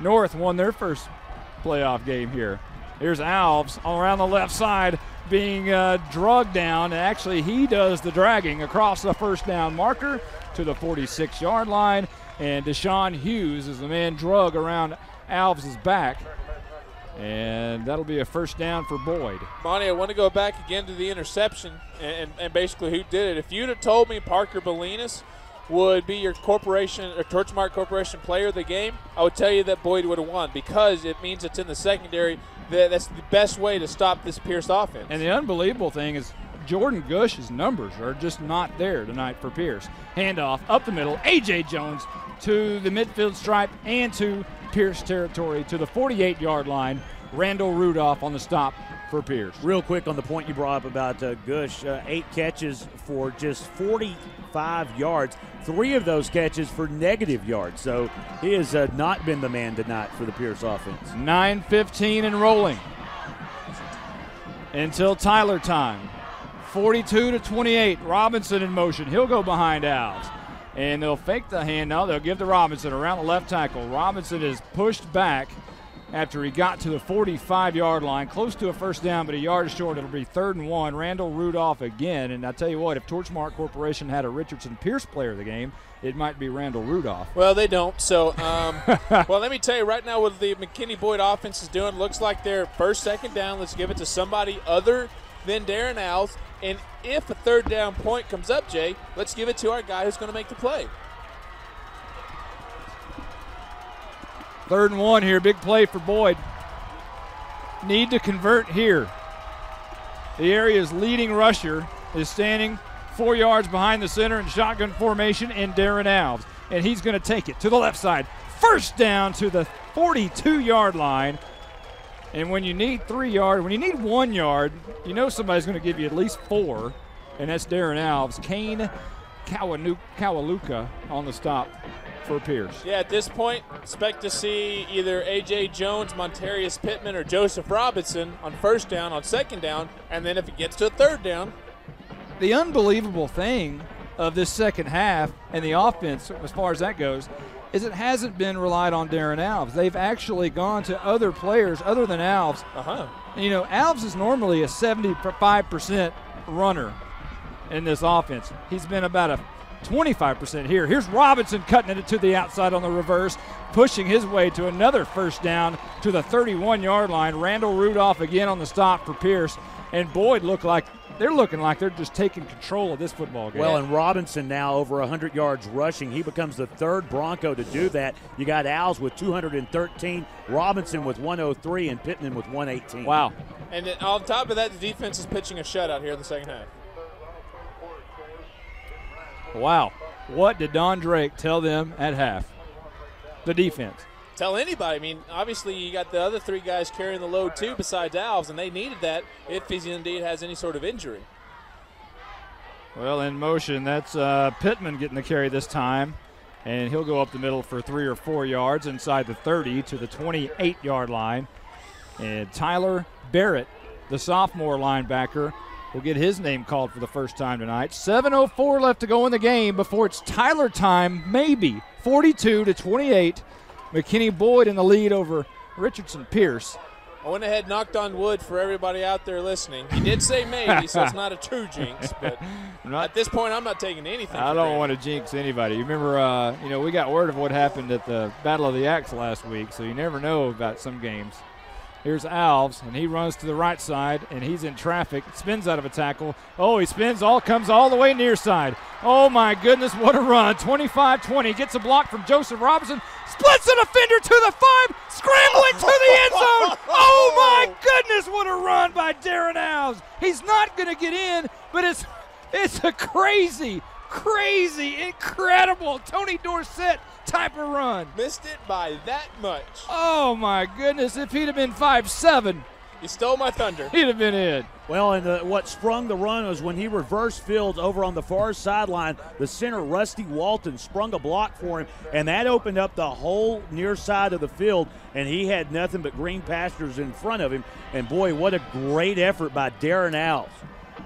Speaker 1: North won their first playoff game here. Here's Alves all around the left side being drugged down. And actually, he does the dragging across the first down marker to the 46-yard line. And Deshaun Hughes is the man drug around Alves' back. And that'll be a first down for Boyd.
Speaker 2: Monty, I want to go back again to the interception and basically who did it. If you'd have told me Parker Belinas would be your corporation or Torchmark Corporation player of the game, I would tell you that Boyd would have won because it means it's in the secondary. That's the best way to stop this Pearce offense.
Speaker 1: And the unbelievable thing is Jordan Gush's numbers are just not there tonight for Pearce. Handoff up the middle, A.J. Jones to the midfield stripe and to Pearce territory to the 48-yard line. Randall Rudolph on the stop for Pearce.
Speaker 3: Real quick on the point you brought up about Gush, 8 catches for just 45 yards. 3 of those catches for negative yards. So he has not been the man tonight for the Pearce offense.
Speaker 1: 9:15 and rolling until Tyler time. 42-28. Robinson in motion. He'll go behind Alves. And they'll fake the hand. No, they'll give to Robinson around the left tackle. Robinson is pushed back after he got to the 45-yard line, close to a first down, but a yard short. It'll be 3rd and 1. Randall Rudolph again. And I tell you what, if Torchmark Corporation had a Richardson Pearce player of the game, it might be Randall Rudolph.
Speaker 2: Well, they don't. So, well, let me tell you right now what the McKinney Boyd offense is doing. Looks like they're 1st, 2nd down. Let's give it to somebody other than Darren Alves. And if a 3rd down point comes up, Jay, let's give it to our guy who's going to make the play.
Speaker 1: 3rd and 1 here. Big play for Boyd. Need to convert here. The area's leading rusher is standing 4 yards behind the center in shotgun formation in Darren Alves. And he's going to take it to the left side. 1st down to the 42-yard line. And when you need 3 yards, when you need 1 yard, you know somebody's going to give you at least 4, and that's Darren Alves. Kane Kawaluka on the stop for Pearce.
Speaker 2: Yeah, at this point, expect to see either A.J. Jones, Montarius Pittman, or Joseph Robinson on 1st down, on 2nd down, and then if it gets to a 3rd down.
Speaker 1: The unbelievable thing of this second half and the offense, as far as that goes, is it hasn't been relied on Darren Alves. They've actually gone to other players other than Alves. You know, Alves is normally a 75% runner in this offense. He's been about a 25% here. Here's Robinson cutting it to the outside on the reverse, pushing his way to another 1st down to the 31-yard line. Randall Rudolph again on the stop for Pearce. And Boyd they're looking like they're just taking control of this football game.
Speaker 3: Well, and Robinson now over 100 yards rushing. He becomes the 3rd Bronco to do that. You got Alves with 213, Robinson with 103, and Pittman with 118.
Speaker 1: Wow.
Speaker 2: And then on top of that, the defense is pitching a shutout here in the second half.
Speaker 1: Wow. What did Don Drake tell them at half? The defense.
Speaker 2: Tell anybody. I mean, obviously you got the other 3 guys carrying the load too besides Alves, and they needed that if he indeed has any sort of injury.
Speaker 1: Well, in motion, that's Pittman getting the carry this time, and he'll go up the middle for 3 or 4 yards inside the 30 to the 28-yard line. And Tyler Barrett, the sophomore linebacker, will get his name called for the first time tonight. 7:04 left to go in the game before it's Tyler time, maybe. 42-28. McKinney Boyd in the lead over Richardson Pearce.
Speaker 2: I went ahead and knocked on wood for everybody out there listening. He did say maybe, so it's not a true jinx. But at this point, I'm not taking anything.
Speaker 1: I don't want to jinx anybody. You remember, we got word of what happened at the Battle of the Axe last week, so you never know about some games. Here's Alves, and he runs to the right side, and he's in traffic, spins out of a tackle. Oh, he comes all the way near side. Oh, my goodness, what a run. 25-20, gets a block from Joseph Robinson, splits a defender to the 5, scrambling to the end zone. Oh, my goodness, what a run by Darren Alves. He's not going to get in, but it's a crazy, incredible Tony Dorsett type of run.
Speaker 2: Missed it by that much.
Speaker 1: Oh, my goodness. If he'd have been 5'7",
Speaker 2: You stole my thunder.
Speaker 1: He'd have been in.
Speaker 3: Well, and what sprung the run was when he reversed fields over on the far sideline. The center, Rusty Walton, sprung a block for him, and that opened up the whole near side of the field, and he had nothing but green pastures in front of him. And, boy, what a great effort by Darren Alves.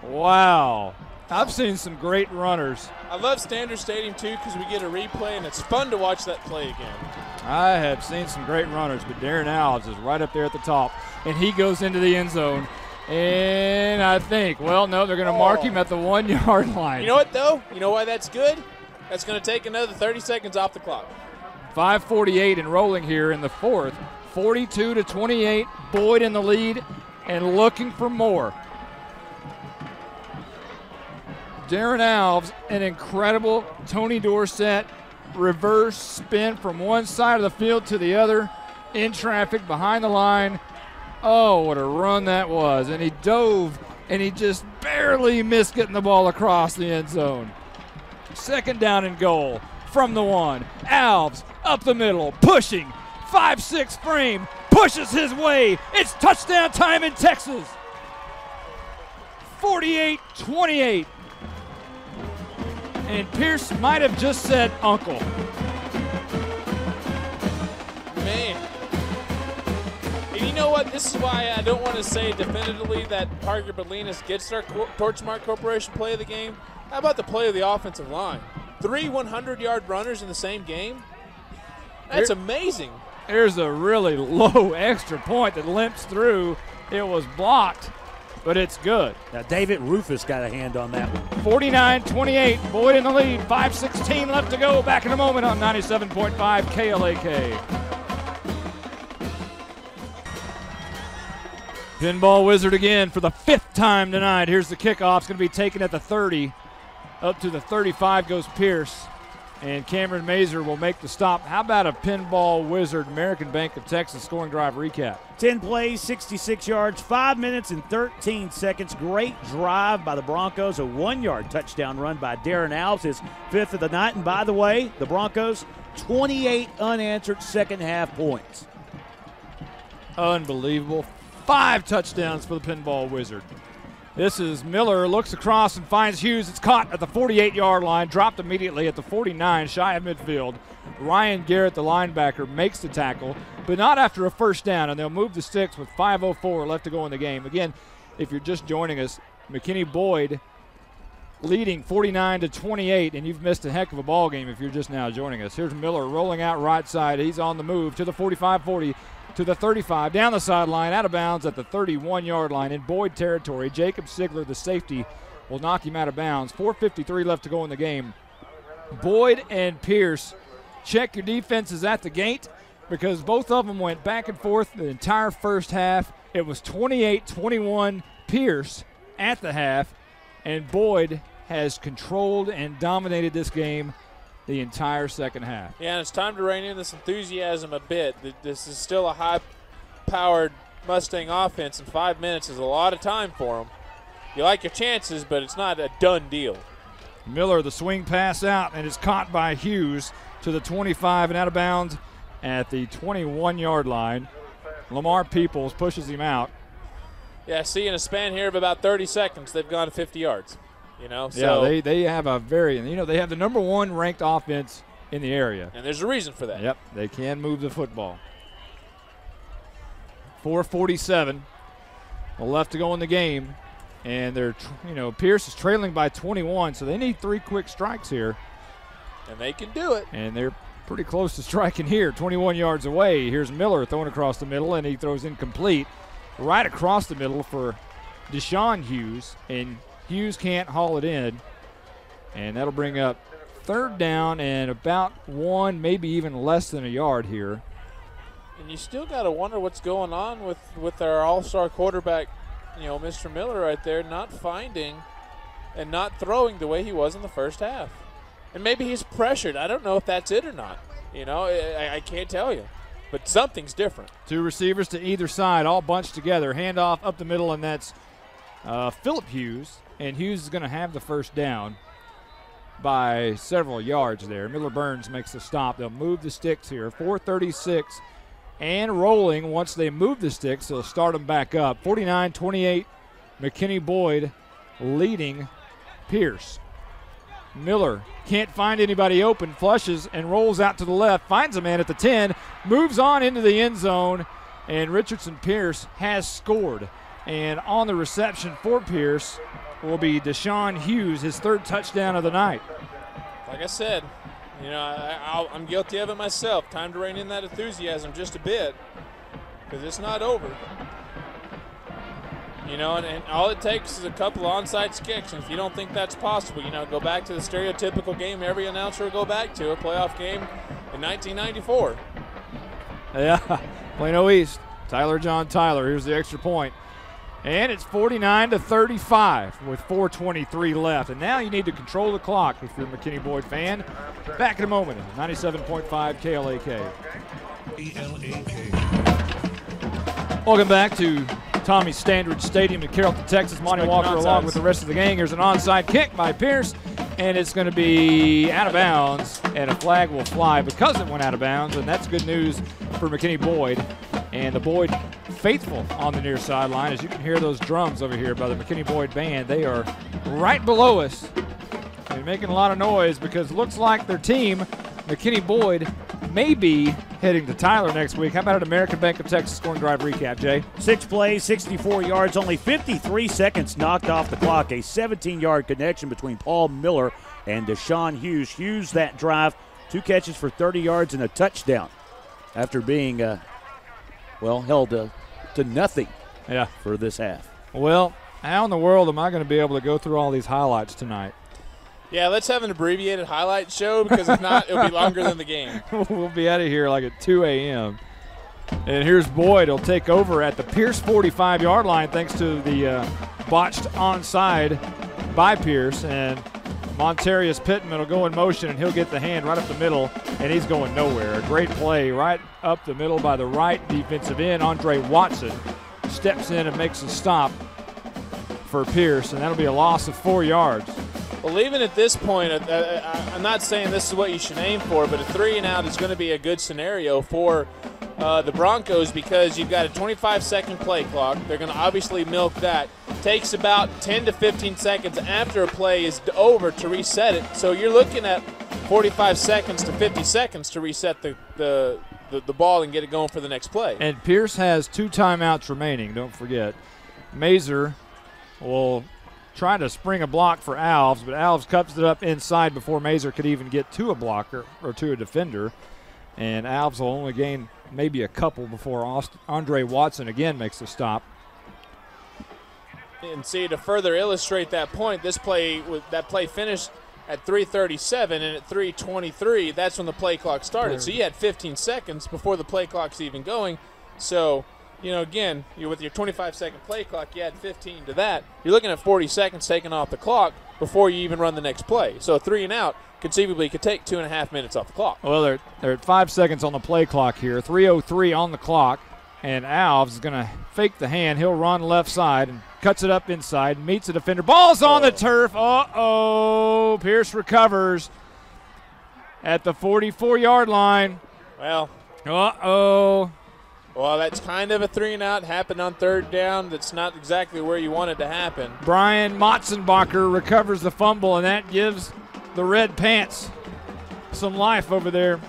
Speaker 1: Wow. I've seen some great runners.
Speaker 2: I love Standard Stadium, too, because we get a replay, and it's fun to watch that play again.
Speaker 1: I have seen some great runners, but Darren Alves is right up there at the top, and he goes into the end zone. And I think, well, no, they're going to mark him at the 1 yard line.
Speaker 2: You know what, though? You know why that's good? That's going to take another 30 seconds off the clock.
Speaker 1: 5:48 and rolling here in the fourth. 42-28, Boyd in the lead and looking for more. Darren Alves, an incredible Tony Dorsett reverse spin from one side of the field to the other in traffic behind the line. Oh, what a run that was. And he dove, and he just barely missed getting the ball across the end zone. Second down and goal from the 1. Alves up the middle, pushing. 5-6 frame, pushes his way. It's touchdown time in Texas. 48-28. And Pearce might have just said uncle.
Speaker 2: Man. And you know what? This is why I don't want to say definitively that Parker Bolinas gets our Torchmark Corporation play of the game. How about the play of the offensive line? 3 100-yard runners in the same game? That's amazing.
Speaker 1: There's a really low extra point that limps through. It was blocked, but it's good.
Speaker 3: Now, David Rufus got a hand on that one.
Speaker 1: 49-28, Boyd in the lead. 5:16 left to go. Back in a moment on 97.5 KLAK. Pinball Wizard again for the 5th time tonight. Here's the kickoff. It's going to be taken at the 30. Up to the 35 goes Pearce. And Cameron Mazer will make the stop. How about a Pinball Wizard American Bank of Texas scoring drive recap?
Speaker 3: 10 plays, 66 yards, 5 minutes and 13 seconds. Great drive by the Broncos. A 1-yard touchdown run by Darren Alves, his 5th of the night. And by the way, the Broncos, 28 unanswered second-half points.
Speaker 1: Unbelievable. 5 touchdowns for the Pinball Wizard. This is Miller, looks across and finds Hughes. It's caught at the 48-yard line, dropped immediately at the 49, shy of midfield. Ryan Garrett, the linebacker, makes the tackle, but not after a first down, and they'll move the sticks with 5:04 left to go in the game. Again, if you're just joining us, McKinney Boyd leading 49-28, and you've missed a heck of a ball game if you're just now joining us. Here's Miller rolling out right side. He's on the move to the 45-40. To the 35, down the sideline, out of bounds at the 31-yard line in Boyd territory. Jacob Sigler, the safety, will knock him out of bounds. 4:53 left to go in the game. Boyd and Pearce, check your defenses at the gate because both of them went back and forth the entire first half. It was 28-21 Pearce at the half, and Boyd has controlled and dominated this game the entire second half.
Speaker 2: Yeah, and it's time to rein in this enthusiasm a bit. This is still a high-powered Mustang offense, and 5 minutes is a lot of time for them. You like your chances, but it's not a done deal.
Speaker 1: Miller, the swing pass out, and it's caught by Hughes to the 25 and out of bounds at the 21-yard line. Lamar Peoples pushes him out.
Speaker 2: Yeah, see, in a span here of about 30 seconds, they've gone 50 yards. You know, so
Speaker 1: yeah, they have a they have the number 1 ranked offense in the area.
Speaker 2: And there's a reason for that.
Speaker 1: Yep, they can move the football. 4:47 left to go in the game, and they're Pearce is trailing by 21, so they need 3 quick strikes here.
Speaker 2: And they can do it.
Speaker 1: And they're pretty close to striking here, 21 yards away. Here's Miller throwing across the middle, and he throws incomplete right across the middle for Deshaun Hughes, and Hughes can't haul it in, and that'll bring up 3rd down and about 1, maybe even less than a yard here.
Speaker 2: And you still got to wonder what's going on with our all-star quarterback, Mr. Miller right there, not finding and not throwing the way he was in the first half. And maybe he's pressured. I don't know if that's it or not. I can't tell you. But something's different.
Speaker 1: 2 receivers to either side, all bunched together. Handoff up the middle, and that's Phillip Hughes. And Hughes is going to have the first down by several yards there. Miller Burns makes the stop. They'll move the sticks here. 4:36 and rolling. Once they move the sticks, they'll start them back up. 49-28, McKinney Boyd leading Pearce. Miller can't find anybody open, flushes and rolls out to the left, finds a man at the 10, moves on into the end zone, and Richardson Pearce has scored. And on the reception for Pearce will be Deshaun Hughes, his 3rd touchdown of the night.
Speaker 2: Like I said, I'm guilty of it myself. Time to rein in that enthusiasm just a bit, because it's not over. And all it takes is a couple of onside kicks. And if you don't think that's possible, go back to the stereotypical game every announcer will go back to, a playoff game in 1994.
Speaker 1: Yeah, Plano East. Tyler John Tyler. Here's the extra point. And it's 49-35 with 4:23 left. And now you need to control the clock if you're a McKinney Boyd fan. Back in a moment. 97.5 KLAK. Welcome back to Tommy Standridge Stadium in Carrollton, Texas. Monty Walker along with the rest of the gang. Here's an onside kick by Pearce, and it's going to be out of bounds, and a flag will fly because it went out of bounds, and that's good news for McKinney Boyd. And the Boyd faithful on the near sideline. As you can hear those drums over here by the McKinney Boyd band, they are right below us and making a lot of noise because it looks like their team, McKinney Boyd, may be heading to Tyler next week. How about an American Bank of Texas scoring drive recap, Jay?
Speaker 3: 6 plays, 64 yards, only 53 seconds knocked off the clock. A 17-yard connection between Paul Miller and Deshaun Hughes. Hughes, that drive, 2 catches for 30 yards and a touchdown after being, held to nothing for this half.
Speaker 1: Well, how in the world am I going to be able to go through all these highlights tonight?
Speaker 2: Yeah, let's have an abbreviated highlight show because if not, it'll be longer than the game.
Speaker 1: We'll be out of here like at 2 a.m. And here's Boyd. He'll take over at the Pearce 45-yard line thanks to the botched onside by Pearce. And Montarius Pittman will go in motion, and he'll get the hand right up the middle, and he's going nowhere. A great play right up the middle by the right defensive end. Andre Watson steps in and makes a stop for Pearce, and that'll be a loss of 4 yards.
Speaker 2: Well, even at this point, I'm not saying this is what you should aim for, but a 3-and-out is going to be a good scenario for the Broncos because you've got a 25-second play clock. They're going to obviously milk that. Takes about 10 to 15 seconds after a play is over to reset it. So you're looking at 45 seconds to 50 seconds to reset the ball and get it going for the next play.
Speaker 1: And Pearce has 2 timeouts remaining, don't forget. Mazer will try to spring a block for Alves, but Alves cuts it up inside before Mazer could even get to a blocker or to a defender. And Alves will only gain maybe a couple before Andre Watson again makes the stop.
Speaker 2: And see, to further illustrate that point, that play finished at 3:37, and at 3:23, that's when the play clock started. So you had 15 seconds before the play clock's even going. So, again, with your 25-second play clock, you add 15 to that. You're looking at 40 seconds taken off the clock before you even run the next play. So a 3-and-out conceivably could take 2.5 minutes off the clock.
Speaker 1: Well, they're at 5 seconds on the play clock here. 3:03 on the clock, and Alves is going to fake the hand. He'll run left side and cuts it up inside, meets a defender. Ball's on the turf. Uh-oh. Pearce recovers at the 44-yard line.
Speaker 2: Well.
Speaker 1: Uh-oh.
Speaker 2: Well, that's kind of a 3-and-out. Happened on 3rd down. That's not exactly where you want it to happen.
Speaker 1: Brian Motzenbacher recovers the fumble, and that gives the Red Pants some life over there.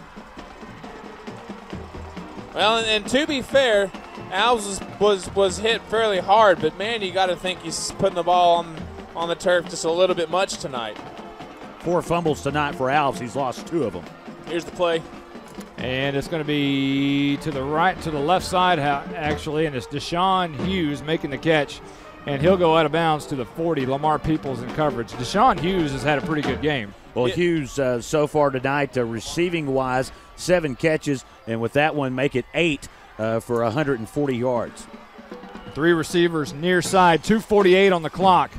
Speaker 2: Well, and to be fair, Alves was hit fairly hard, but, man, you got to think he's putting the ball on the turf just a little bit much tonight.
Speaker 3: 4 fumbles tonight for Alves. He's lost 2 of them.
Speaker 2: Here's the play.
Speaker 1: And it's going to be to the right, to the left side, actually, and it's Deshaun Hughes making the catch, and he'll go out of bounds to the 40. Lamar Peoples in coverage. Deshaun Hughes has had a pretty good game.
Speaker 3: Well, Hughes so far tonight, receiving-wise, 7 catches, and with that one, make it 8 for 140 yards.
Speaker 1: 3 receivers near side, 2:48 on the clock.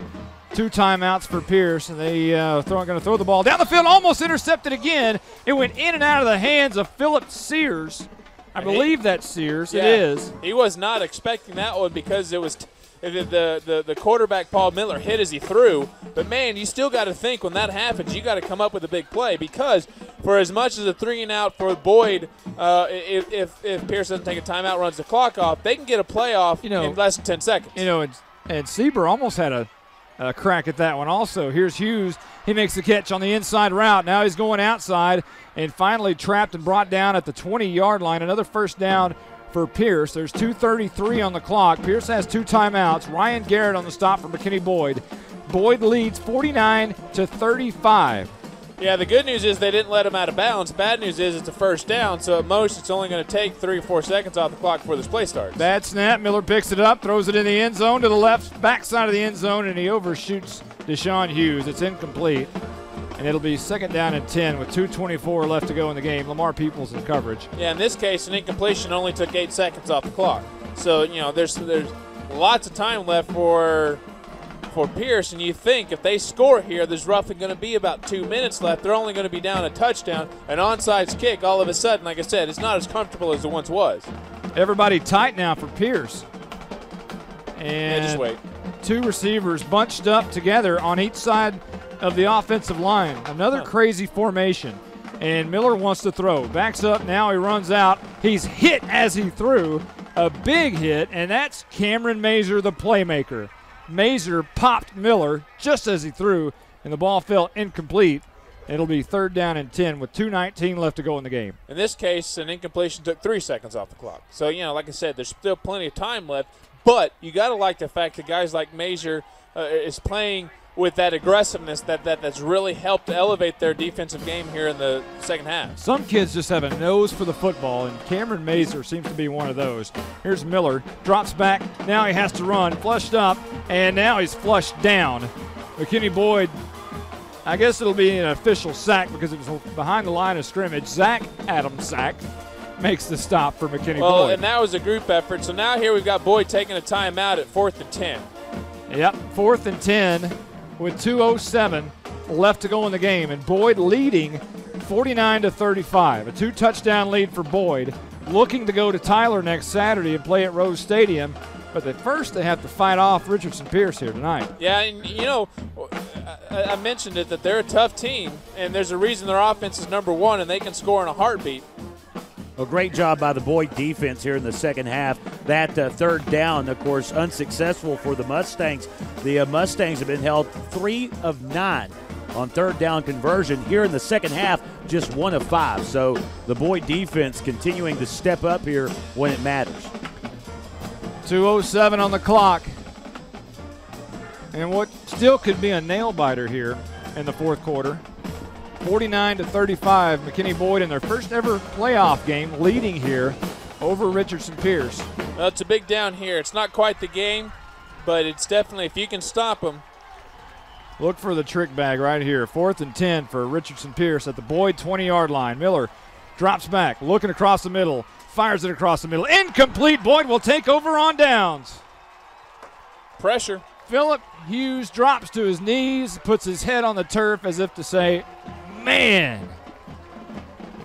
Speaker 1: 2 timeouts for Pearce, and they going to throw the ball down the field, almost intercepted again. It went in and out of the hands of Philip Sears. I believe that's Sears.
Speaker 2: Yeah,
Speaker 1: it is.
Speaker 2: He was not expecting that one because it was the quarterback, Paul Miller, hit as he threw. But, man, you still got to think when that happens, you got to come up with a big play because for as much as a 3-and-out for Boyd, if Pearce doesn't take a timeout, runs the clock off, they can get a playoff in less than 10 seconds.
Speaker 1: And Sieber almost had a crack at that one also. Here's Hughes. He makes the catch on the inside route. Now he's going outside and finally trapped and brought down at the 20-yard line. Another first down for Pearce. There's 2:33 on the clock. Pearce has 2 timeouts. Ryan Garrett on the stop for McKinney Boyd. Boyd leads 49-35.
Speaker 2: Yeah, the good news is they didn't let him out of bounds. Bad news is it's a first down, so at most it's only going to take 3 or 4 seconds off the clock before this play starts.
Speaker 1: Bad snap. Miller picks it up, throws it in the end zone to the left backside of the end zone, and he overshoots Deshaun Hughes. It's incomplete, and it'll be 2nd down and 10 with 2:24 left to go in the game. Lamar Peoples in coverage.
Speaker 2: Yeah, in this case, an incompletion only took 8 seconds off the clock. So, there's lots of time left for Pearce, and you think if they score here, there's roughly going to be about 2 minutes left. They're only going to be down a touchdown. An onside kick, all of a sudden, like I said, it's not as comfortable as it once was.
Speaker 1: Everybody tight now for Pearce. And
Speaker 2: just wait.
Speaker 1: 2 receivers bunched up together on each side of the offensive line. Another crazy formation. And Miller wants to throw. Backs up, now he runs out. He's hit as he threw. A big hit, and that's Cameron Mazur, the playmaker. Mazur popped Miller just as he threw, and the ball fell incomplete. It'll be 3rd down and 10 with 2:19 left to go in the game.
Speaker 2: In this case, an incompletion took 3 seconds off the clock. So, like I said, there's still plenty of time left, but you got to like the fact that guys like Mazur is playing with that aggressiveness that's really helped to elevate their defensive game here in the second half.
Speaker 1: Some kids just have a nose for the football, and Cameron Mazur seems to be one of those. Here's Miller, drops back, now he has to run, flushed up, and now he's flushed down. McKinney Boyd, I guess it'll be an official sack because it was behind the line of scrimmage. Zach Adams sack makes the stop for McKinney Boyd.
Speaker 2: And that was a group effort, so now here we've got Boyd taking a timeout at 4th and 10.
Speaker 1: Yep, 4th and 10. With 2:07 left to go in the game, and Boyd leading 49-35. A 2-touchdown lead for Boyd, looking to go to Tyler next Saturday and play at Rose Stadium. But at first they have to fight off Richardson Pearce here tonight.
Speaker 2: Yeah, and I mentioned it that they're a tough team, and there's a reason their offense is number 1, and they can score in a heartbeat.
Speaker 3: A great job by the Boyd defense here in the second half. That 3rd down, of course, unsuccessful for the Mustangs. The Mustangs have been held 3 of 9 on 3rd down conversion. Here in the second half, just 1 of 5. So the Boyd defense continuing to step up here when it matters.
Speaker 1: 2:07 on the clock. And what still could be a nail-biter here in the 4th quarter. 49-35, McKinney Boyd in their first ever playoff game, leading here over Richardson Pearce.
Speaker 2: Well, it's a big down here. It's not quite the game, but it's definitely, if you can stop them.
Speaker 1: Look for the trick bag right here. 4th and 10 for Richardson Pearce at the Boyd 20-yard line. Miller drops back, looking across the middle, fires it across the middle. Incomplete. Boyd will take over on downs.
Speaker 2: Pressure.
Speaker 1: Phillip Hughes drops to his knees, puts his head on the turf as if to say, man.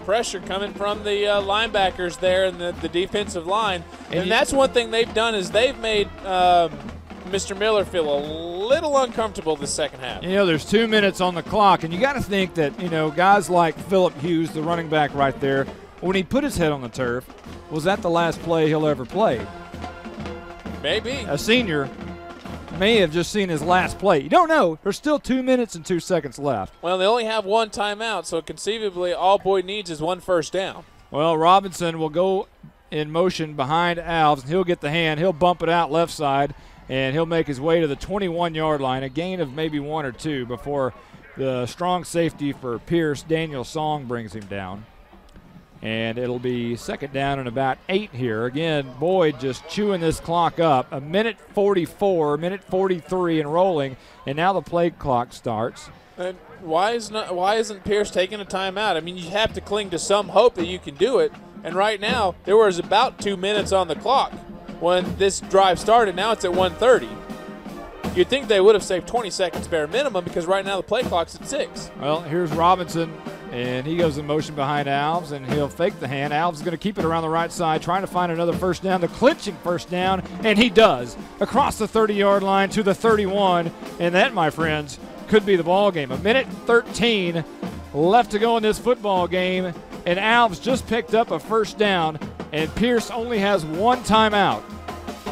Speaker 2: Pressure coming from the linebackers there and the defensive line. And that's one thing they've done is they've made Mr. Miller feel a little uncomfortable this second half.
Speaker 1: There's 2 minutes on the clock, and you got to think that, guys like Phillip Hughes, the running back right there, when he put his head on the turf, was that the last play he'll ever play?
Speaker 2: Maybe.
Speaker 1: A senior may have just seen his last play. You don't know. There's still 2 minutes and 2 seconds left.
Speaker 2: Well, they only have 1 timeout, so conceivably all Boyd needs is 1 first down.
Speaker 1: Well, Robinson will go in motion behind Alves, and he'll get the hand. He'll bump it out left side, and he'll make his way to the 21-yard line, a gain of maybe 1 or 2 before the strong safety for Pearce, Daniel Song, brings him down. And it'll be 2nd down and about 8 here. Again, Boyd just chewing this clock up. 1:44, 1:43 and rolling, and now the play clock starts.
Speaker 2: And why isn't Pearce taking a timeout? I mean, you have to cling to some hope that you can do it. And right now, there was about 2 minutes on the clock when this drive started. Now it's at 1:30. You'd think they would have saved 20 seconds bare minimum because right now the play clock's at 6.
Speaker 1: Well, here's Robinson, and he goes in motion behind Alves, and he'll fake the hand. Alves is going to keep it around the right side, trying to find another first down, the clinching first down, and he does. Across the 30-yard line to the 31, and that, my friends, could be the ball game. 1:13 left to go in this football game, and Alves just picked up a first down, and Pearce only has one timeout.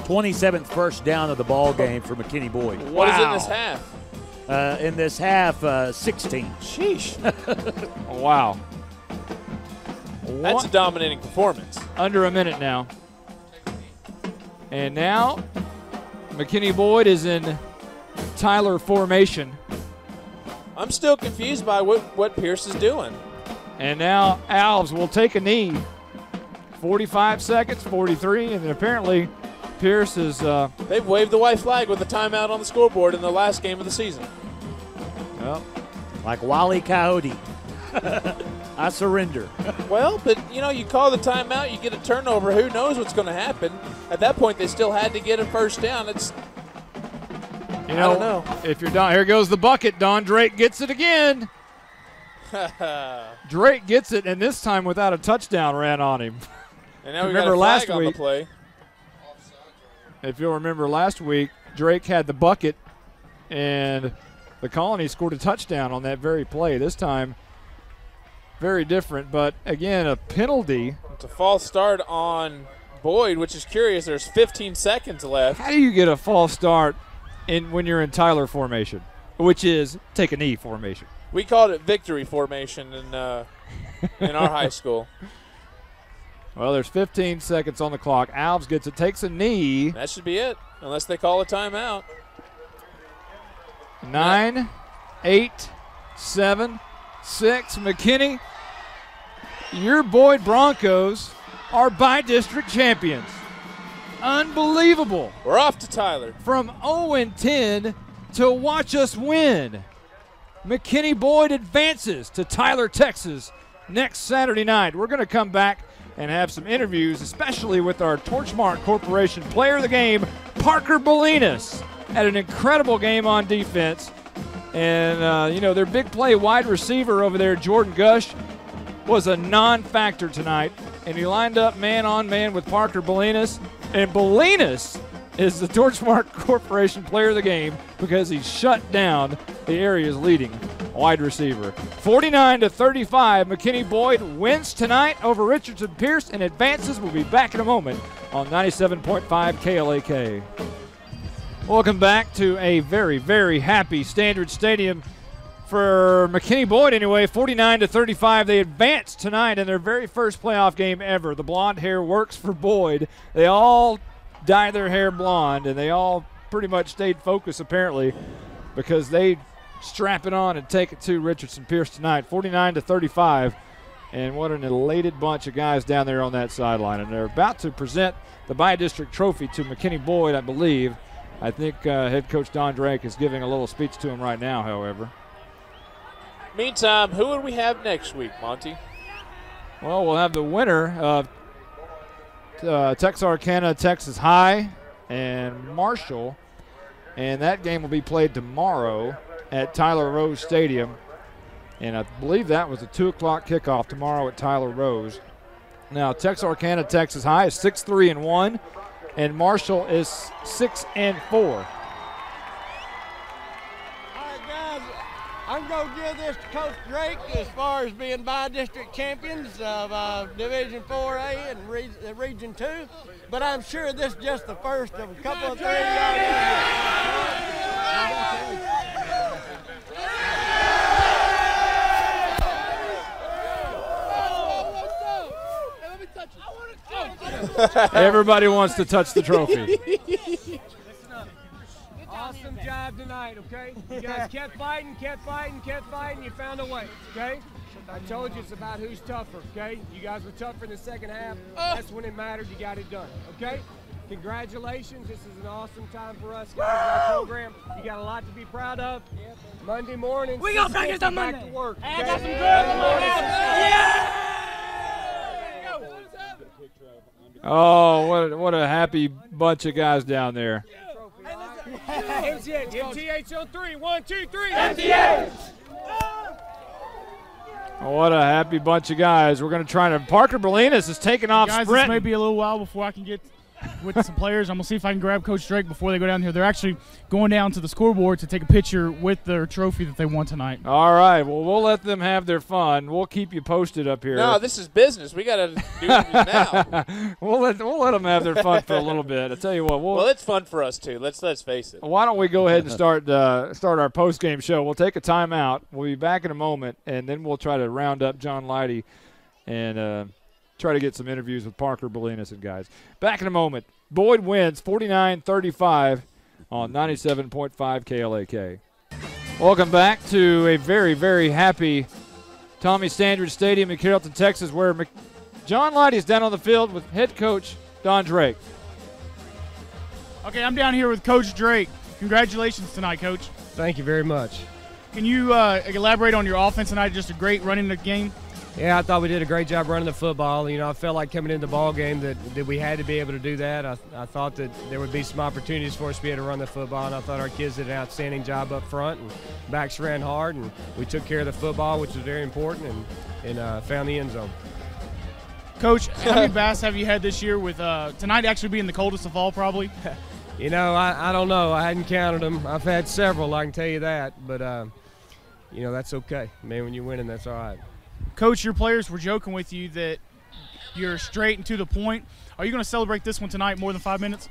Speaker 3: 27th first down of the ball game for McKinney Boyd.
Speaker 2: What is in this half?
Speaker 3: In this half, 16.
Speaker 2: Sheesh.
Speaker 1: Wow.
Speaker 2: That's a dominating performance.
Speaker 1: Under a minute now. And now McKinney Boyd is in Tyler formation.
Speaker 2: I'm still confused by what Pearce is doing.
Speaker 1: And now Alves will take a knee. 45 seconds, 43, and apparently Pearce is...
Speaker 2: They've waved the white flag with a timeout on the scoreboard in the last game of the season.
Speaker 3: Well, like Wile E. Coyote. I surrender.
Speaker 2: Well, but, you call the timeout, you get a turnover. Who knows what's going to happen? At that point, they still had to get a first down. I don't know.
Speaker 1: If you're Don, here goes the bucket. Don Drake gets it again. Drake gets it, and this time without a touchdown ran on him.
Speaker 2: And now we got a flag on the play.
Speaker 1: If you'll remember last week, Drake had the bucket, and the Colony scored a touchdown on that very play. This time, very different, but again, a penalty.
Speaker 2: It's a false start on Boyd, which is curious. There's 15 seconds left.
Speaker 1: How do you get a false start when you're in Tyler formation, which is take a knee formation?
Speaker 2: We called it victory formation in our high school.
Speaker 1: Well, there's 15 seconds on the clock. Alves gets it, takes a knee.
Speaker 2: That should be it, unless they call a timeout.
Speaker 1: 9, 8, 7, 6. McKinney, your Boyd Broncos are by-district champions. Unbelievable.
Speaker 2: We're off to Tyler.
Speaker 1: From 0-10 to watch us win. McKinney Boyd advances to Tyler, Texas next Saturday night. We're going to come back and have some interviews, especially with our Torchmark Corporation player of the game, Parker Bolinas, had an incredible game on defense. And, their big play wide receiver over there, Jordan Gush, was a non-factor tonight. And he lined up man-on-man with Parker Bolinas. And Bolinas is the Torchmark Corporation player of the game because he shut down the area's leading wide receiver. 49-35, McKinney Boyd wins tonight over Richardson Pearce and advances. We'll be back in a moment on 97.5 KLAK. Welcome back to a very, very happy Standard Stadium for McKinney Boyd anyway. 49-35, they advance tonight in their very first playoff game ever. The blonde hair works for Boyd. They all dye their hair blonde, and they all pretty much stayed focused apparently because they strap it on and take it to Richardson Pearce tonight. 49-35, and what an elated bunch of guys down there on that sideline. And they're about to present the by-district trophy to McKinney Boyd, I believe. I think head coach Don Drake is giving a little speech to him right now, however.
Speaker 2: Meantime, who would we have next week, Monty?
Speaker 1: Well, we'll have the winner of Texarkana, Texas High, and Marshall, and that game will be played tomorrow at Tyler Rose Stadium, and I believe that was a 2 o'clock kickoff tomorrow at Tyler Rose. Now, Texarkana, Texas High is 6-3-1, and Marshall is 6-4.
Speaker 20: I'm going to give this to Coach Drake as far as being by-district champions of Division 4A and Region 2, but I'm sure this is just the first of a couple of things.
Speaker 1: Everybody wants to touch the trophy.
Speaker 6: Awesome job tonight, okay? You guys kept fighting, you found a way, okay? I told you it's about who's tougher, okay? You guys were tougher in the second half. That's when it mattered. You got it done, okay? Congratulations. This is an awesome time for us guys in our program. You got a lot to be proud of. Monday morning,
Speaker 20: we gonna practice on Monday.
Speaker 6: Back to work, okay?
Speaker 20: I got some girls on my house.
Speaker 1: Oh, what a happy bunch of guys down there.
Speaker 6: MTH on 3. 1, 2, 3.
Speaker 20: MTH!
Speaker 1: What a happy bunch of guys. We're going to try to – Parker Bolinas is taking off
Speaker 4: guys,
Speaker 1: sprinting.
Speaker 4: this may be a little while before I can get with some players. I'm going to see if I can grab Coach Drake before they go down here. They're actually going down to the scoreboard to take a picture with their trophy that they won tonight.
Speaker 1: All right. Well, we'll let them have their fun. We'll keep you posted up here.
Speaker 2: No, this is business. We got to do it now.
Speaker 1: we'll let them have their fun for a little bit. I tell you what.
Speaker 2: Well, it's fun for us too. Let's face it.
Speaker 1: Why don't we go ahead and start our post-game show? We'll take a timeout. We'll be back in a moment, and then we'll try to round up John Leidy and try to get some interviews with Parker Bolinas and guys. Back in a moment. Boyd wins 49-35 on 97.5 KLAK. Welcome back to a very, very happy Tommy Standridge Stadium in Carrollton, Texas, where John Leidy is down on the field with head coach Don Drake.
Speaker 4: Okay, I'm down here with Coach Drake. Congratulations tonight, Coach.
Speaker 10: Thank you very much.
Speaker 4: Can you elaborate on your offense tonight? Just a great running the game.
Speaker 6: Yeah, I thought we did a great job running the football. You know, I felt like coming into the ball game that we had to be able to do that. I thought that there would be some opportunities for us to be able to run the football, and I thought our kids did an outstanding job up front, and backs ran hard, and we took care of the football, which was very important, and found the end zone.
Speaker 4: Coach, how many bass have you had this year with tonight actually being the coldest of all probably?
Speaker 6: You know, I don't know. I hadn't counted them. I've had several, I can tell you that, but, you know, that's okay. I mean, when you're winning, that's all right.
Speaker 4: Coach, your players were joking with you that you're straight and to the point. Are you going to celebrate this one tonight more than 5 minutes?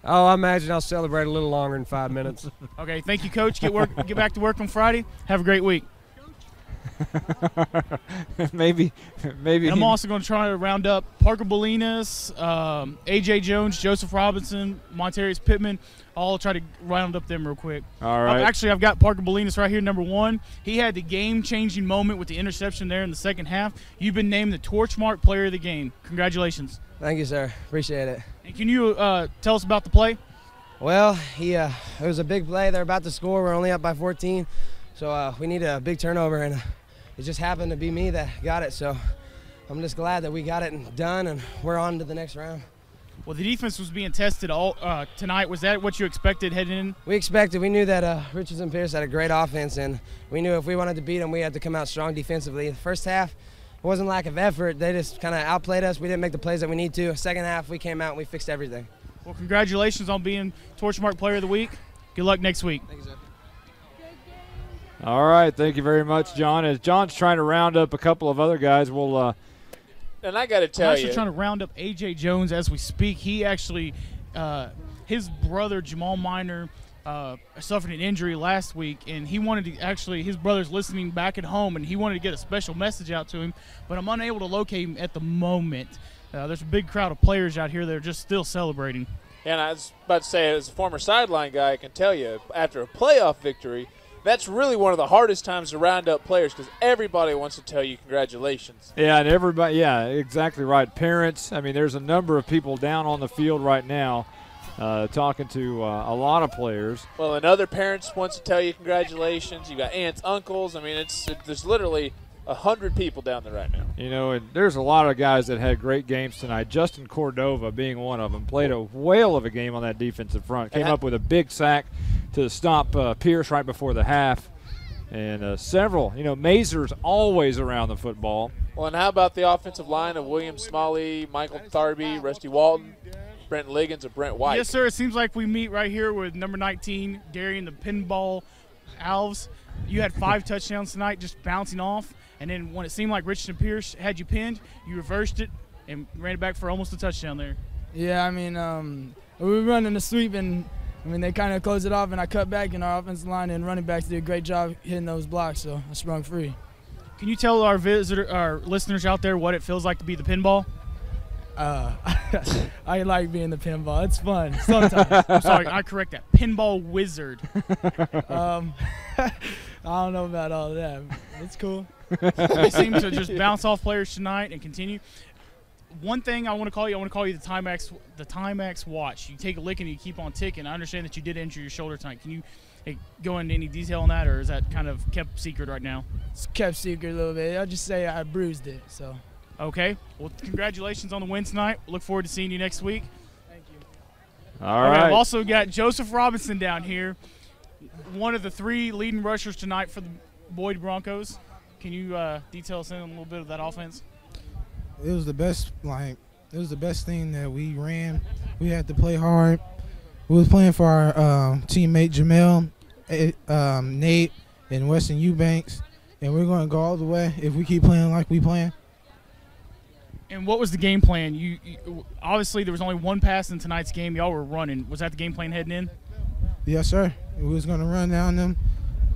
Speaker 6: Oh, I imagine I'll celebrate a little longer than 5 minutes.
Speaker 4: Okay, thank you, Coach. Get back to work on Friday. Have a great week.
Speaker 1: maybe.
Speaker 4: And I'm also going to try to round up Parker Bolinas, A.J. Jones, Joseph Robinson, Montarius Pittman. I'll try to round up them real quick.
Speaker 1: All right.
Speaker 4: Actually, I've got Parker Bolinas right here, number 1. He had the game-changing moment with the interception there in the second half. You've been named the Torchmark Player of the Game. Congratulations.
Speaker 21: Thank you, sir. Appreciate it.
Speaker 4: And can you tell us about the play?
Speaker 21: Well, it was a big play. They're about to score. We're only up by 14. So we need a big turnover, and it just happened to be me that got it. So I'm just glad that we got it done, and we're on to the next round.
Speaker 4: Well, the defense was being tested all tonight. Was that what you expected heading in?
Speaker 21: We expected. We knew that Richardson Pearce had a great offense, and we knew if we wanted to beat them, we had to come out strong defensively. The first half, it wasn't lack of effort. They just kind of outplayed us. We didn't make the plays that we need to. Second half, we came out and we fixed everything.
Speaker 4: Well, congratulations on being Torchmark Player of the Week. Good luck next week.
Speaker 21: Thank you, sir.
Speaker 1: All right, thank you very much, John. As John's trying to round up a couple of other guys, we'll
Speaker 2: and I got to tell
Speaker 4: I'm actually trying to round up A.J. Jones as we speak. He actually, his brother Jamal Minor suffered an injury last week, and he wanted to actually, his brother's listening back at home, and he wanted to get a special message out to him, but I'm unable to locate him at the moment. There's a big crowd of players out here that are just still celebrating.
Speaker 2: And I was about to say, as a former sideline guy, I can tell you, after a playoff victory, that's really one of the hardest times to round up players because everybody wants to tell you congratulations.
Speaker 1: Yeah, and everybody, yeah, exactly right. Parents, I mean, there's a number of people down on the field right now talking to a lot of players.
Speaker 2: Well, and other parents want to tell you congratulations. You got aunts, uncles. I mean, there's literally 100 people down there right now.
Speaker 1: You know, and there's a lot of guys that had great games tonight. Justin Cordova being one of them. Played a whale of a game on that defensive front. Came up with a big sack to stop Pearce right before the half. And several, you know, Mazur's always around the football.
Speaker 2: Well, and how about the offensive line of William Smalley, Michael Tharby, Rusty Walton, Brent Liggins, and Brent White?
Speaker 4: Yes, sir. It seems like we meet right here with number 19, Darian the Pinball Alves. You had 5 touchdowns tonight just bouncing off. And then when it seemed like Richardson Pearce had you pinned, you reversed it and ran it back for almost a touchdown there.
Speaker 15: Yeah, I mean, we were running the sweep, and I mean, they kind of closed it off, and I cut back, and our offensive line and running backs did a great job hitting those blocks, so I sprung free.
Speaker 4: Can you tell our listeners out there what it feels like to be the pinball?
Speaker 15: I like being the pinball. It's fun sometimes.
Speaker 4: I'm sorry, I correct that. Pinball wizard.
Speaker 15: I don't know about all that. It's cool.
Speaker 4: They seem to just bounce off players tonight and continue. One thing I want to call you the Timex watch. You take a lick and you keep on ticking. I understand that you did injure your shoulder tonight. Can you go into any detail on that, or is that kind of kept secret right now?
Speaker 15: It's kept secret a little bit. I'll just say I bruised it. So.
Speaker 4: Okay. Well, congratulations on the win tonight. Look forward to seeing you next week.
Speaker 15: Thank you.
Speaker 1: All right.
Speaker 4: I've also got Joseph Robinson down here, one of the 3 leading rushers tonight for the Boyd Broncos. Can you detail us in a little bit of that offense?
Speaker 22: It was the best
Speaker 5: It was the best thing that we ran. We had to play hard. We was playing for our teammate Jamel, Nate, and Weston Eubanks, and we're going to go all the way if we keep playing like we playing.
Speaker 4: And what was the game plan? You obviously there was only one pass in tonight's game. Y'all were running. Was that the game plan heading in?
Speaker 5: Yes, sir. We was going to run down them.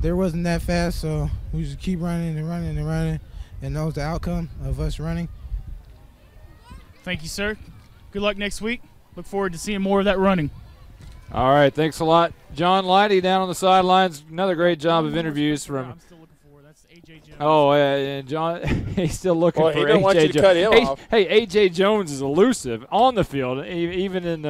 Speaker 5: There wasn't that fast, so we just keep running and running and running, and that was the outcome of us running.
Speaker 4: Thank you, sir. Good luck next week. Look forward to seeing more of that running.
Speaker 1: All right, thanks a lot. John Leidy down on the sidelines. Another great job of interviews from.
Speaker 4: I'm still looking for. That's A.J. Jones.
Speaker 1: Oh, and John, he's still looking for
Speaker 2: he didn't want you
Speaker 1: A.J.
Speaker 2: to cut him off.
Speaker 1: Hey, A.J. Jones is elusive on the field, even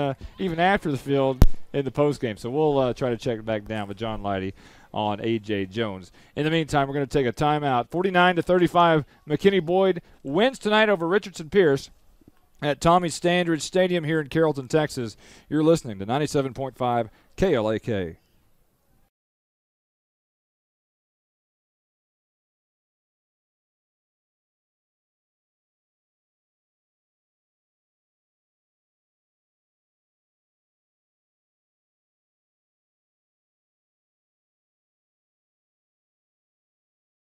Speaker 1: after the field in the postgame. So we'll try to check it back down with John Leidy on A.J. Jones. In the meantime, we're going to take a timeout. 49-35, McKinney Boyd wins tonight over Richardson Pearce at Tommy Standridge Stadium here in Carrollton, Texas. You're listening to 97.5 KLAK.